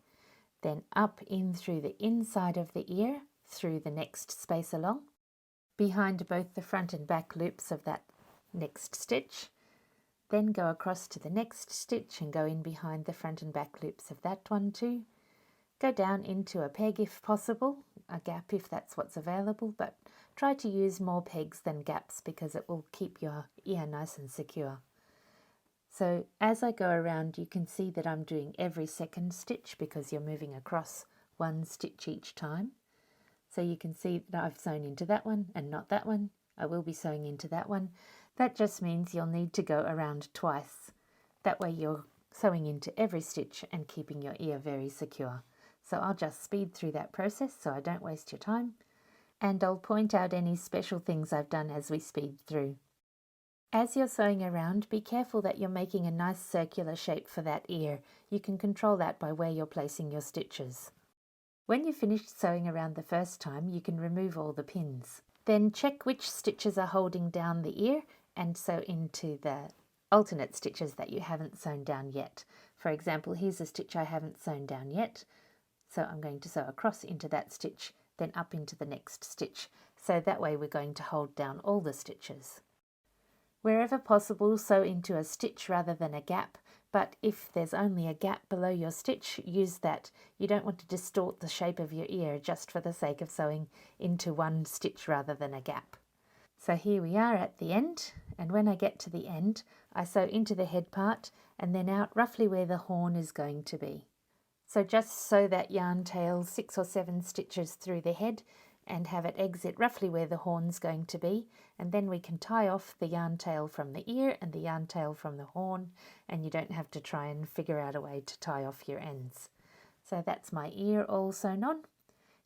then up in through the inside of the ear, through the next space along, behind both the front and back loops of that next stitch, then go across to the next stitch and go in behind the front and back loops of that one too. Go down into a peg if possible, a gap if that's what's available, but try to use more pegs than gaps because it will keep your ear nice and secure. So as I go around, you can see that I'm doing every second stitch because you're moving across one stitch each time. So you can see that I've sewn into that one and not that one. I will be sewing into that one. That just means you'll need to go around twice. That way you're sewing into every stitch and keeping your ear very secure. So I'll just speed through that process so I don't waste your time. And I'll point out any special things I've done as we speed through. As you're sewing around, be careful that you're making a nice circular shape for that ear. You can control that by where you're placing your stitches. When you've finished sewing around the first time, you can remove all the pins. Then check which stitches are holding down the ear and sew into the alternate stitches that you haven't sewn down yet. For example, here's a stitch I haven't sewn down yet. So I'm going to sew across into that stitch, then up into the next stitch. So that way we're going to hold down all the stitches. Wherever possible, sew into a stitch rather than a gap, but if there's only a gap below your stitch, use that. You don't want to distort the shape of your ear just for the sake of sewing into one stitch rather than a gap. So here we are at the end, and when I get to the end, I sew into the head part and then out roughly where the horn is going to be. So just sew that yarn tail 6 or 7 stitches through the head and have it exit roughly where the horn's going to be, and then we can tie off the yarn tail from the ear and the yarn tail from the horn, and you don't have to try and figure out a way to tie off your ends. So that's my ear all sewn on.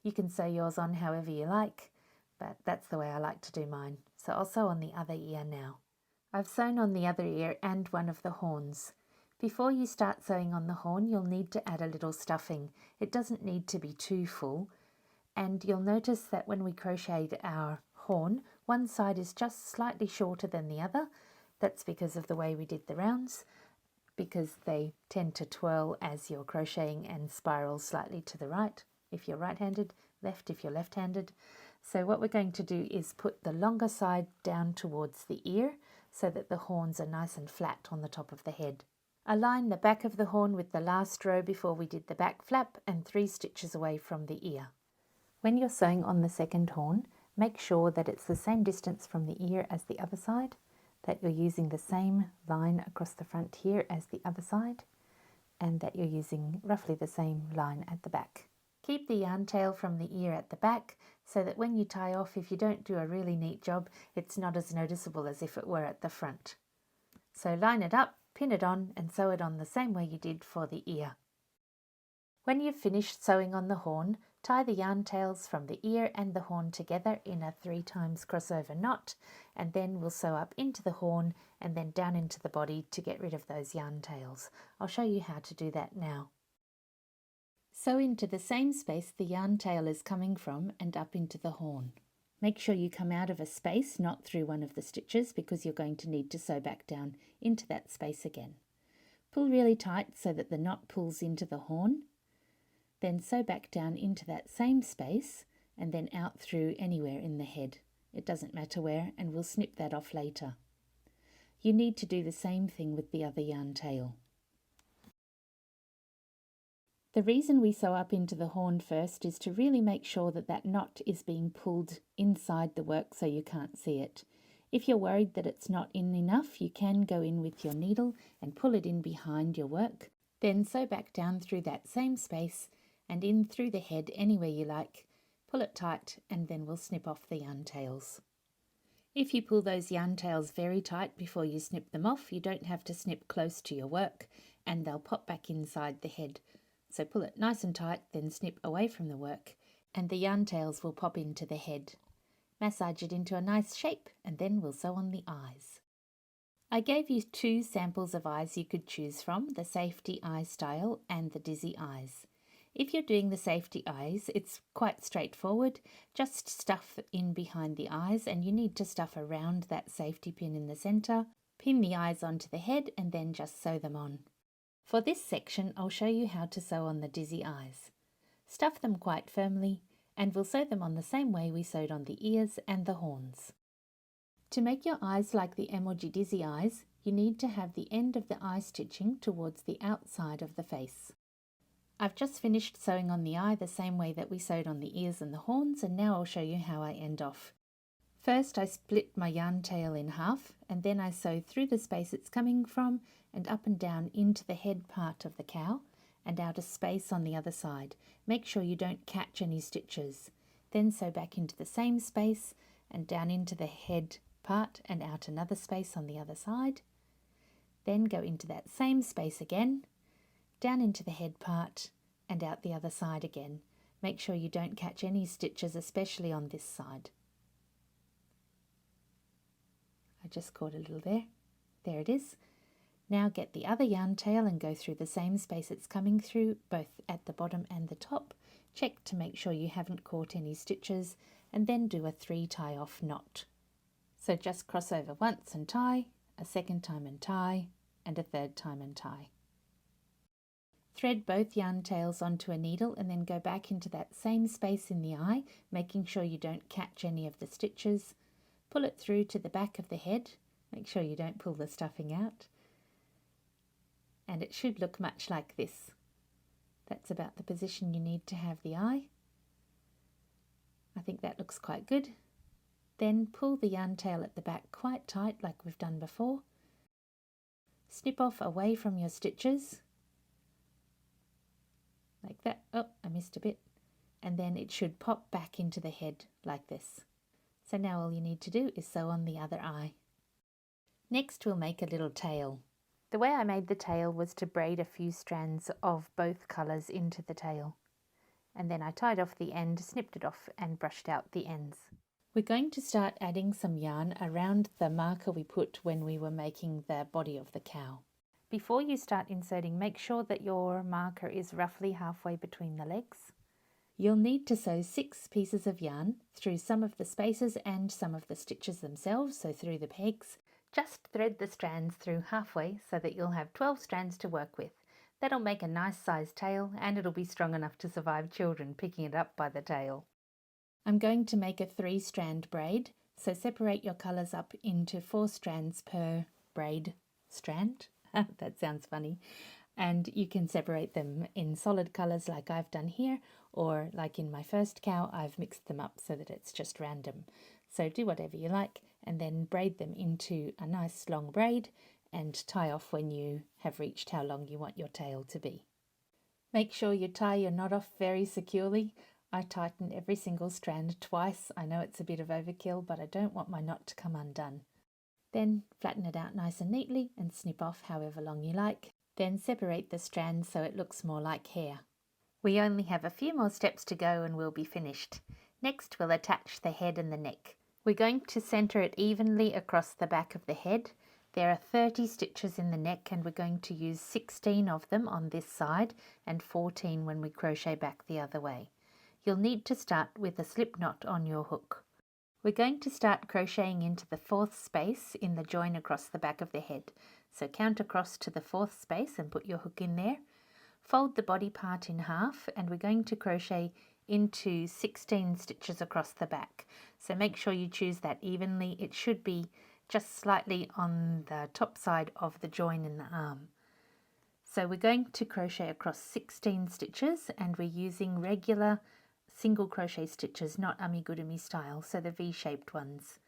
You can sew yours on however you like, but that's the way I like to do mine. So I'll sew on the other ear now. I've sewn on the other ear and one of the horns. Before you start sewing on the horn, you'll need to add a little stuffing. It doesn't need to be too full. And you'll notice that when we crocheted our horn, one side is just slightly shorter than the other. That's because of the way we did the rounds, because they tend to twirl as you're crocheting and spiral slightly to the right if you're right-handed, left if you're left-handed. So what we're going to do is put the longer side down towards the ear so that the horns are nice and flat on the top of the head. Align the back of the horn with the last row before we did the back flap and 3 stitches away from the ear. When you're sewing on the second horn, make sure that it's the same distance from the ear as the other side, that you're using the same line across the front here as the other side, and that you're using roughly the same line at the back. Keep the yarn tail from the ear at the back so that when you tie off, if you don't do a really neat job, it's not as noticeable as if it were at the front. So line it up, pin it on, and sew it on the same way you did for the ear. When you've finished sewing on the horn, tie the yarn tails from the ear and the horn together in a 3 times crossover knot, and then we'll sew up into the horn and then down into the body to get rid of those yarn tails. I'll show you how to do that now. Sew into the same space the yarn tail is coming from and up into the horn. Make sure you come out of a space, not through one of the stitches, because you're going to need to sew back down into that space again. Pull really tight so that the knot pulls into the horn. Then sew back down into that same space and then out through anywhere in the head. It doesn't matter where, and we'll snip that off later. You need to do the same thing with the other yarn tail. The reason we sew up into the horn first is to really make sure that that knot is being pulled inside the work so you can't see it. If you're worried that it's not in enough, you can go in with your needle and pull it in behind your work. Then sew back down through that same space and in through the head anywhere you like. Pull it tight and then we'll snip off the yarn tails. If you pull those yarn tails very tight before you snip them off, you don't have to snip close to your work and they'll pop back inside the head. So pull it nice and tight, then snip away from the work, and the yarn tails will pop into the head. Massage it into a nice shape, and then we'll sew on the eyes. I gave you 2 samples of eyes you could choose from, the safety eye style and the dizzy eyes. If you're doing the safety eyes, it's quite straightforward. Just stuff in behind the eyes, and you need to stuff around that safety pin in the centre. Pin the eyes onto the head, and then just sew them on. For this section, I'll show you how to sew on the dizzy eyes. Stuff them quite firmly, and we'll sew them on the same way we sewed on the ears and the horns. To make your eyes like the emoji dizzy eyes, you need to have the end of the eye stitching towards the outside of the face. I've just finished sewing on the eye the same way that we sewed on the ears and the horns, and now I'll show you how I end off. First, I split my yarn tail in half, and then I sew through the space it's coming from and up and down into the head part of the cow, and out a space on the other side. Make sure you don't catch any stitches. Then sew back into the same space and down into the head part and out another space on the other side. Then go into that same space again, down into the head part and out the other side again. Make sure you don't catch any stitches, especially on this side. I just caught a little there. There it is. Now get the other yarn tail and go through the same space it's coming through, both at the bottom and the top. Check to make sure you haven't caught any stitches, and then do a 3 tie off knot. So just cross over once and tie, a second time and tie, and a third time and tie. Thread both yarn tails onto a needle and then go back into that same space in the eye, making sure you don't catch any of the stitches. Pull it through to the back of the head. Make sure you don't pull the stuffing out. And it should look much like this. That's about the position you need to have the eye. I think that looks quite good. Then pull the yarn tail at the back quite tight like we've done before. Snip off away from your stitches. Like that. Oh, I missed a bit. And then it should pop back into the head like this. So now all you need to do is sew on the other eye. Next we'll make a little tail. The way I made the tail was to braid a few strands of both colours into the tail. And then I tied off the end, snipped it off and brushed out the ends. We're going to start adding some yarn around the marker we put when we were making the body of the cow. Before you start inserting, make sure that your marker is roughly halfway between the legs. You'll need to sew 6 pieces of yarn through some of the spaces and some of the stitches themselves, so through the pegs. Just thread the strands through halfway so that you'll have 12 strands to work with. That'll make a nice sized tail, and it'll be strong enough to survive children picking it up by the tail. I'm going to make a 3-strand braid, so separate your colours up into 4 strands per braid strand. That sounds funny. And you can separate them in solid colours like I've done here, or like in my first cow, I've mixed them up so that it's just random. So do whatever you like, and then braid them into a nice long braid and tie off when you have reached how long you want your tail to be. Make sure you tie your knot off very securely. I tighten every single strand twice. I know it's a bit of overkill, but I don't want my knot to come undone. Then flatten it out nice and neatly and snip off however long you like. Then separate the strands so it looks more like hair. We only have a few more steps to go and we'll be finished. Next we'll attach the head and the neck. We're going to centre it evenly across the back of the head. There are 30 stitches in the neck and we're going to use 16 of them on this side and 14 when we crochet back the other way. You'll need to start with a slip knot on your hook. We're going to start crocheting into the 4th space in the join across the back of the head. So count across to the 4th space and put your hook in there. Fold the body part in half and we're going to crochet into 16 stitches across the back. So make sure you choose that evenly. It should be just slightly on the top side of the join in the arm. So we're going to crochet across 16 stitches and we're using regular single crochet stitches, not amigurumi style, so the V-shaped ones.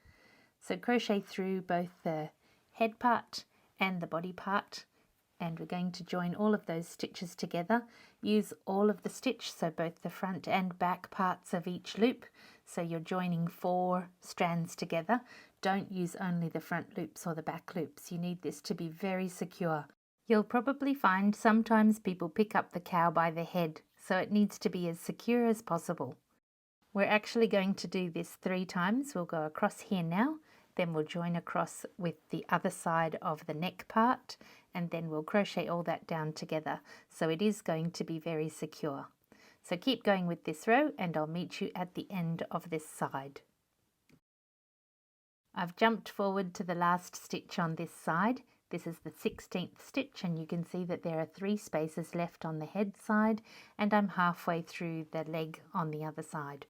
So crochet through both the head part and the body part, and we're going to join all of those stitches together. Use all of the stitch, so both the front and back parts of each loop, so you're joining 4 strands together. Don't use only the front loops or the back loops. You need this to be very secure. You'll probably find sometimes people pick up the cow by the head, so it needs to be as secure as possible. We're actually going to do this 3 times. We'll go across here now, then we'll join across with the other side of the neck part, and then we'll crochet all that down together. So it is going to be very secure. So keep going with this row and I'll meet you at the end of this side. I've jumped forward to the last stitch on this side. This is the 16th stitch and you can see that there are 3 spaces left on the head side and I'm halfway through the leg on the other side.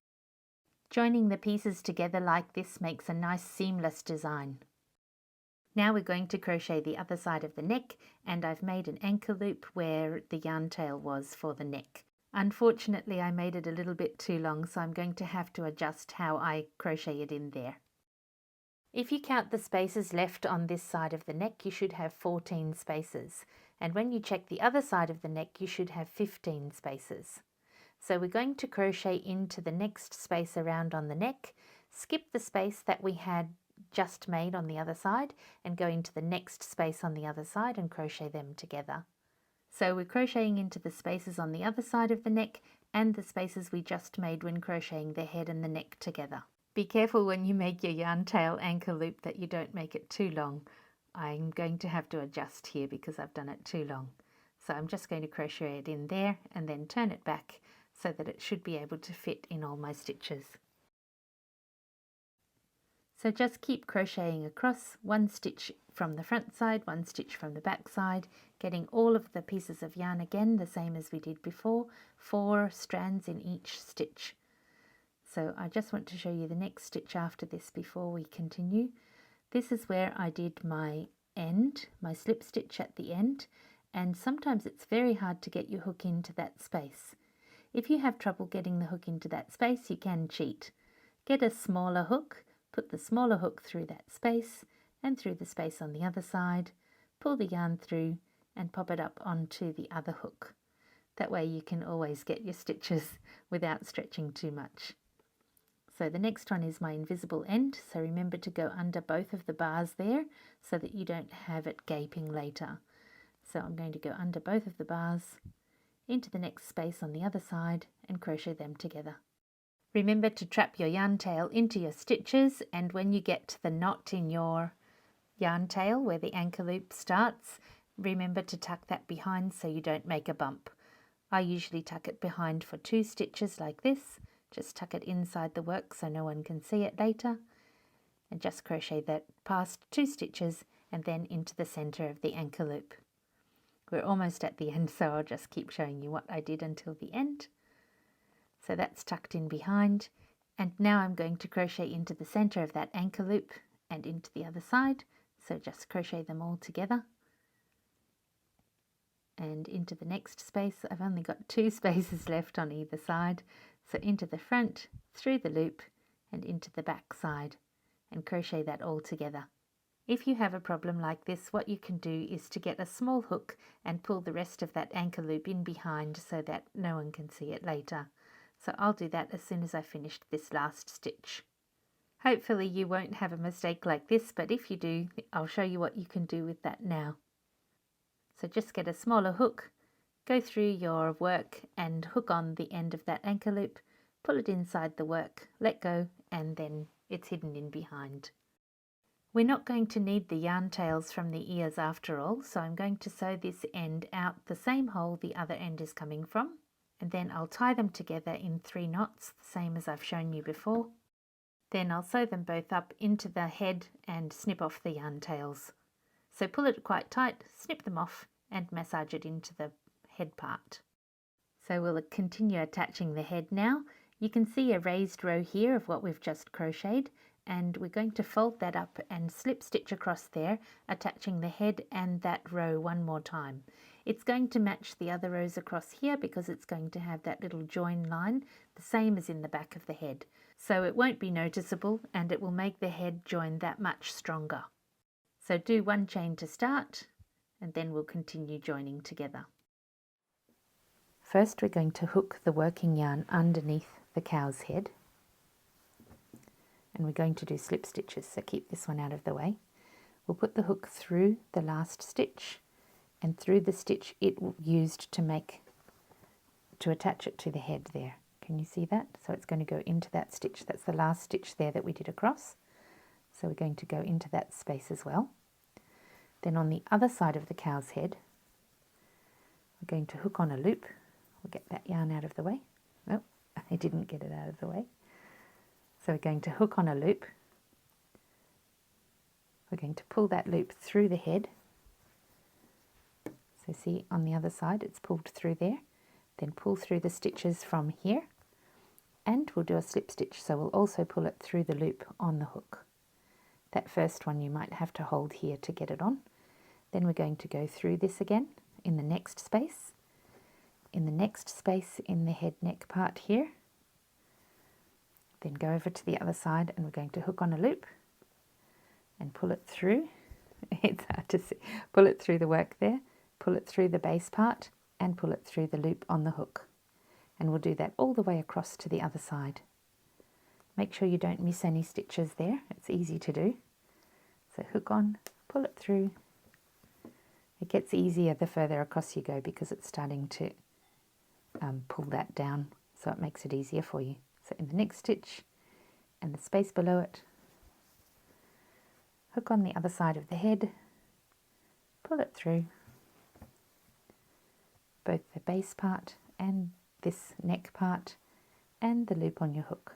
Joining the pieces together like this makes a nice seamless design. Now we're going to crochet the other side of the neck, and I've made an anchor loop where the yarn tail was for the neck. Unfortunately, I made it a little bit too long, so I'm going to have to adjust how I crochet it in there. If you count the spaces left on this side of the neck, you should have 14 spaces. And when you check the other side of the neck, you should have 15 spaces. So we're going to crochet into the next space around on the neck, skip the space that we had just made on the other side, and go into the next space on the other side and crochet them together. So we're crocheting into the spaces on the other side of the neck and the spaces we just made when crocheting the head and the neck together. Be careful when you make your yarn tail anchor loop that you don't make it too long. I'm going to have to adjust here because I've done it too long. So I'm just going to crochet it in there and then turn it back so that it should be able to fit in all my stitches. So just keep crocheting across, one stitch from the front side, one stitch from the back side, getting all of the pieces of yarn again the same as we did before, 4 strands in each stitch. So I just want to show you the next stitch after this before we continue. This is where I did my end, my slip stitch at the end, and sometimes it's very hard to get your hook into that space. If you have trouble getting the hook into that space, you can cheat. Get a smaller hook, put the smaller hook through that space and through the space on the other side, pull the yarn through and pop it up onto the other hook. That way you can always get your stitches without stretching too much. So the next one is my invisible end, so remember to go under both of the bars there so that you don't have it gaping later. So I'm going to go under both of the bars, into the next space on the other side and crochet them together. Remember to trap your yarn tail into your stitches, and when you get to the knot in your yarn tail where the anchor loop starts, remember to tuck that behind so you don't make a bump. I usually tuck it behind for 2 stitches like this. Just tuck it inside the work so no one can see it later, and just crochet that past 2 stitches and then into the center of the anchor loop. We're almost at the end, so I'll just keep showing you what I did until the end. So that's tucked in behind, and now I'm going to crochet into the center of that anchor loop and into the other side. So just crochet them all together and into the next space. I've only got 2 spaces left on either side, so into the front, through the loop and into the back side, and crochet that all together. If you have a problem like this, what you can do is to get a small hook and pull the rest of that anchor loop in behind so that no one can see it later. So I'll do that as soon as I finished this last stitch. Hopefully you won't have a mistake like this, but if you do, I'll show you what you can do with that now. So just get a smaller hook, go through your work and hook on the end of that anchor loop, pull it inside the work, let go, and then it's hidden in behind. We're not going to need the yarn tails from the ears after all, so I'm going to sew this end out the same hole the other end is coming from, and then I'll tie them together in 3 knots, the same as I've shown you before. Then I'll sew them both up into the head and snip off the yarn tails. So pull it quite tight, snip them off and massage it into the head part. So we'll continue attaching the head now. You can see a raised row here of what we've just crocheted, and we're going to fold that up and slip stitch across there, attaching the head and that row one more time. It's going to match the other rows across here because it's going to have that little join line, the same as in the back of the head. So it won't be noticeable and it will make the head join that much stronger. So do 1 chain to start and then we'll continue joining together. First we're going to hook the working yarn underneath the cow's head, and we're going to do slip stitches, so keep this one out of the way. We'll put the hook through the last stitch and through the stitch it used to attach it to the head there. Can you see that? So it's going to go into that stitch. That's the last stitch there that we did across. So we're going to go into that space as well. Then on the other side of the cow's head, we're going to hook on a loop. We'll get that yarn out of the way. Oh, I didn't get it out of the way. So we're going to hook on a loop. We're going to pull that loop through the head. So see on the other side it's pulled through there. Then pull through the stitches from here and we'll do a slip stitch, so we'll also pull it through the loop on the hook. That first one you might have to hold here to get it on. Then we're going to go through this again in the next space. In the next space in the head neck part here. Then go over to the other side and we're going to hook on a loop and pull it through. It's hard to see. Pull it through the work there. pull it through the base part and pull it through the loop on the hook. And we'll do that all the way across to the other side. Make sure you don't miss any stitches there, it's easy to do. So hook on, pull it through. It gets easier the further across you go because it's starting to pull that down, so it makes it easier for you. So in the next stitch and the space below it, hook on the other side of the head, pull it through, both the base part and this neck part and the loop on your hook.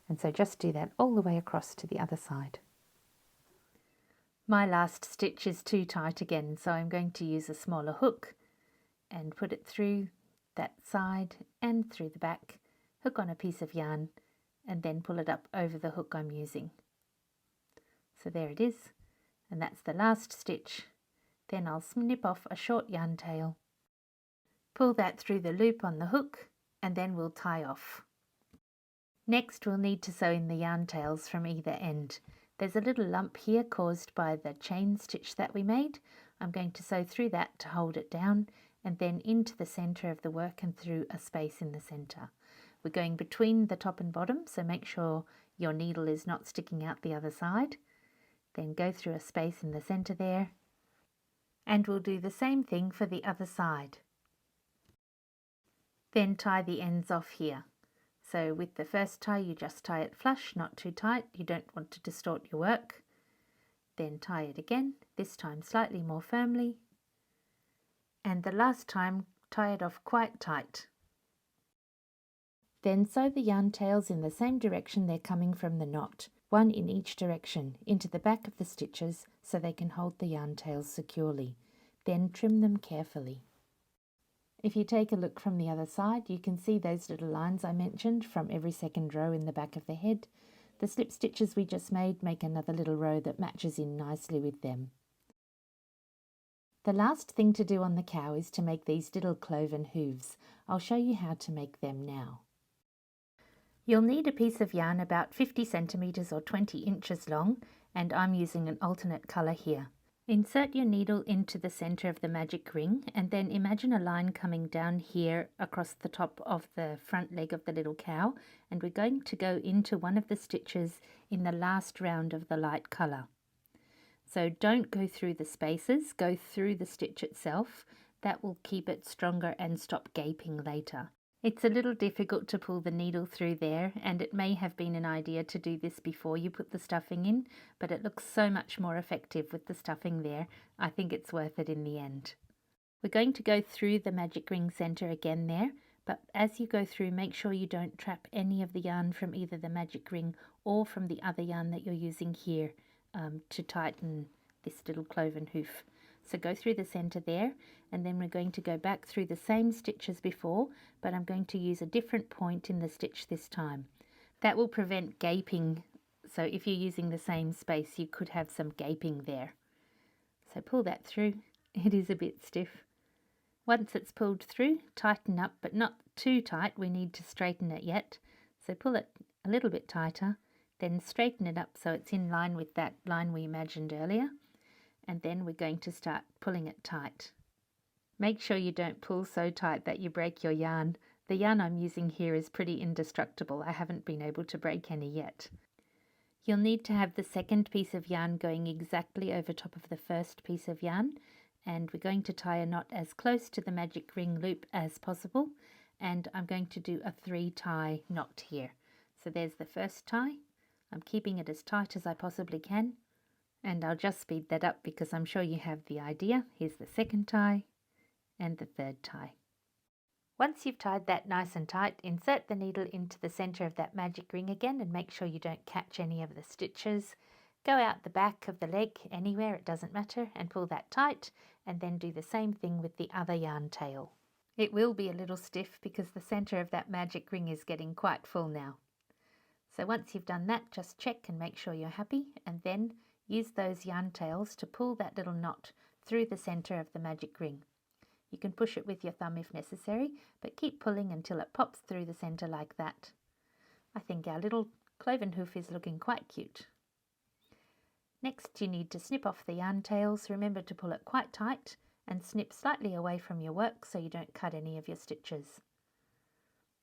And so just do that all the way across to the other side. My last stitch is too tight again, so I'm going to use a smaller hook and put it through that side and through the back, hook on a piece of yarn and then pull it up over the hook I'm using. So there it is, and that's the last stitch. Then I'll snip off a short yarn tail, pull that through the loop on the hook, and then we'll tie off. Next we'll need to sew in the yarn tails from either end. There's a little lump here caused by the chain stitch that we made. I'm going to sew through that to hold it down and then into the centre of the work and through a space in the centre. We're going between the top and bottom, so make sure your needle is not sticking out the other side. Then go through a space in the centre there, and we'll do the same thing for the other side. Then tie the ends off here. So with the first tie you just tie it flush, not too tight, you don't want to distort your work. Then tie it again, this time slightly more firmly, and the last time tie it off quite tight. Then sew the yarn tails in the same direction they're coming from the knot, one in each direction, into the back of the stitches so they can hold the yarn tails securely. Then trim them carefully. If you take a look from the other side, you can see those little lines I mentioned from every second row in the back of the head. The slip stitches we just made make another little row that matches in nicely with them. The last thing to do on the cow is to make these little cloven hooves. I'll show you how to make them now. You'll need a piece of yarn about 50 centimeters or 20 inches long, and I'm using an alternate colour here. Insert your needle into the center of the magic ring and then imagine a line coming down here across the top of the front leg of the little cow, and we're going to go into one of the stitches in the last round of the light colour. So don't go through the spaces, go through the stitch itself. That will keep it stronger and stop gaping later. It's a little difficult to pull the needle through there, and it may have been an idea to do this before you put the stuffing in, but it looks so much more effective with the stuffing there. I think it's worth it in the end. We're going to go through the magic ring center again there, but as you go through, make sure you don't trap any of the yarn from either the magic ring or from the other yarn that you're using here to tighten this little cloven hoof. So go through the center there, and then we're going to go back through the same stitch as before, but I'm going to use a different point in the stitch this time. That will prevent gaping, so if you're using the same space you could have some gaping there. So pull that through. It is a bit stiff. Once it's pulled through, tighten up, but not too tight, we need to straighten it yet. So pull it a little bit tighter, then straighten it up so it's in line with that line we imagined earlier. And then we're going to start pulling it tight. Make sure you don't pull so tight that you break your yarn. The yarn I'm using here is pretty indestructible. I haven't been able to break any yet. You'll need to have the second piece of yarn going exactly over top of the first piece of yarn, and we're going to tie a knot as close to the magic ring loop as possible, and I'm going to do a 3-tie knot here. So there's the first tie. I'm keeping it as tight as I possibly can. And I'll just speed that up because I'm sure you have the idea. Here's the second tie and the third tie. Once you've tied that nice and tight, insert the needle into the center of that magic ring again and make sure you don't catch any of the stitches. Go out the back of the leg, anywhere, it doesn't matter, and pull that tight, and then do the same thing with the other yarn tail. It will be a little stiff because the center of that magic ring is getting quite full now. So once you've done that, just check and make sure you're happy, and then use those yarn tails to pull that little knot through the center of the magic ring. You can push it with your thumb if necessary, but keep pulling until it pops through the center like that. I think our little cloven hoof is looking quite cute. Next you need to snip off the yarn tails. Remember to pull it quite tight and snip slightly away from your work so you don't cut any of your stitches.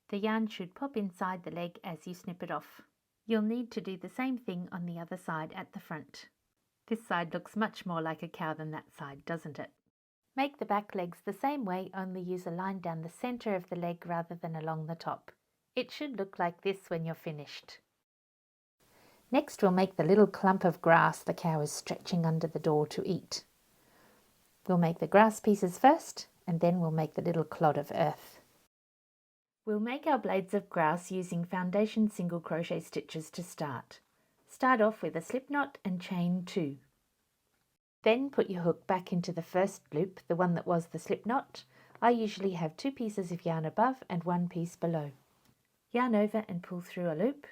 The yarn should pop inside the leg as you snip it off. You'll need to do the same thing on the other side at the front. This side looks much more like a cow than that side, doesn't it? Make the back legs the same way, only use a line down the centre of the leg rather than along the top. It should look like this when you're finished. Next we'll make the little clump of grass the cow is stretching under the door to eat. We'll make the grass pieces first, and then we'll make the little clod of earth. We'll make our blades of grass using foundation single crochet stitches to start. Start off with a slip knot and chain 2. Then put your hook back into the first loop, the one that was the slip knot. I usually have 2 pieces of yarn above and 1 piece below. Yarn over and pull through a loop.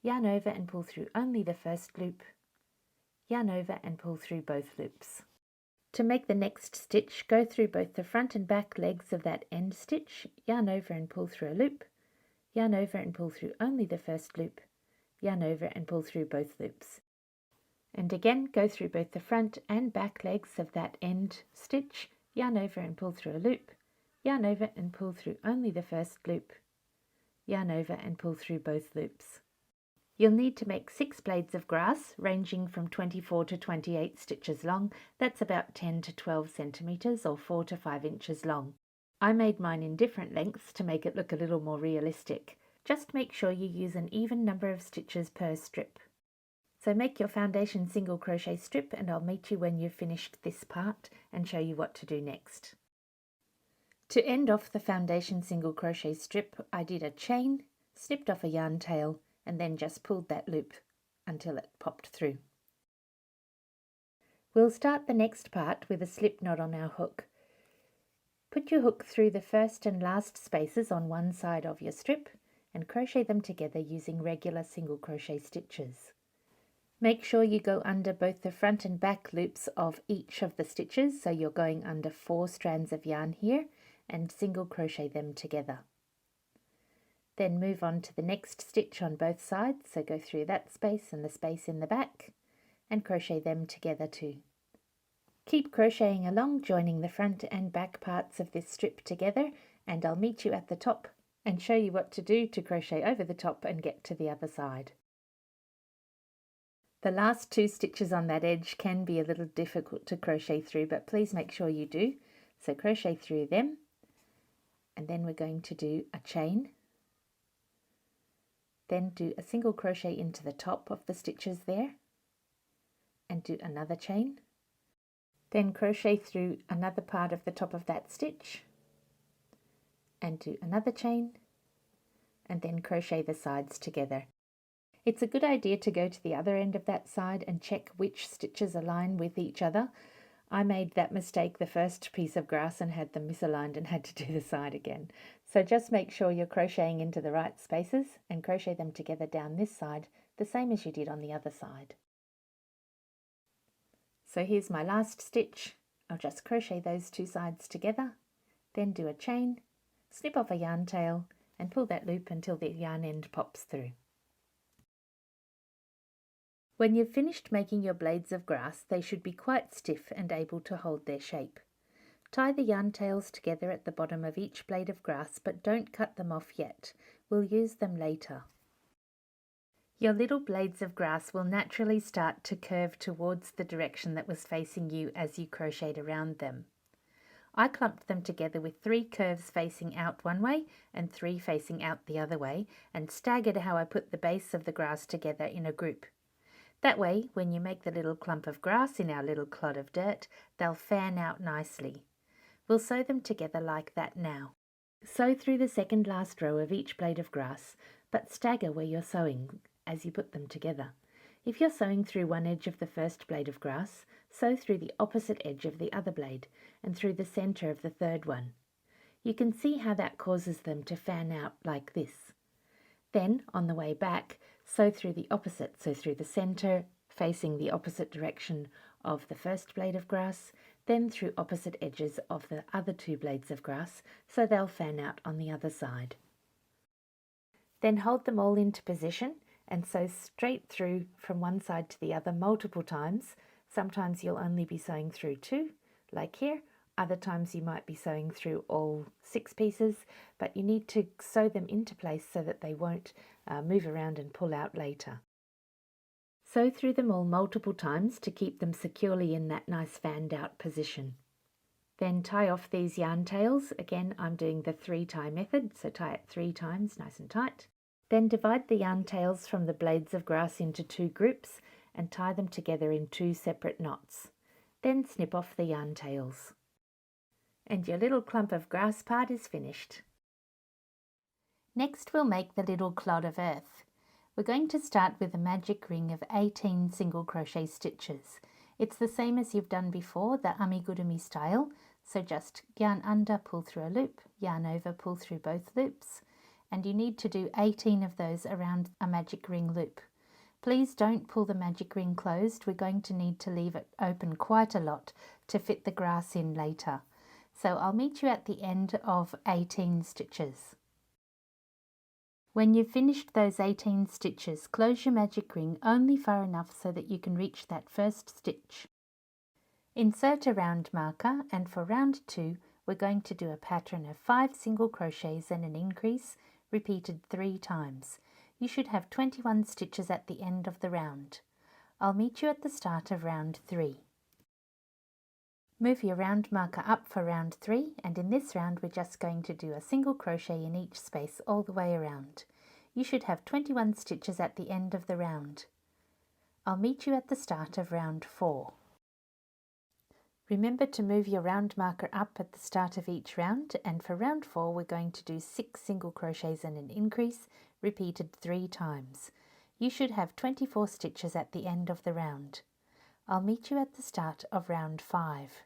Yarn over and pull through only the first loop. Yarn over and pull through both loops. To make the next stitch, go through both the front and back legs of that end stitch, yarn over and pull through a loop, yarn over and pull through only the first loop, yarn over and pull through both loops. And again, go through both the front and back legs of that end stitch, yarn over and pull through a loop, yarn over and pull through only the first loop, yarn over and pull through both loops. You'll need to make 6 blades of grass, ranging from 24 to 28 stitches long. That's about 10 to 12 centimetres or 4 to 5 inches long. I made mine in different lengths to make it look a little more realistic. Just make sure you use an even number of stitches per strip. So make your foundation single crochet strip, and I'll meet you when you've finished this part and show you what to do next. To end off the foundation single crochet strip, I did a chain, snipped off a yarn tail, and then just pulled that loop until it popped through. We'll start the next part with a slip knot on our hook. Put your hook through the first and last spaces on one side of your strip and crochet them together using regular single crochet stitches. Make sure you go under both the front and back loops of each of the stitches, so you're going under 4 strands of yarn here, and single crochet them together. Then move on to the next stitch on both sides, so go through that space and the space in the back and crochet them together too. Keep crocheting along, joining the front and back parts of this strip together, and I'll meet you at the top and show you what to do to crochet over the top and get to the other side. The last 2 stitches on that edge can be a little difficult to crochet through, but please make sure you do. So crochet through them, and then we're going to do a chain. Then do a single crochet into the top of the stitches there and do another chain. Then crochet through another part of the top of that stitch and do another chain, and then crochet the sides together. It's a good idea to go to the other end of that side and check which stitches align with each other. I made that mistake the first piece of grass and had them misaligned and had to do the side again. So just make sure you're crocheting into the right spaces and crochet them together down this side, the same as you did on the other side. So here's my last stitch. I'll just crochet those 2 sides together, then do a chain, snip off a yarn tail and pull that loop until the yarn end pops through. When you've finished making your blades of grass, they should be quite stiff and able to hold their shape. Tie the yarn tails together at the bottom of each blade of grass, but don't cut them off yet. We'll use them later. Your little blades of grass will naturally start to curve towards the direction that was facing you as you crocheted around them. I clumped them together with 3 curves facing out one way and 3 facing out the other way, and staggered how I put the base of the grass together in a group. That way, when you make the little clump of grass in our little clod of dirt, they'll fan out nicely. We'll sew them together like that now. Sew through the second last row of each blade of grass, but stagger where you're sewing as you put them together. If you're sewing through one edge of the first blade of grass, sew through the opposite edge of the other blade and through the centre of the third one. You can see how that causes them to fan out like this. Then, on the way back, sew through the opposite, so through the centre, facing the opposite direction of the first blade of grass, then through opposite edges of the other 2 blades of grass, so they'll fan out on the other side. Then hold them all into position and sew straight through from one side to the other multiple times. Sometimes you'll only be sewing through 2, like here. Other times you might be sewing through all 6 pieces, but you need to sew them into place so that they won't move around and pull out later. Sew through them all multiple times to keep them securely in that nice fanned out position. Then tie off these yarn tails. Again, I'm doing the 3-tie method, so tie it 3 times nice and tight. Then divide the yarn tails from the blades of grass into 2 groups and tie them together in 2 separate knots. Then snip off the yarn tails. And your little clump of grass part is finished. Next we'll make the little Clod of Earth. We're going to start with a magic ring of 18 single crochet stitches. It's the same as you've done before, the amigurumi style, so just yarn under, pull through a loop, yarn over, pull through both loops, and you need to do 18 of those around a magic ring loop. Please don't pull the magic ring closed, we're going to need to leave it open quite a lot to fit the grass in later. So I'll meet you at the end of 18 stitches. When you've finished those 18 stitches, close your magic ring only far enough so that you can reach that first stitch. Insert a round marker, and for round 2 we're going to do a pattern of 5 single crochets and an increase, repeated 3 times. You should have 21 stitches at the end of the round. I'll meet you at the start of round 3. Move your round marker up for round 3, and in this round we're just going to do a single crochet in each space all the way around. You should have 21 stitches at the end of the round. I'll meet you at the start of round 4. Remember to move your round marker up at the start of each round, and for round 4 we're going to do 6 single crochets and an increase, repeated 3 times. You should have 24 stitches at the end of the round. I'll meet you at the start of round 5.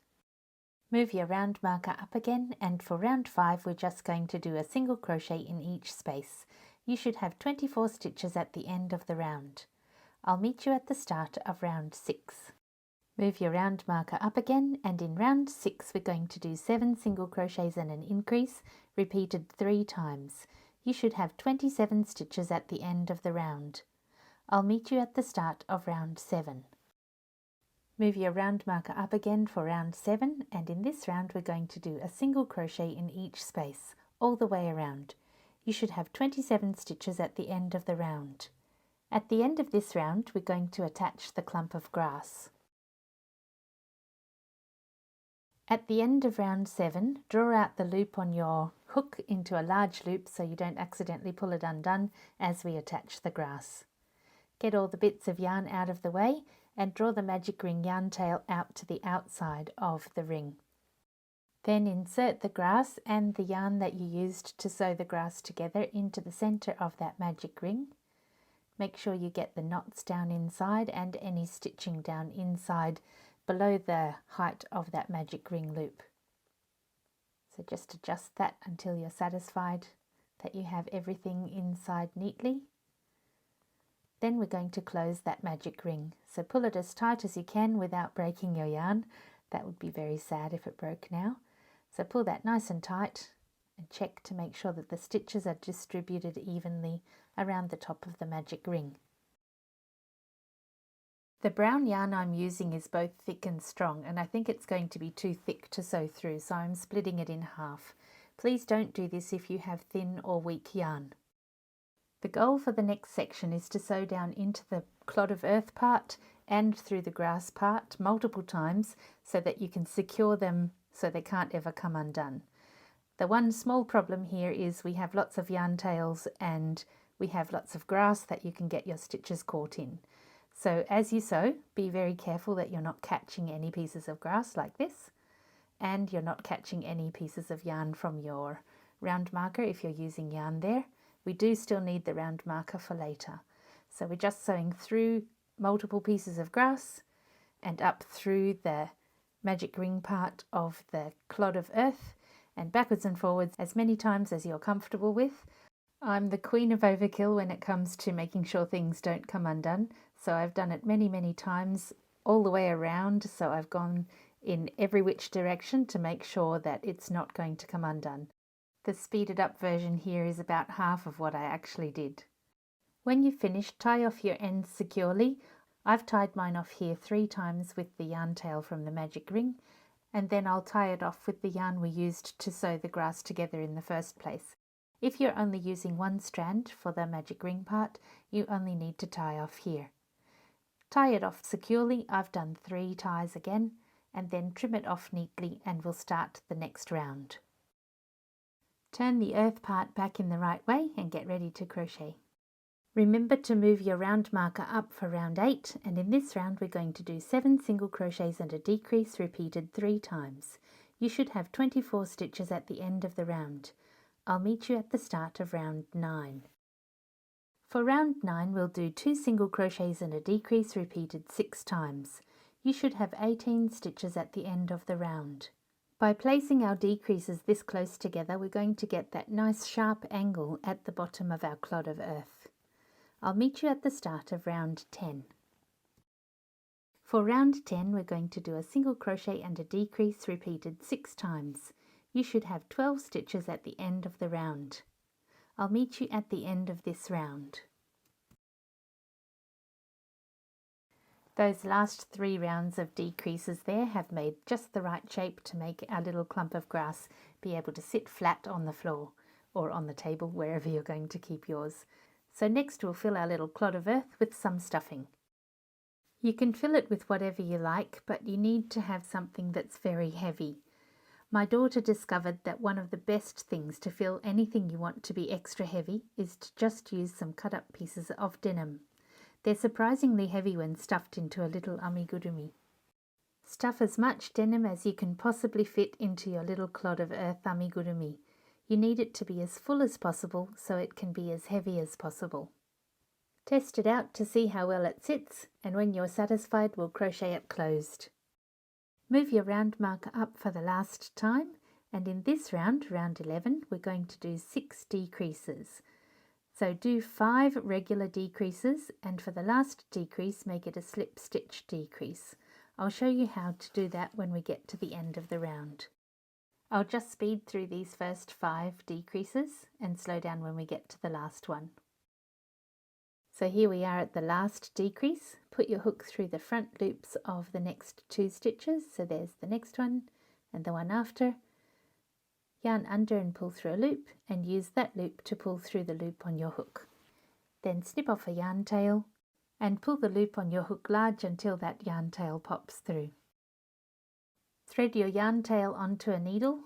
Move your round marker up again, and for round 5 we're just going to do a single crochet in each space. You should have 24 stitches at the end of the round. I'll meet you at the start of round 6. Move your round marker up again, and in round 6 we're going to do 7 single crochets and an increase, repeated 3 times. You should have 27 stitches at the end of the round. I'll meet you at the start of round 7. Move your round marker up again for round 7, and in this round we're going to do a single crochet in each space, all the way around. You should have 27 stitches at the end of the round. At the end of this round we're going to attach the clump of grass. At the end of round 7, draw out the loop on your hook into a large loop so you don't accidentally pull it undone as we attach the grass. Get all the bits of yarn out of the way and draw the magic ring yarn tail out to the outside of the ring. Then insert the grass and the yarn that you used to sew the grass together into the center of that magic ring. Make sure you get the knots down inside and any stitching down inside below the height of that magic ring loop. So just adjust that until you're satisfied that you have everything inside neatly. Then we're going to close that magic ring. So pull it as tight as you can without breaking your yarn. That would be very sad if it broke now. So pull that nice and tight and check to make sure that the stitches are distributed evenly around the top of the magic ring. The brown yarn I'm using is both thick and strong, and I think it's going to be too thick to sew through, so I'm splitting it in half. Please don't do this if you have thin or weak yarn. The goal for the next section is to sew down into the Clod of Earth part and through the grass part multiple times so that you can secure them so they can't ever come undone. The one small problem here is we have lots of yarn tails and we have lots of grass that you can get your stitches caught in. So as you sew, be very careful that you're not catching any pieces of grass like this, and you're not catching any pieces of yarn from your round marker if you're using yarn there. We do still need the round marker for later. So we're just sewing through multiple pieces of grass and up through the magic ring part of the Clod of Earth and backwards and forwards as many times as you're comfortable with. I'm the queen of overkill when it comes to making sure things don't come undone, so I've done it many times all the way around, so I've gone in every which direction to make sure that it's not going to come undone. The speeded up version here is about half of what I actually did. When you've finished, tie off your ends securely. I've tied mine off here 3 times with the yarn tail from the magic ring, and then I'll tie it off with the yarn we used to sew the grass together in the first place. If you're only using one strand for the magic ring part, you only need to tie off here. Tie it off securely. I've done 3 ties again, and then trim it off neatly and we'll start the next round. Turn the earth part back in the right way and get ready to crochet. Remember to move your round marker up for round 8, and in this round we're going to do 7 single crochets and a decrease repeated 3 times. You should have 24 stitches at the end of the round. I'll meet you at the start of round 9. For round 9 we'll do 2 single crochets and a decrease repeated 6 times. You should have 18 stitches at the end of the round. By placing our decreases this close together, we're going to get that nice sharp angle at the bottom of our Clod of Earth. I'll meet you at the start of round 10. For round 10 we're going to do a single crochet and a decrease repeated 6 times. You should have 12 stitches at the end of the round. I'll meet you at the end of this round. Those last 3 rounds of decreases there have made just the right shape to make our little clump of grass be able to sit flat on the floor or on the table, wherever you're going to keep yours. So next we'll fill our little Clod of Earth with some stuffing. You can fill it with whatever you like, but you need to have something that's very heavy. My daughter discovered that one of the best things to fill anything you want to be extra heavy is to just use some cut up pieces of denim. They're surprisingly heavy when stuffed into a little amigurumi. Stuff as much denim as you can possibly fit into your little Clod of Earth amigurumi. You need it to be as full as possible so it can be as heavy as possible. Test it out to see how well it sits, and when you're satisfied we'll crochet it closed. Move your round marker up for the last time, and in this round, round 11, we're going to do 6 decreases. So do 5 regular decreases, and for the last decrease make it a slip stitch decrease. I'll show you how to do that when we get to the end of the round. I'll just speed through these first 5 decreases and slow down when we get to the last one. So here we are at the last decrease. Put your hook through the front loops of the next 2 stitches. So there's the next one and the one after. Yarn under and pull through a loop, and use that loop to pull through the loop on your hook. Then snip off a yarn tail and pull the loop on your hook large until that yarn tail pops through. Thread your yarn tail onto a needle,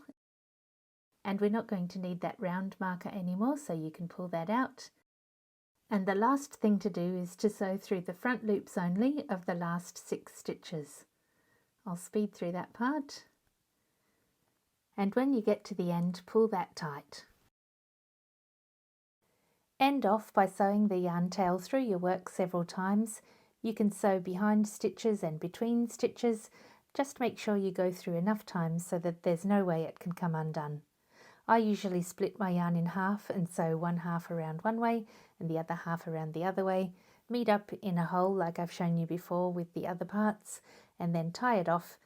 and we're not going to need that round marker anymore, so you can pull that out. And the last thing to do is to sew through the front loops only of the last 6 stitches. I'll speed through that part. And when you get to the end, pull that tight. End off by sewing the yarn tail through your work several times. You can sew behind stitches and between stitches. Just make sure you go through enough times so that there's no way it can come undone. I usually split my yarn in half and sew one half around one way and the other half around the other way, meet up in a hole like I've shown you before with the other parts, and then tie it off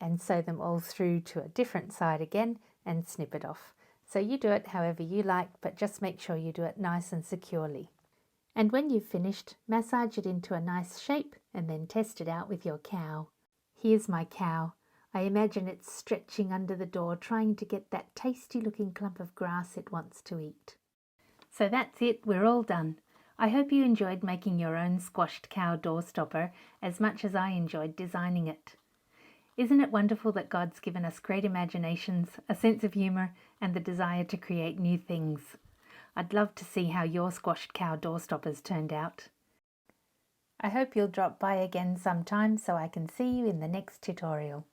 and sew them all through to a different side again and snip it off. So you do it however you like, but just make sure you do it nice and securely. And when you've finished, massage it into a nice shape and then test it out with your cow. Here's my cow. I imagine it's stretching under the door trying to get that tasty looking clump of grass it wants to eat. So that's it, we're all done. I hope you enjoyed making your own squashed cow doorstopper as much as I enjoyed designing it. Isn't it wonderful that God's given us great imaginations, a sense of humour, and the desire to create new things? I'd love to see how your squashed cow doorstoppers turned out. I hope you'll drop by again sometime so I can see you in the next tutorial.